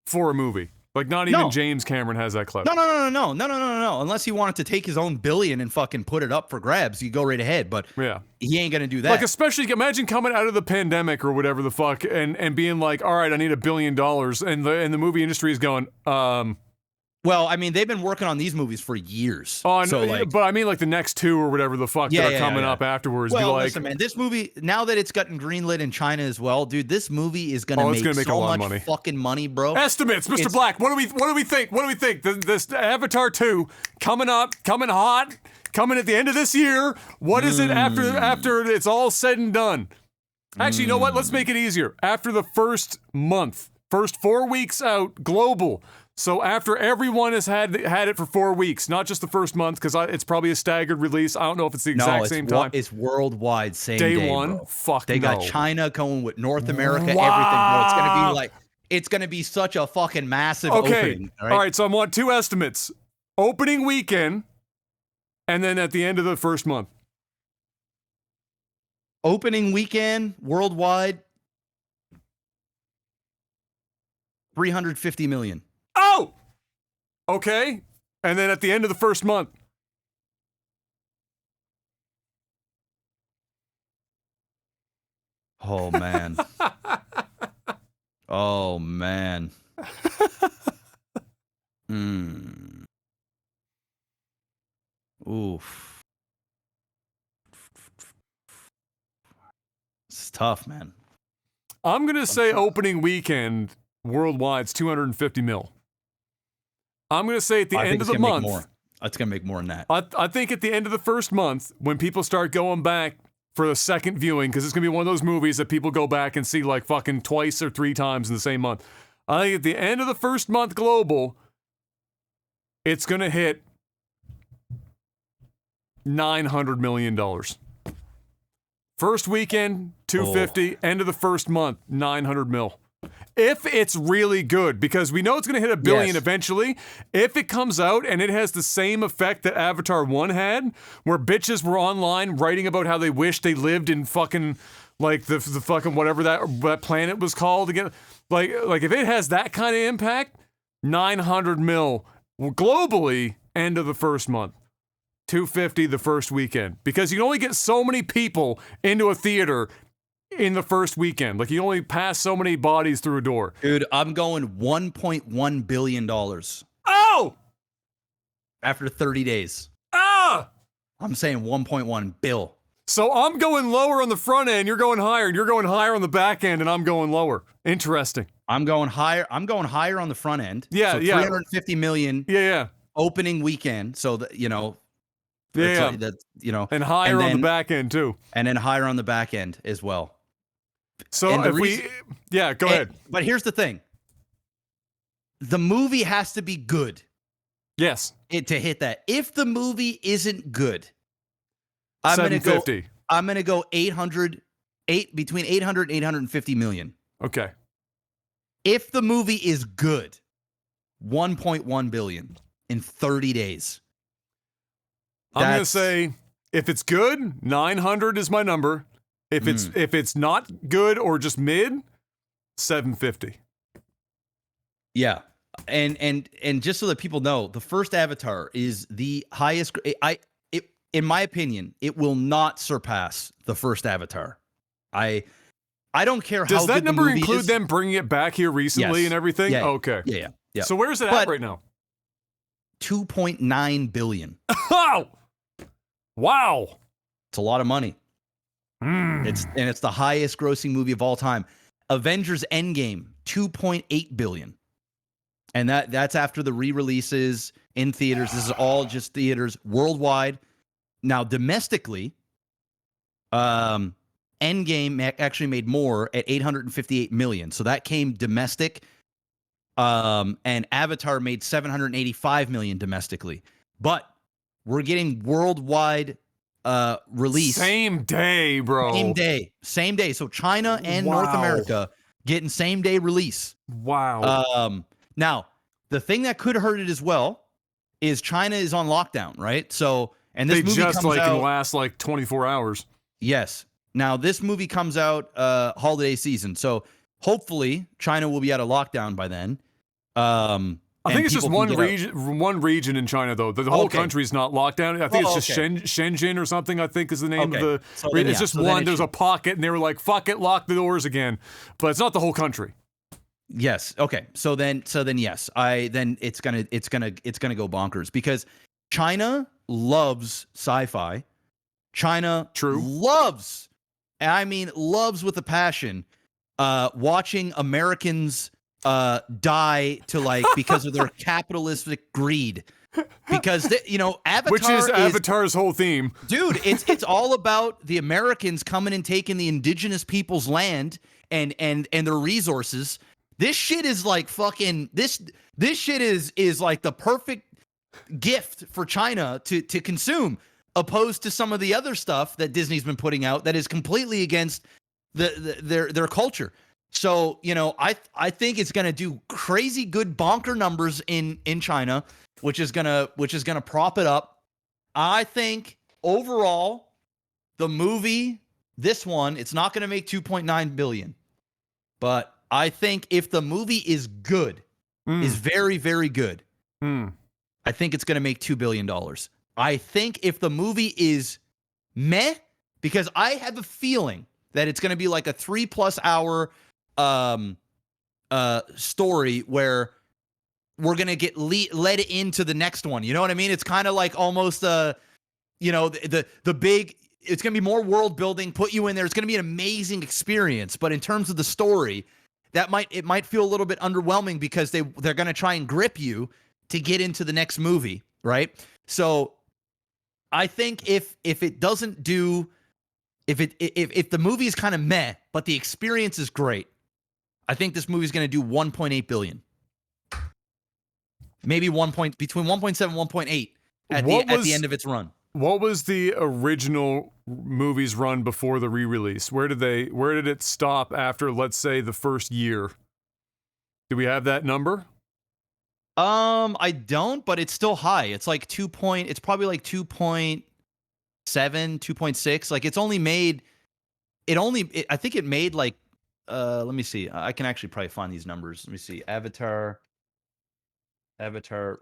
for a movie. Like, not even James Cameron has that clout. No. Unless he wanted to take his own $1 billion and fucking put it up for grabs, you go right ahead. But yeah, he ain't gonna do that. Like, especially imagine coming out of the pandemic or whatever the fuck, and being like, "All right, I need $1 billion," and the movie industry is going, Well, I mean, they've been working on these movies for years. Oh, so but I mean, like the next 2 or whatever the fuck that are coming up afterwards. Well, be like, listen, man, this movie, now that it's gotten greenlit in China as well, dude, this movie is gonna make so a lot much of money. Fucking money, bro. Estimates, Mr. Black. What do we think? This Avatar 2 coming up, coming hot, coming at the end of this year. What is it after it's all said and done? Actually, you know what? Let's make it easier. After the first 4 weeks out, global. So after everyone has had it for 4 weeks, not just the first month, because it's probably a staggered release. I don't know if it's the exact same time. It's worldwide, same day one. Bro. Fuck they got China going with North America, everything, bro. It's gonna be such a fucking massive opening. All right. So I want 2 estimates: opening weekend, and then at the end of the first month. Opening weekend worldwide, $350 million. Oh! Okay. And then at the end of the first month. Oh, man. Oh, man. Oof. It's tough, man. I'm going to say opening weekend worldwide's 250 mil. I'm going to say at the end of the month. It's going to make more than that. I think at the end of the first month, when people start going back for a second viewing, because it's going to be one of those movies that people go back and see like fucking twice or three times in the same month. I think at the end of the first month global, it's going to hit $900 million. First weekend, 250. End of the first month, 900 mil. If it's really good, because we know it's going to hit $1 billion eventually. If it comes out and it has the same effect that Avatar 1 had, where bitches were online writing about how they wish they lived in fucking, like, the fucking whatever that planet was called again. Like if it has that kind of impact, 900 mil globally, end of the first month. 250 the first weekend. Because you can only get so many people into a theater in the first weekend. Like, you only pass so many bodies through a door. Dude, I'm going $1.1 billion. Oh! After 30 days. Ah! I'm saying 1.1 bill. So I'm going lower on the front end, you're going higher, and you're going higher on the back end, and I'm going lower. Interesting. I'm going higher on the front end. Yeah, so 350 million. Yeah. Opening weekend. So that, you know, and higher on the back end too. And then higher on the back end as well. So go ahead. But here's the thing. The movie has to be good. Yes. To hit that. If the movie isn't good, I'm going to go between 800 and 850 million. Okay. If the movie is good, 1.1 billion in 30 days. I'm going to say if it's good, 900 is my number. If it's not good or just mid, 750. Yeah. And just so that people know, the first Avatar is the highest. In my opinion, it will not surpass the first Avatar. I don't care how. Does that good number the movie include is. them bringing it back here recently and everything? Yeah. Okay. Yeah. So where's it at right now? 2.9 billion. Oh! Wow. It's a lot of money. It's the highest grossing movie of all time. Avengers Endgame, 2.8 billion. And that's after the re-releases in theaters. This is all just theaters worldwide. Now, domestically, Endgame actually made more at 858 million. So that came domestic. And Avatar made 785 million domestically. But we're getting worldwide release. Same day, bro. Same day. So China and North America getting same day release. Wow. Now, the thing that could hurt it as well is China is on lockdown, right? So, and this movie just comes out in the last 24 hours. Yes. Now, this movie comes out holiday season. So hopefully China will be out of lockdown by then. I think it's just one region in China, though. The whole country's not locked down. I think it's just Shenzhen or something, I think is the name of the... It's just one. There's a pocket, and they were like, fuck it, lock the doors again. But it's not the whole country. Yes. Okay. So then yes. Then it's gonna go bonkers because China loves sci-fi. China loves with a passion, watching Americans die to because of their capitalistic greed. Because Avatar, which is Avatar's whole theme, dude. It's all about the Americans coming and taking the indigenous people's land and their resources. This shit is like fucking this shit is like the perfect gift for China to consume, opposed to some of the other stuff that Disney's been putting out that is completely against their culture. So, I think it's gonna do crazy good bonker numbers in China, which is gonna prop it up. I think overall, the movie, this one, it's not gonna make 2.9 billion. But I think if the movie is good, is very, very good, I think it's gonna make $2 billion. I think if the movie is meh, because I have a feeling that it's gonna be like a 3+ hour story where we're gonna get led into the next one. You know what I mean? It's kind of like almost the big. It's going to be more world building. Put you in there. It's going to be an amazing experience. But in terms of the story, it might feel a little bit underwhelming because they're going to try and grip you to get into the next movie, right? So I think if it doesn't do, if the movie is kind of meh, but the experience is great, I think this movie is going to do 1.8 billion, maybe between 1.7 and 1.8 at the end of its run. What was the original movie's run before the re-release? Where did it stop after, let's say, the first year? Do we have that number? I don't, but it's still high. It's like it's probably like 2.7, 2.6. Like I think it made like, let me see. I can actually probably find these numbers. Let me see. Avatar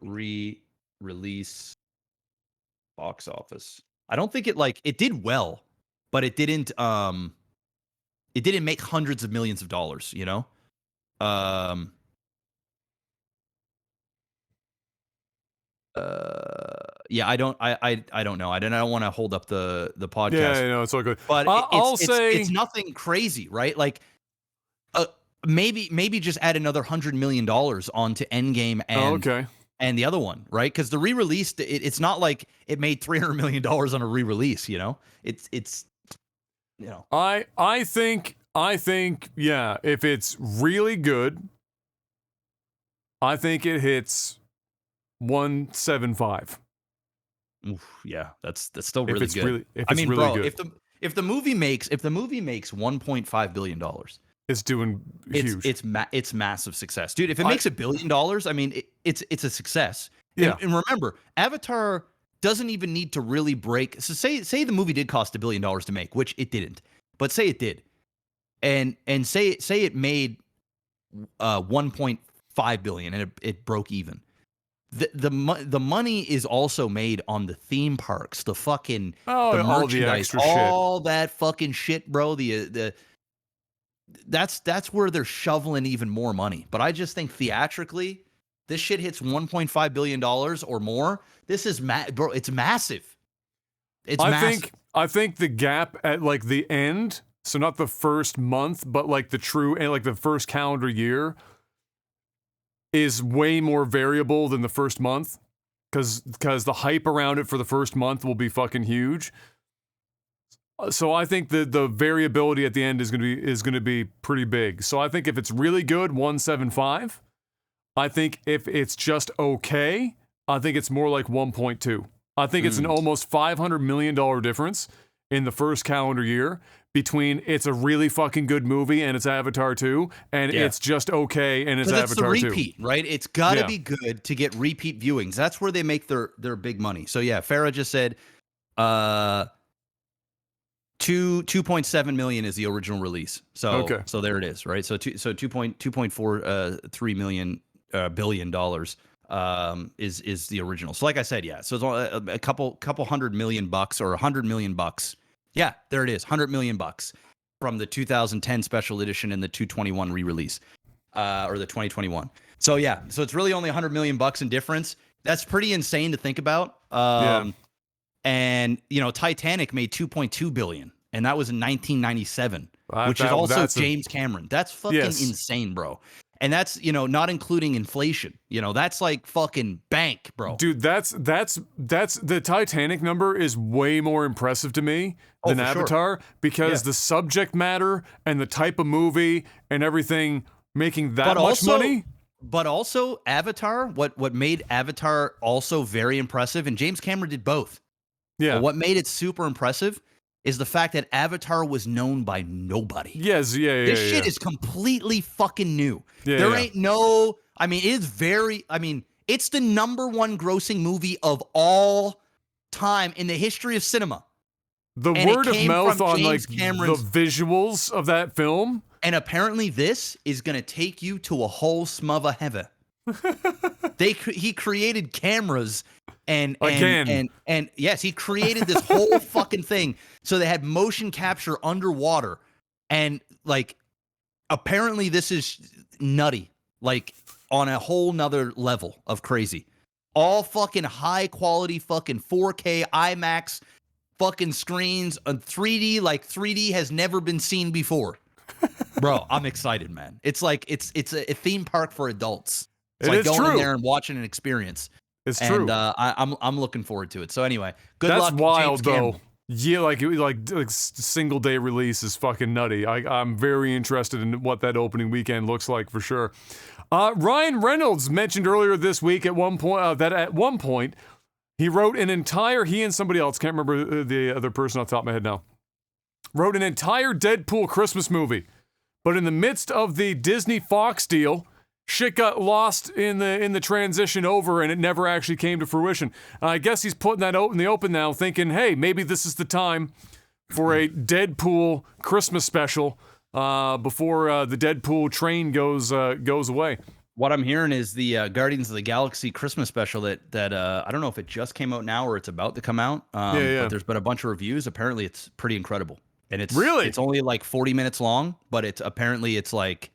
re-release box office. I don't think it did well, but it didn't make hundreds of millions of dollars, Yeah, I don't know. I don't want to hold up the podcast. Yeah, no, it's all good. But it's nothing crazy, right? Like maybe just add another $100 million onto Endgame and the other one, right? Because the re-release, it's not like it made $300 million on a re-release, It's I think, yeah, if it's really good, I think it hits 175. Oof, yeah, that's still really good. Really good. If the movie makes 1.5 billion dollars, it's doing huge. It's massive success, dude. If it makes $1 billion, I mean, it's a success. Yeah. And remember, Avatar doesn't even need to really break. So say the movie did cost $1 billion to make, which it didn't, but say it did, and say it made 1.5 billion and it broke even. The money is also made on the theme parks, the fucking the merchandise, all that fucking shit, bro. That's where they're shoveling even more money. But I just think theatrically, this shit hits $1.5 billion or more. This is bro. It's massive. I think the gap at like the end, so not the first month, but like the true and like the first calendar year, is way more variable than the first month, because the hype around it for the first month will be fucking huge. So I think the variability at the end is gonna be pretty big. So I think if it's really good, 175. I think if it's just okay, I think it's more like 1.2. I think it's an almost $500 million difference in the first calendar year between it's a really fucking good movie and it's Avatar 2, and it's just okay and it's Avatar 2. It's the repeat, right? It's got to be good to get repeat viewings. That's where they make their big money. So yeah, Farah just said 2.7 million is the original release. So so there it is, right? So 2.43 million billion dollars is the original. So like I said, yeah. So it's a couple $100 million or $100 million. Yeah, there it is, $100 million from the 2010 special edition and the 221 re-release, or the 2021. So yeah, so it's really only $100 million in difference. That's pretty insane to think about. And Titanic made 2.2 billion, and that was in 1997, which is also James Cameron. That's fucking insane, bro. And that's, not including inflation. That's like fucking bank, bro. Dude, that's the Titanic number is way more impressive to me than Avatar, because the subject matter and the type of movie and everything making that much money. But also Avatar, what made Avatar also very impressive, and James Cameron did both. Yeah. What made it super impressive is the fact that Avatar was known by nobody. Yes, this shit is completely fucking new. There ain't no, it's the number one grossing movie of all time in the history of cinema. The word of mouth on the visuals of that film. And apparently this is going to take you to a whole smother heaven. He created cameras and yes, he created this whole fucking thing. So they had motion capture underwater, and apparently this is nutty, on a whole nother level of crazy. all fucking high quality fucking 4K IMAX fucking screens on 3D like 3D has never been seen before. Bro, I'm excited, man. It's like it's a theme park for adults. It's like going in there and watching an experience. It's true. And I'm looking forward to it. So anyway, good luck. That's wild, James Cameron. though. Yeah, like single day release is fucking nutty. I'm very interested in what that opening weekend looks like for sure. Ryan Reynolds mentioned earlier this week at one point that at one point he wrote an entire, he and somebody else, can't remember the other person off the top of my head now, wrote an entire Deadpool Christmas movie. But in the midst of the Disney Fox deal, shit got lost in the transition over, and it never actually came to fruition. I guess he's putting that out in the open now, thinking, hey, maybe this is the time for a Deadpool Christmas special before the Deadpool train goes away. What I'm hearing is the Guardians of the Galaxy Christmas special that I don't know if it just came out now or it's about to come out. But there's been a bunch of reviews. Apparently, it's pretty incredible, and it's only like 40 minutes long, but it's like.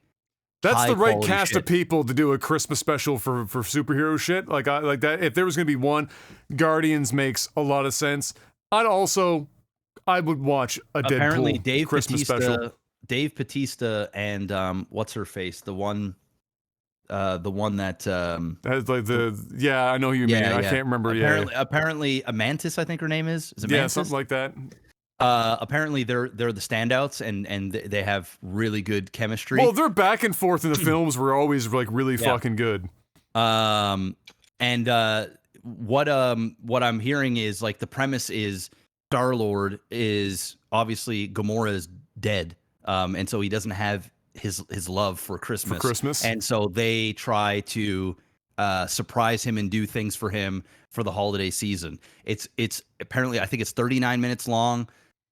That's the right cast of people to do a Christmas special for superhero shit. Like that. If there was going to be one, Guardians makes a lot of sense. I would watch a Deadpool Christmas special. Dave Bautista and what's her face? The one that has like I know who you mean. I can't remember. Apparently, Amantis, I think her name is. Is it Mantis? Something like that. Apparently they're the standouts and they have really good chemistry. Well, their back and forth in the films were always like really fucking good. What I'm hearing is like the premise is Star-Lord is obviously Gamora's dead. And so he doesn't have his love for Christmas. And so they try to surprise him and do things for him for the holiday season. It's apparently, I think it's 39 minutes long.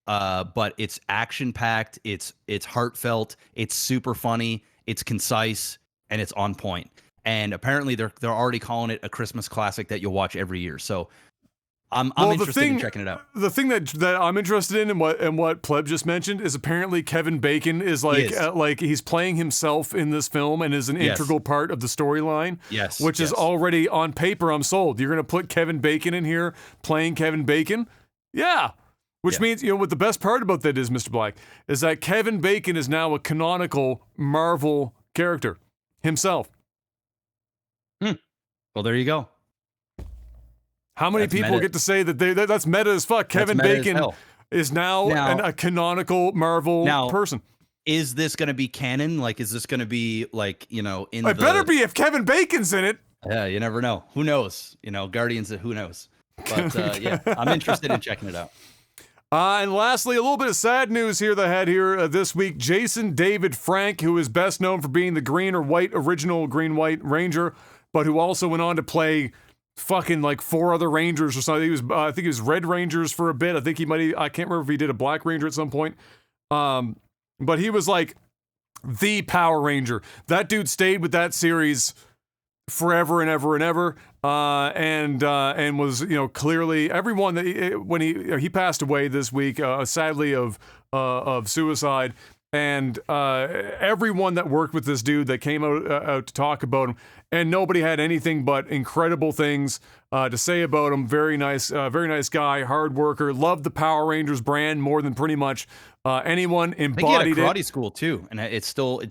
But it's action-packed, it's heartfelt, it's super funny, it's concise, and it's on point. And apparently they're already calling it a Christmas classic that you'll watch every year. So I'm interested in checking it out. The thing that I'm interested in and what Pleb just mentioned is apparently Kevin Bacon is like he's playing himself in this film and is an integral part of the storyline. Yes, which is already on paper. I'm sold. You're gonna put Kevin Bacon in here playing Kevin Bacon? Yeah. Which means, what the best part about that is, Mr. Black, is that Kevin Bacon is now a canonical Marvel character himself. Well, there you go. How many people get to say that that's meta as fuck? Kevin Bacon is now a canonical Marvel person. Is this going to be canon? Like, is this going to be like, it better be if Kevin Bacon's in it. Yeah, you never know. Who knows? Guardians, who knows? But I'm interested in checking it out. And lastly, a little bit of sad news here that I had here this week. Jason David Frank, who is best known for being the green or white original green-white Ranger, but who also went on to play fucking like 4 other Rangers or something. He was, I think he was Red Rangers for a bit. I think I can't remember if he did a Black Ranger at some point. But he was like the Power Ranger. That dude stayed with that series forever and ever and ever, and was clearly everyone that when he passed away this week, sadly of suicide, and everyone that worked with this dude that came out to talk about him, and nobody had anything but incredible things to say about him. Very nice guy, hard worker, loved the Power Rangers brand more than pretty much anyone embodied I think he had a karate school too, and it's still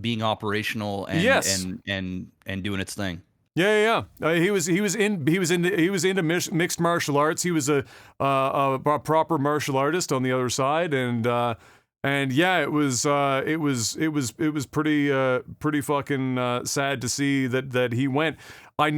being operational and doing its thing. Yeah. He was into mixed martial arts. He was a proper martial artist on the other side, and yeah, it was pretty fucking sad to see that he went. I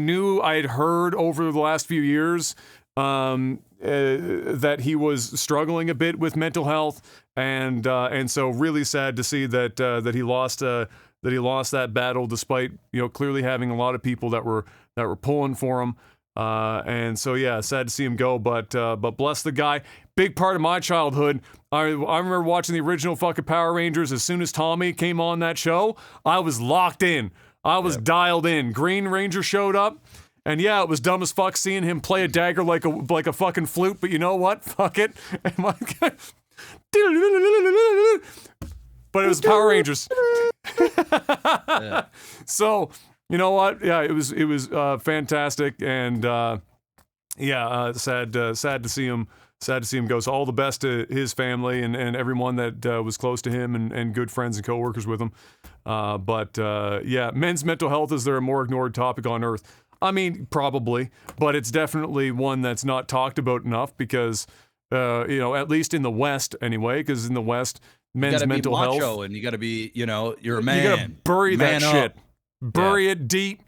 had heard over the last few years that he was struggling a bit with mental health, and so really sad to see that he lost that battle, despite clearly having a lot of people that were pulling for him, and so yeah, sad to see him go, but bless the guy. Big part of my childhood. I remember watching the original fucking Power Rangers. As soon as Tommy came on that show, I was locked in. I was dialed in. Green Ranger showed up. And yeah, it was dumb as fuck seeing him play a dagger like a fucking flute, but you know what? Fuck it. But it was Power Rangers. So You know what? Yeah, it was fantastic, and sad to see him. Sad to see him go. So all the best to his family and everyone that was close to him and good friends and coworkers with him. Men's mental health, is there a more ignored topic on earth? I mean, probably, but it's definitely one that's not talked about enough because, at least in the West anyway, because in the West, men's mental health. You gotta be macho and you gotta be, you're a man. You gotta bury that shit. Bury Yeah. it deep,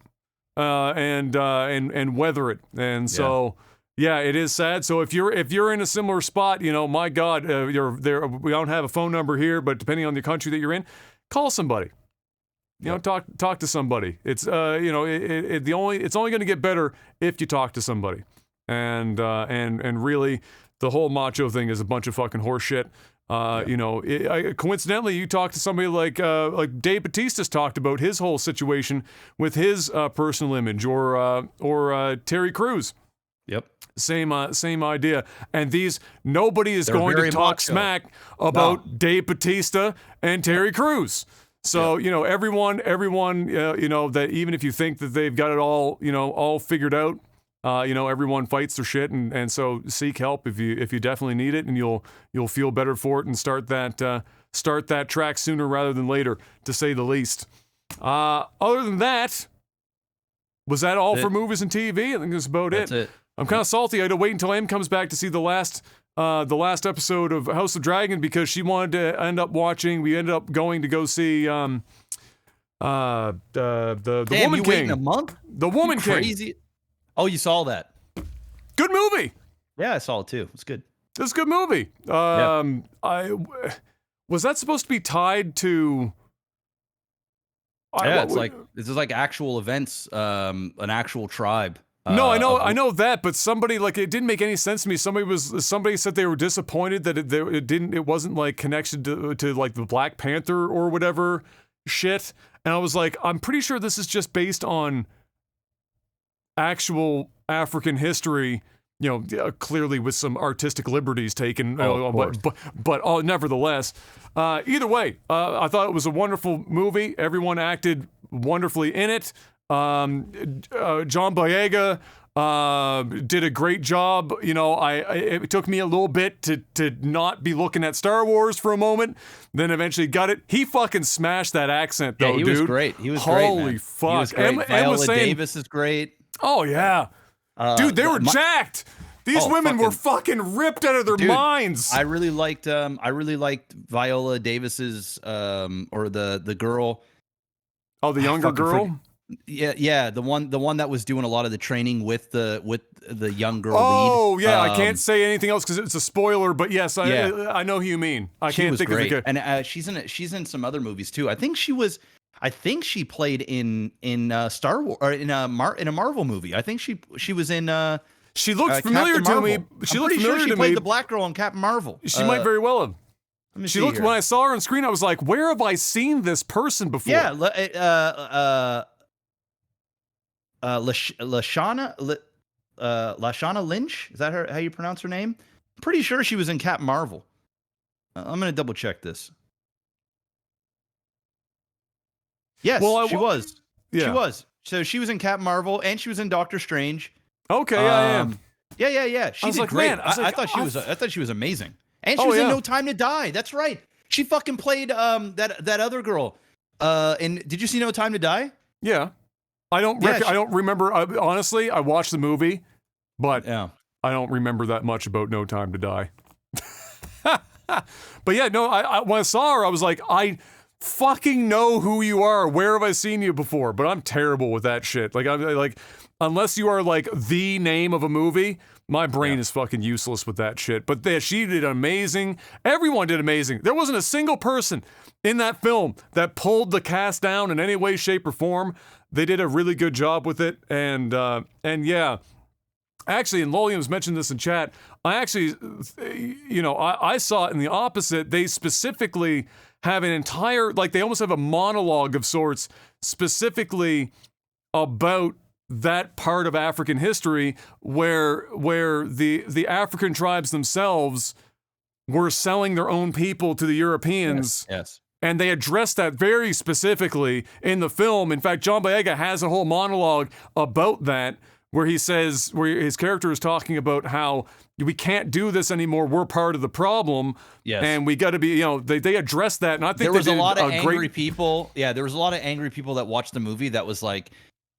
and weather it. And so, it is sad. So if you're in a similar spot, my God, you're there. We don't have a phone number here, but depending on the country that you're in, call somebody. Talk to somebody. It's it's only going to get better if you talk to somebody. And really, the whole macho thing is a bunch of fucking horse shit. Coincidentally, you talked to somebody like Dave Bautista's talked about his whole situation with his personal image, or Terry Crews. Yep. Same idea. And nobody is going to talk macho. smack about Dave Bautista and Terry Crews. So, everyone, that even if you think that they've got it all figured out, everyone fights their shit, and so seek help if you definitely need it, and you'll feel better for it and start that track sooner rather than later, to say the least. Other than that, was that all for movies and TV? I think that's about That's it. I'm kind of salty. I had to wait until Em comes back to see the last episode of House of Dragon because she wanted to end up watching. We ended up going to go see the Damn, Woman you King. waiting a month? The Woman King. Crazy. Oh, you saw that? Good movie. Yeah, I saw it too. It's good. It's a good movie. Was that supposed to be tied to? This is like actual events, an actual tribe. No, I know that, but somebody, it didn't make any sense to me. Somebody said they were disappointed that it wasn't like connected to like the Black Panther or whatever shit. And I was like, I'm pretty sure this is just based on actual African history, clearly with some artistic liberties taken, but nevertheless, either way, I thought it was a wonderful movie. Everyone acted wonderfully in it. John Boyega did a great job. It took me a little bit to not be looking at Star Wars for a moment, then eventually got it. He fucking smashed that accent though, dude. He was great. He was Holy great, man. fuck. He was great. Viola Davis is great. Oh yeah. Dude, they were jacked. These women were fucking ripped out of their minds. I really liked Viola Davis's or the girl. Oh, the younger girl? Yeah, the one that was doing a lot of the training with the young girl Oh, lead. yeah, I can't say anything else because it's a spoiler, but yes, I know who you mean. I can't think great. of it. And she's in some other movies too. I think she played in Star Wars or in a Marvel movie. I think she was in she looked familiar Captain to me. Marvel. She I'm looked pretty familiar sure she to played me. the black girl in Captain Marvel. She might very well have. Let me She see looked here. when I saw her on screen. I was like, "Where have I seen this person before?" Yeah, Lashana Lynch. Is that how you pronounce her name? I'm pretty sure she was in Captain Marvel. I'm gonna double check this. Yes, she was. Yeah. She was. So she was in Captain Marvel and she was in Doctor Strange. Okay, I am. Yeah. She was did like, great. man, I thought she was. I thought she was amazing. And she Oh, was in yeah. No Time to Die. That's right. She fucking played that other girl. And did you see No Time to Die? Yeah. I don't remember. Honestly, I watched the movie, but Yeah. I don't remember that much about No Time to Die. But yeah, no. When I saw her, I was like, I fucking know who you are. Where have I seen you before? But I'm terrible with that shit. Unless you are like the name of a movie, my brain is fucking useless with that shit. But she did amazing. Everyone did amazing. There wasn't a single person in that film that pulled the cast down in any way, shape, or form. They did a really good job with it. And yeah. Actually, and Lolium's mentioned this in chat, I actually, I saw it in the opposite. They specifically have an entire, they almost have a monologue of sorts specifically about that part of African history where the African tribes themselves were selling their own people to the Europeans. Yes. And they address that very specifically in the film. In fact, John Boyega has a whole monologue about that, where he says, where his character is talking about how we can't do this anymore. We're part of the problem. Yes. And we got to be, they address that. And I think there was a lot of angry people. Yeah, there was a lot of angry people that watched the movie that was like,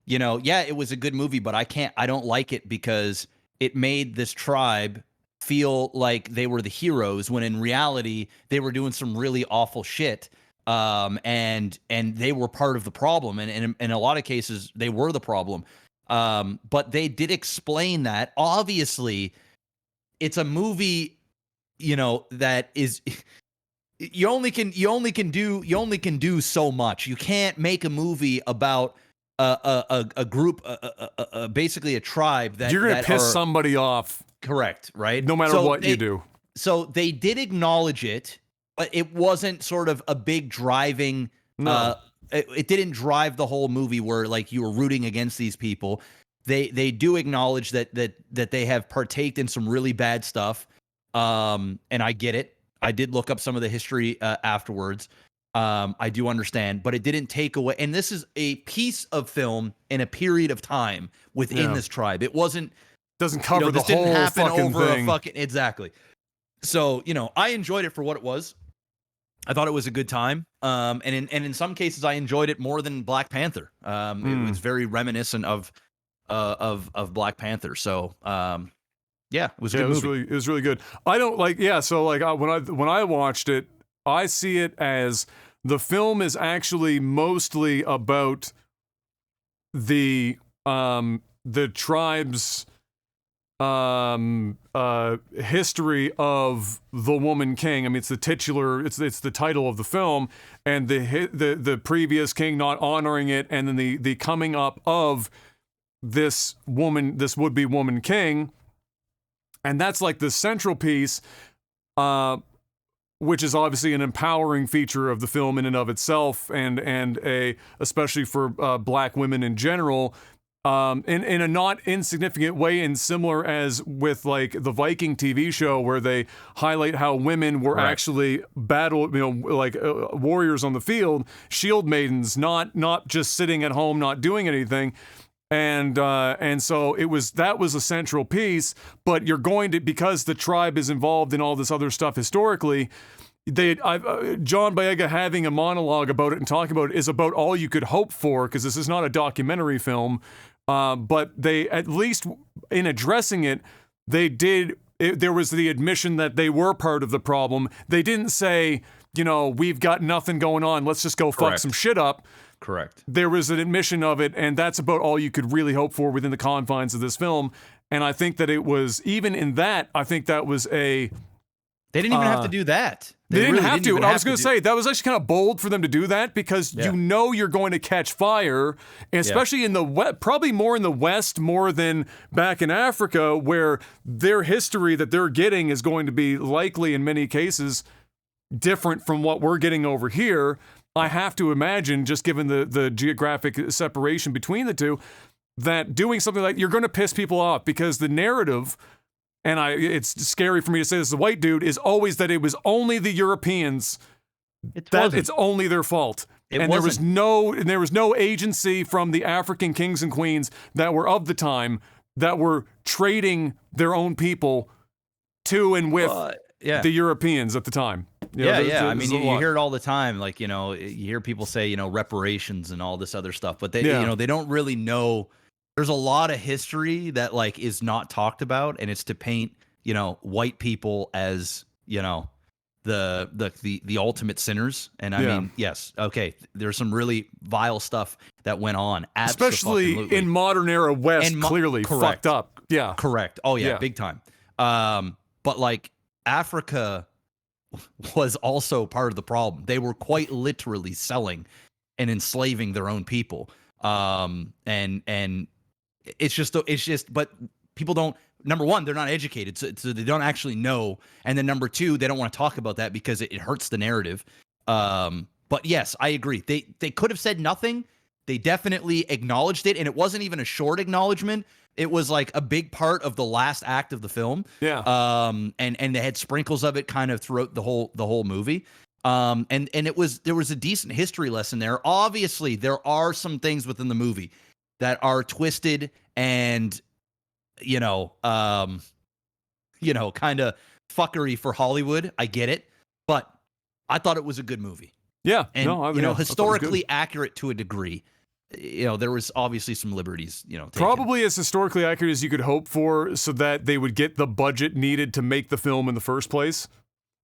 yeah, it was a good movie, but I don't like it because it made this tribe feel like they were the heroes when in reality they were doing some really awful shit. And they were part of the problem. And in a lot of cases, they were the problem. But they did explain that. Obviously, it's a movie, that is you only can do so much. You can't make a movie about a group, basically a tribe that you're gonna piss somebody off. Correct, right? No matter what you do. So they did acknowledge it, but it wasn't sort of a big driving. No. It didn't drive the whole movie where like you were rooting against these people. They do acknowledge that they have partaked in some really bad stuff. And I get it. I did look up some of the history afterwards. I do understand, but it didn't take away. And this is a piece of film in a period of time within this tribe. It doesn't cover the whole didn't happen fucking over thing. Exactly. So, I enjoyed it for what it was. I thought it was a good time. And in some cases I enjoyed it more than Black Panther. It was very reminiscent of Black Panther. So, yeah, it was a good movie. It was really good. I don't like, so like when I watched it, I see it as the film is actually mostly about the tribe's history of the woman king. I mean, it's the titular, it's the title of the film, and the previous king not honoring it, and then the coming up of this would-be woman king, and that's like the central piece, which is obviously an empowering feature of the film in and of itself, and especially for black women in general. In a not insignificant way, and similar as with like the Viking TV show, where they highlight how women were actually warriors on the field, shield maidens, not just sitting at home not doing anything. And so that was a central piece, but you're going to, because the tribe is involved in all this other stuff historically, John Boyega having a monologue about it and talking about it is about all you could hope for, because this is not a documentary film. But they, at least in addressing it, there was the admission that they were part of the problem. They didn't say, we've got nothing going on, let's just go fuck some shit up. Correct. There was an admission of it, and that's about all you could really hope for within the confines of this film. And I think that it was, even in that, I think that was They didn't even have to do that. They didn't have to. I was going to say, that was actually kind of bold for them to do that, because you're going to catch fire, and especially in the West, probably more in the West, more than back in Africa, where their history that they're getting is going to be likely, in many cases, different from what we're getting over here. I have to imagine, just given the geographic separation between the two, that doing something like, you're going to piss people off, because the narrative, and it's scary for me to say this as a white dude, is always that it was only the Europeans, it's only their fault. There was no agency from the African kings and queens that were of the time that were trading their own people to and with the Europeans at the time. I mean, you hear it all the time. Like, you hear people say, reparations and all this other stuff, but they don't really know. There's a lot of history that like is not talked about, and it's to paint, white people as, the ultimate sinners. And I mean, yes, okay, there's some really vile stuff that went on, especially in modern era West, clearly fucked up. Yeah, correct. Oh yeah, big time. But like Africa was also part of the problem. They were quite literally selling and enslaving their own people. And it's just, but people don't, number one, they're not educated, so they don't actually know. And then number two, they don't want to talk about that because it hurts the narrative. But yes, I agree. They could have said nothing. They definitely acknowledged it. And it wasn't even a short acknowledgement. It was like a big part of the last act of the film. Yeah. And they had sprinkles of it kind of throughout the whole movie. And there was a decent history lesson there. Obviously, there are some things within the movie that are twisted and kind of fuckery for Hollywood. I get it, but I thought it was a good movie. Yeah, and historically accurate to a degree. There was obviously some liberties, taken. Probably as historically accurate as you could hope for, so that they would get the budget needed to make the film in the first place.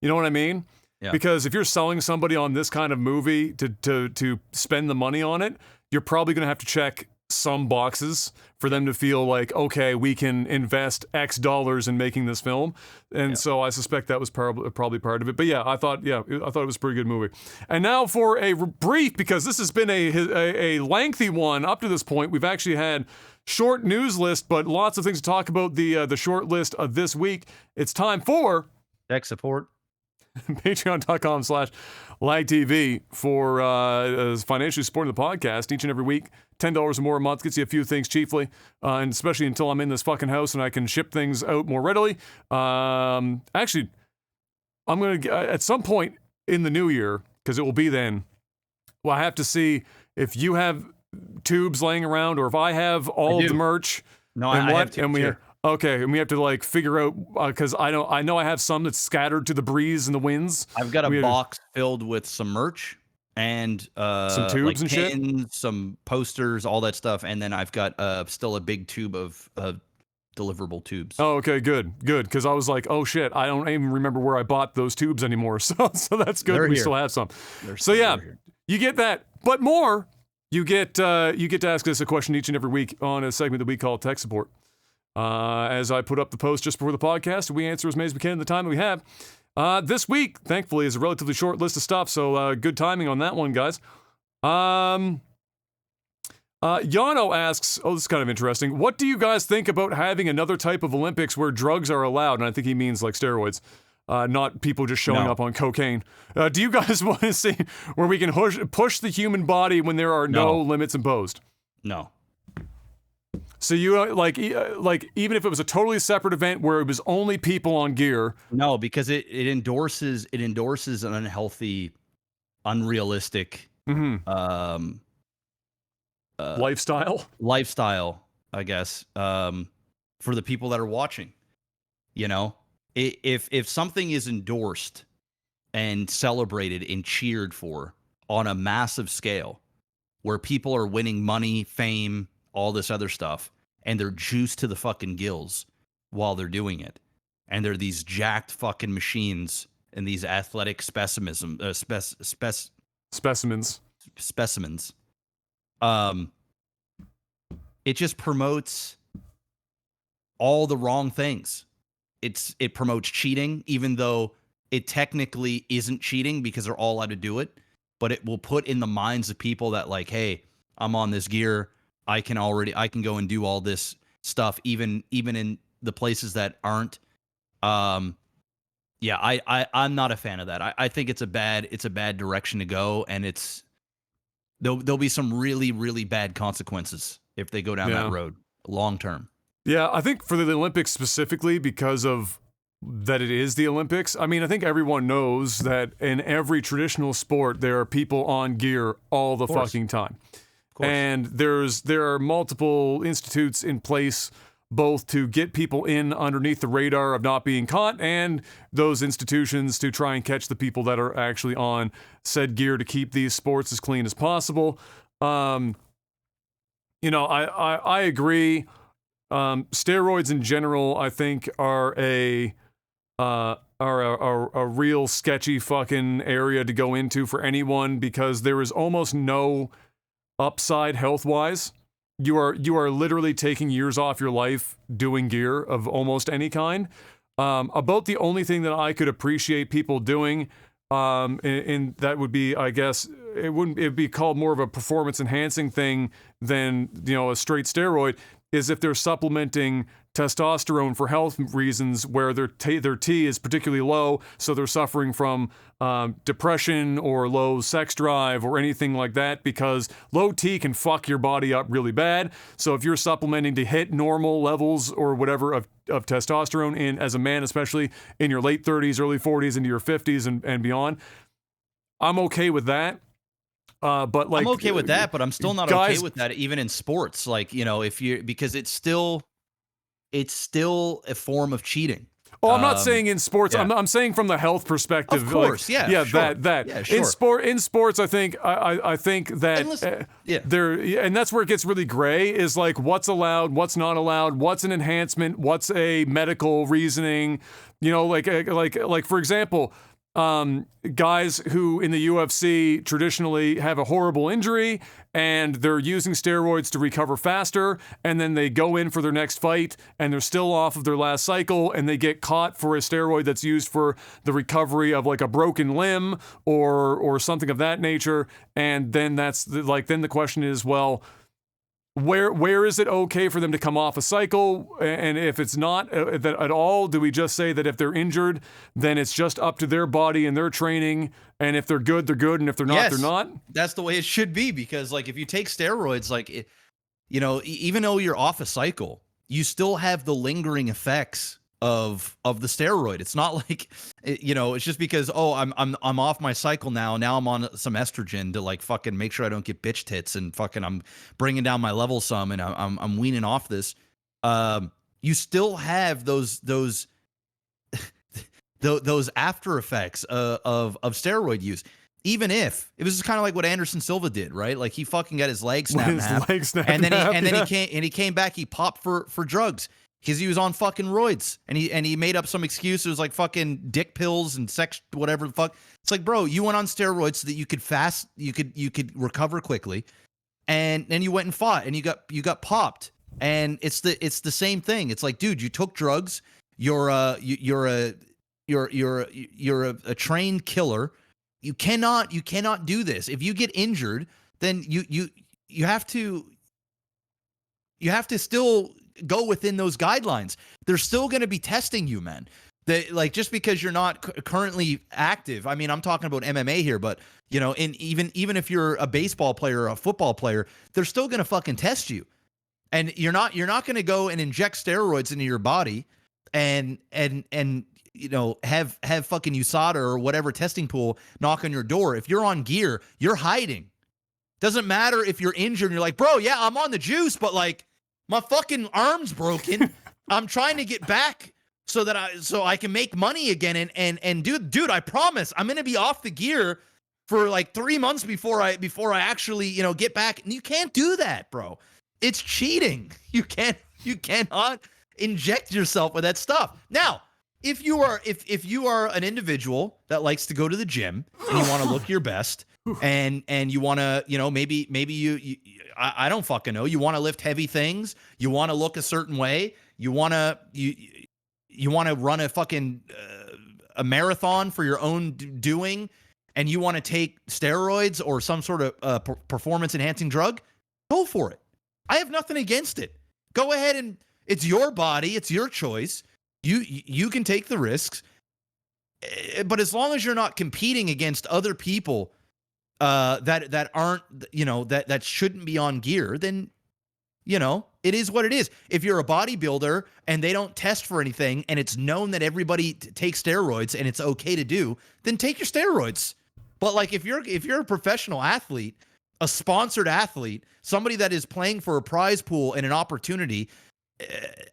You know what I mean? Yeah. Because if you're selling somebody on this kind of movie to spend the money on it, you're probably going to have to check some boxes for them to feel like, okay, we can invest X dollars in making this film. And so I suspect that was probably part of it. But yeah, I thought it was a pretty good movie. And now for a brief, because this has been a lengthy one up to this point. We've actually had short news list, but lots of things to talk about the short list of this week. It's time for tech support. Patreon.com/LagTV for financially supporting the podcast each and every week. $10 or more a month gets you a few things chiefly, and especially until I'm in this fucking house and I can ship things out more readily. Actually, I'm going to, at some point in the new year, because it will be then, well, I have to see if you have tubes laying around or if I have all of the merch. No, I have tubes here. Okay, and we have to figure out, because I know I have some that's scattered to the breeze and the winds. I've got a box filled with some merch and some tubes and pins, shit, some posters, all that stuff, and then I've got still a big tube of deliverable tubes. Oh, okay, good, because I was like, oh shit, I don't even remember where I bought those tubes anymore. So that's good. We still have some. So yeah, you get that, but more. You get to ask us a question each and every week on a segment that we call Tech Support. As I put up the post just before the podcast, we answer as many as we can in the time that we have. This week, thankfully, is a relatively short list of stuff, so good timing on that one, guys. Yano asks, this is kind of interesting, what do you guys think about having another type of Olympics where drugs are allowed? And I think he means like steroids, not people just showing up on cocaine. Do you guys want to see where we can push the human body when there are no limits imposed? No. So you like even if it was a totally separate event where it was only people on gear? No, because it endorses an unhealthy, unrealistic lifestyle, I guess, for the people that are watching. If something is endorsed and celebrated and cheered for on a massive scale, where people are winning money, fame, all this other stuff, and they're juiced to the fucking gills while they're doing it, and they're these jacked fucking machines and these athletic specimens. It just promotes all the wrong things. It promotes cheating, even though it technically isn't cheating because they're all allowed to do it, but it will put in the minds of people that like, hey, I'm on this gear. I can go and do all this stuff, even in the places that aren't. I'm not a fan of that. I think it's a bad direction to go, and there'll be some really, really bad consequences if they go down that road long term. Yeah, I think for the Olympics specifically, because of that it is the Olympics. I mean, I think everyone knows that in every traditional sport there are people on gear all the fucking time. And there are multiple institutes in place both to get people in underneath the radar of not being caught, and those institutions to try and catch the people that are actually on said gear to keep these sports as clean as possible. I agree. Steroids in general, I think, are a real sketchy fucking area to go into for anyone, because there is almost no upside health-wise. You are literally taking years off your life doing gear of almost any kind. About the only thing that I could appreciate people doing, and that would be, I guess, it'd be called more of a performance-enhancing thing than a straight steroid, is if they're supplementing testosterone for health reasons, where their T is particularly low, so they're suffering from depression or low sex drive or anything like that, because low T can fuck your body up really bad. So if you're supplementing to hit normal levels or whatever of testosterone, as a man, especially in your late 30s, early 40s, into your 50s and beyond, I'm okay with that. But like, I'm okay with that, but I'm still not okay with that even in sports. Like, because it's still a form of cheating. Oh, I'm not saying in sports. Yeah. I'm saying from the health perspective. Of course, like, yeah, sure. that. Yeah, sure. In sports, I think that there, and that's where it gets really gray. Is like what's allowed, what's not allowed, what's an enhancement, what's a medical reasoning. Like for example. Guys who in the UFC traditionally have a horrible injury and they're using steroids to recover faster, and then they go in for their next fight and they're still off of their last cycle and they get caught for a steroid that's used for the recovery of like a broken limb or something of that nature. And then then the question is, well, where is it okay for them to come off a cycle? And if it's not that at all, do we just say that if they're injured, then it's just up to their body and their training, and if they're good, they're good, and if they're not, they're not? That's the way it should be, because like if you take steroids, like even though you're off a cycle, you still have the lingering effects of the steroid. It's not like it's just because I'm off my cycle now I'm on some estrogen to like fucking make sure I don't get bitch tits, and fucking I'm bringing down my level some, and I'm weaning off this. You still have those after effects of steroid use. Even if it was kind of like what Anderson Silva did, right? Like he fucking got his leg snapped in half, and then he came back. He popped for drugs. Because he was on fucking roids, and he made up some excuse. It was like fucking dick pills and sex, whatever the fuck. It's like, bro, you went on steroids so that you could recover quickly, and then you went and fought, and you got popped, and it's the same thing. It's like, dude, you took drugs. You're a trained killer. You cannot do this. If you get injured, then you have to still go within those guidelines. They're still going to be testing you, man. Like just because you're not currently active. I mean, I'm talking about MMA here, but even if you're a baseball player or a football player, they're still going to fucking test you. And you're not going to go and inject steroids into your body and have fucking USADA or whatever testing pool knock on your door. If you're on gear, you're hiding. Doesn't matter if you're injured and you're like, bro, yeah, I'm on the juice, but like my fucking arm's broken. I'm trying to get back so I can make money again. And dude, I promise I'm gonna be off the gear for like 3 months before I actually get back. And you can't do that, bro. It's cheating. You cannot inject yourself with that stuff. Now, if you are an individual that likes to go to the gym and you want to look your best, and you want to maybe I don't fucking know, you want to lift heavy things, you want to look a certain way, you want to run a fucking a marathon for your own doing, and you want to take steroids or some sort of performance enhancing drug, go for it. I have nothing against it. Go ahead, and it's your body, it's your choice. You can take the risks, but as long as you're not competing against other people that aren't, that shouldn't be on gear, then it is what it is. If you're a bodybuilder and they don't test for anything, and it's known that everybody takes steroids and it's okay to do, then take your steroids. But like if you're a professional athlete, a sponsored athlete, somebody that is playing for a prize pool and an opportunity,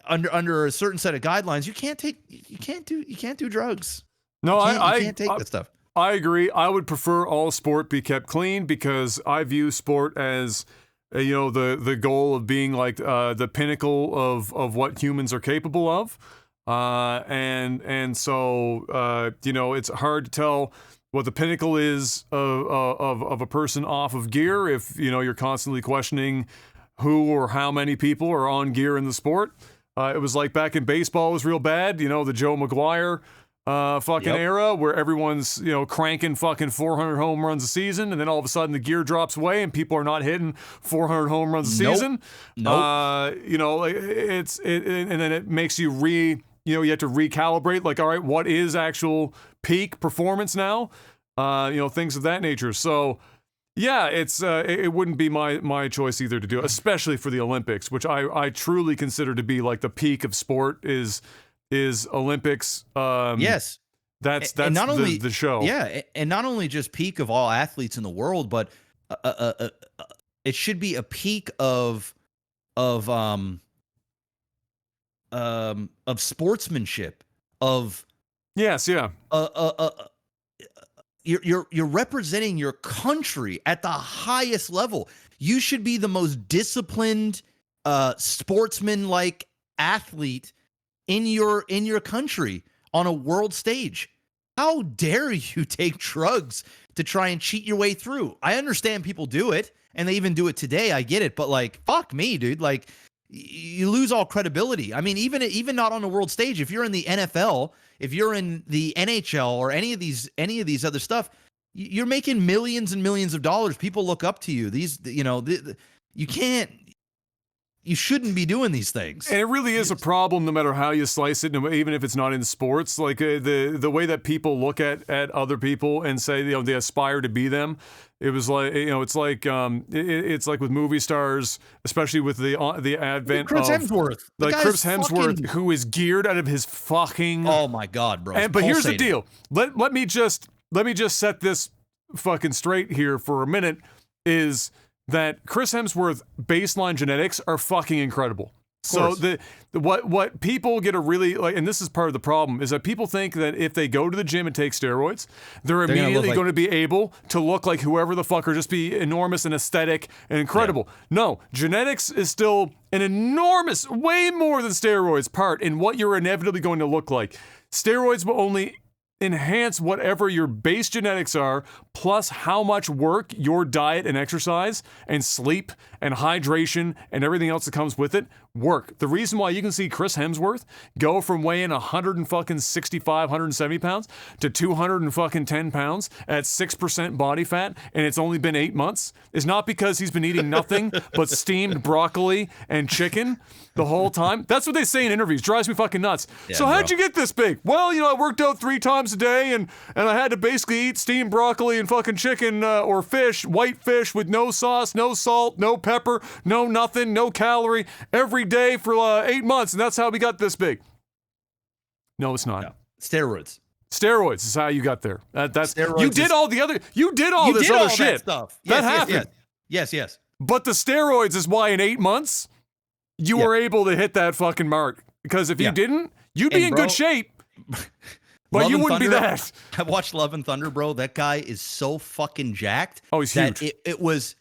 under a certain set of guidelines, you can't do drugs. No, you can't take that stuff. I agree. I would prefer all sport be kept clean, because I view sport as the goal of being like the pinnacle of what humans are capable of, and so it's hard to tell what the pinnacle is of a person off of gear if you're constantly questioning who or how many people are on gear in the sport. It was like back in baseball was real bad, the Joe McGuire era where everyone's, cranking fucking 400 home runs a season, and then all of a sudden the gear drops away and people are not hitting 400 home runs a season. Nope. And then it makes you you have to recalibrate, like, all right, what is actual peak performance now? Things of that nature. So yeah, it wouldn't be my choice either to do, especially for the Olympics, which I truly consider to be like the peak of sport is Olympics. Yes. That's and not only the show. Yeah, and not only just peak of all athletes in the world, but it should be a peak of sportsmanship. Yes, yeah. You're representing your country at the highest level. You should be the most disciplined, sportsman-like athlete in your country on a world stage. How dare you take drugs to try and cheat your way through? I understand people do it, and they even do it today. I get it, but like, fuck me, dude. Like, you lose all credibility. I mean, even not on the world stage. If you're in the NFL, if you're in the NHL or any of these other stuff, you're making millions and millions of dollars. People look up to you. You shouldn't be doing these things. And it really is a problem no matter how you slice it, even if it's not in sports. Like the way that people look at other people and say, they aspire to be them. It was like, it's like with movie stars, especially with the advent Chris of Hemsworth. Like Chris Hemsworth, who is geared out of his fucking. Oh my God, bro! But here's the deal. Let me just set this fucking straight here for a minute. Is that Chris Hemsworth baseline genetics are fucking incredible. So what people get a really like, and this is part of the problem, is that people think that if they go to the gym and take steroids, they're immediately going to be able to look like whoever the fuck, or just be enormous and aesthetic and incredible. Yeah. No, genetics is still an enormous, way more than steroids part in what you're inevitably going to look like. Steroids will only enhance whatever your base genetics are, plus how much work your diet and exercise and sleep and hydration and everything else that comes with it work. The reason why you can see Chris Hemsworth go from weighing 165, 170 pounds to 210 pounds at 6% body fat, and it's only been 8 months, is not because he's been eating nothing but steamed broccoli and chicken the whole time. That's what they say in interviews. Drives me fucking nuts. Yeah, so how'd you get this big? Well, I worked out 3 times a day, and I had to basically eat steamed broccoli and fucking chicken or fish, white fish with no sauce, no salt, no pepper, no nothing, no calorie, every day for 8 months, and that's how we got this big. No, it's not. No. Steroids is how you got there. That's steroids. You did all this other shit. That stuff. That happened. Yes. But the steroids is why in 8 months you were able to hit that fucking mark. Because if you didn't, you'd be in good shape. But you wouldn't be that. I watched Love and Thunder, bro. That guy is so fucking jacked. Oh, he's huge. It was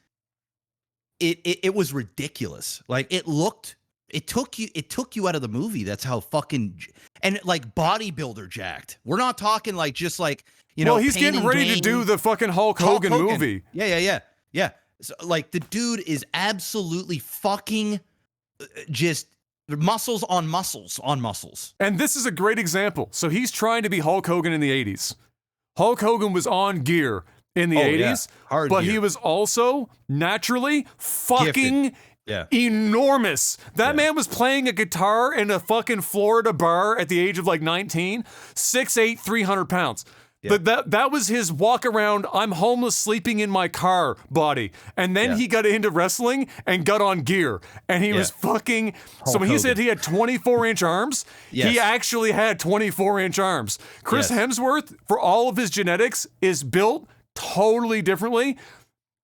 ridiculous. Like it took you out of the movie. That's how fucking, and like bodybuilder jacked. We're not talking like just like, well, he's getting ready to do the fucking Hulk Hogan movie. Yeah. So like the dude is absolutely fucking just muscles on muscles on muscles. And this is a great example. So he's trying to be Hulk Hogan in the 80s. Hulk Hogan was on gear in the 80s, but he was also naturally fucking enormous. That man was playing a guitar in a fucking Florida bar at the age of like 19, 6'8", 300 pounds. Yeah. That was his walk around, I'm homeless sleeping in my car body. And then he got into wrestling and got on gear. And he was fucking... So when he said he had 24-inch arms, he actually had 24-inch arms. Chris Hemsworth, for all of his genetics, is built totally differently.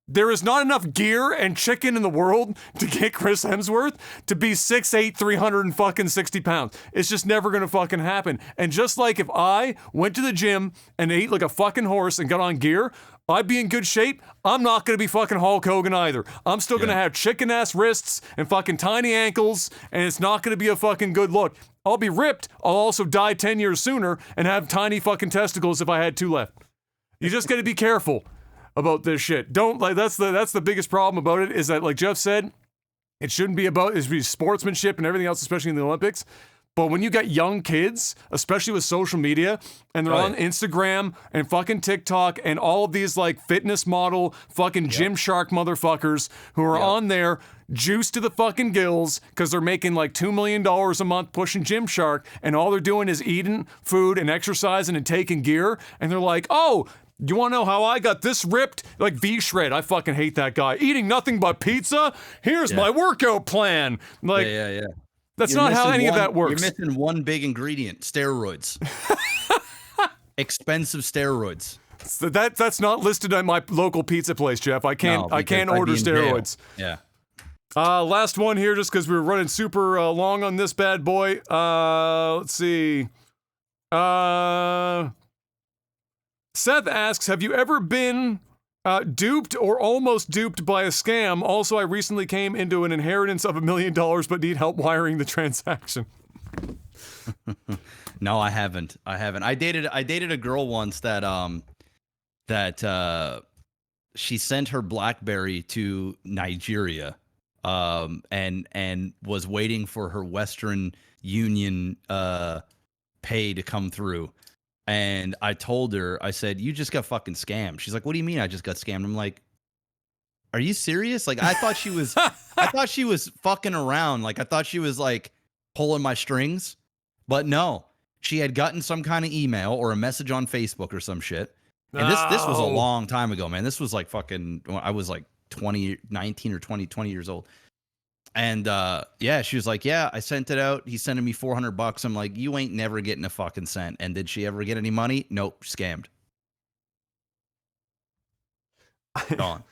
There is not enough gear and chicken in the world to get Chris Hemsworth to be 6'8", 360 pounds. It's just never going to fucking happen. And just like if I went to the gym and ate like a fucking horse and got on gear, I'd be in good shape. I'm not going to be fucking Hulk Hogan either. I'm still going to have chicken-ass wrists and fucking tiny ankles, and it's not going to be a fucking good look. I'll be ripped. I'll also die 10 years sooner and have tiny fucking testicles if I had 2 left. You just got to be careful about this shit. That's the biggest problem about it, is that, like Jeff said, it shouldn't be about, it should be sportsmanship and everything else, especially in the Olympics. But when you got young kids, especially with social media, and they're on Instagram and fucking TikTok and all of these like fitness model fucking Gymshark motherfuckers who are on there juiced to the fucking gills because they're making like $2 million a month pushing Gymshark, and all they're doing is eating food and exercising and taking gear, and they're like, oh, you want to know how I got this ripped? Like V-Shred, I fucking hate that guy. Eating nothing but pizza? Here's my workout plan. Like, That's not how any of that works. You're missing one big ingredient: steroids. expensive steroids. So that's not listed at my local pizza place, Jeff. I can't No, I can't because I'd order be in jail. steroids. Yeah. Last one here, just because we were running super long on this bad boy. Let's see. Seth asks, have you ever been duped or almost duped by a scam? Also, I recently came into an inheritance of $1 million, but need help wiring the transaction. No, I haven't. I dated a girl once that she sent her BlackBerry to Nigeria, and was waiting for her Western Union pay to come through. And I told her, I said, you just got fucking scammed. She's like, what do you mean I just got scammed? I'm like, are you serious? Like, I thought she was fucking around. Like, I thought she was like pulling my strings, but no, she had gotten some kind of email or a message on Facebook or some shit. And this was a long time ago, man. This was like fucking, I was like 19 or 20 years old. And yeah, she was like, yeah, I sent it out. He's sending me $400. I'm like, you ain't never getting a fucking cent. And did she ever get any money? Nope, scammed. Gone.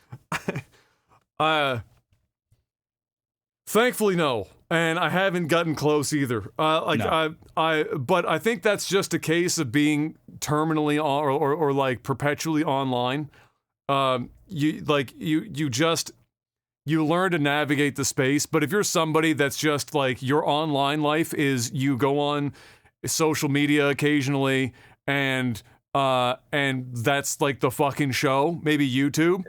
Thankfully, no. And I haven't gotten close either. No. But I think that's just a case of being terminally or like perpetually online. You learn to navigate the space, but if you're somebody that's just like your online life is you go on social media occasionally and that's like the fucking show, maybe YouTube.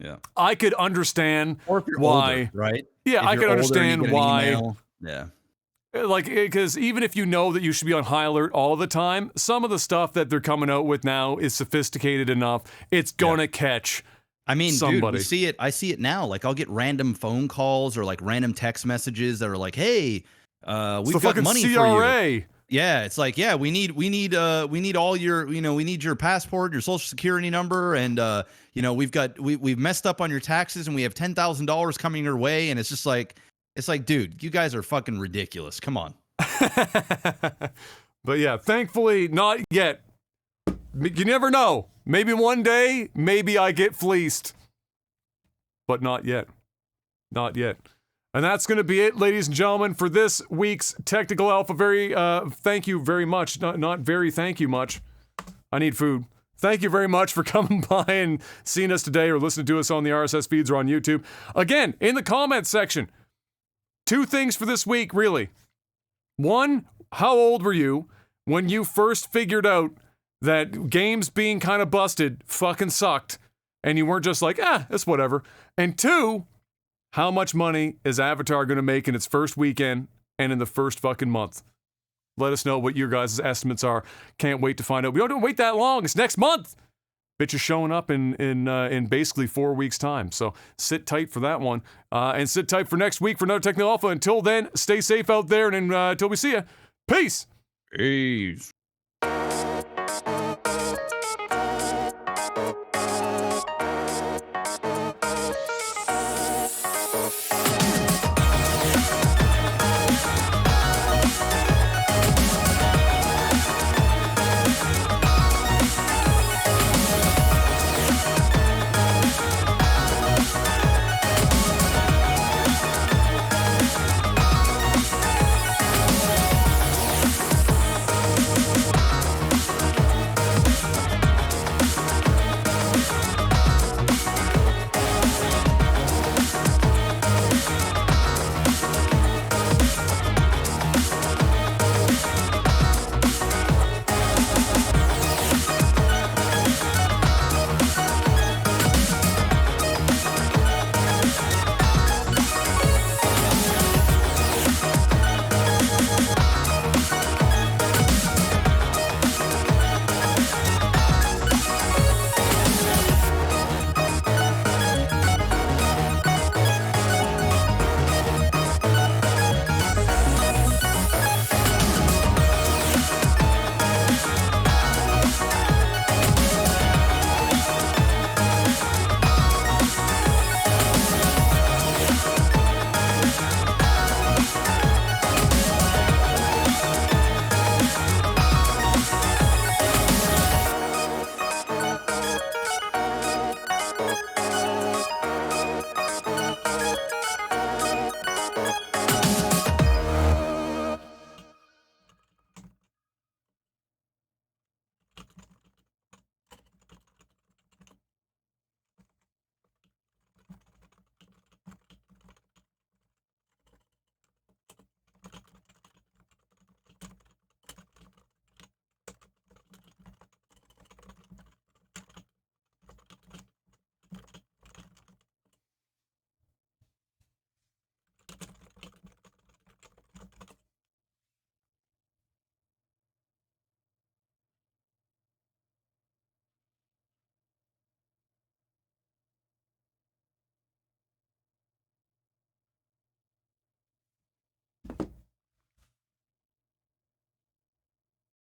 Yeah. I could understand or if you're why, older, right? Yeah, If I you're could older, understand you get an why. email. Yeah. Like, because even if you know that you should be on high alert all the time, some of the stuff that they're coming out with now is sophisticated enough. It's gonna catch. I mean, somebody. dude, I see it now. Like, I'll get random phone calls or like random text messages that are like, "Hey, we've got money CRA. for you." Yeah, it's like, yeah, we need all your, we need your passport, your social security number, and we've messed up on your taxes, and we have $10,000 coming your way, and it's just like, dude, you guys are fucking ridiculous. Come on. But yeah, thankfully, not yet. You never know. Maybe one day, maybe I get fleeced. But not yet. Not yet. And that's going to be it, ladies and gentlemen, for this week's Technical Alpha. Thank you very much. Not very thank you much. I need food. Thank you very much for coming by and seeing us today or listening to us on the RSS feeds or on YouTube. Again, in the comments section, 2 things for this week, really. 1, how old were you when you first figured out that games being kind of busted fucking sucked and you weren't just like, it's whatever. And 2, how much money is Avatar going to make in its first weekend and in the first fucking month? Let us know what your guys' estimates are. Can't wait to find out. We don't wait that long. It's next month. Bitch is showing up in basically 4 weeks' time. So sit tight for that one. And sit tight for next week for another Technical Alpha. Until then, stay safe out there. And until we see you, peace. Peace.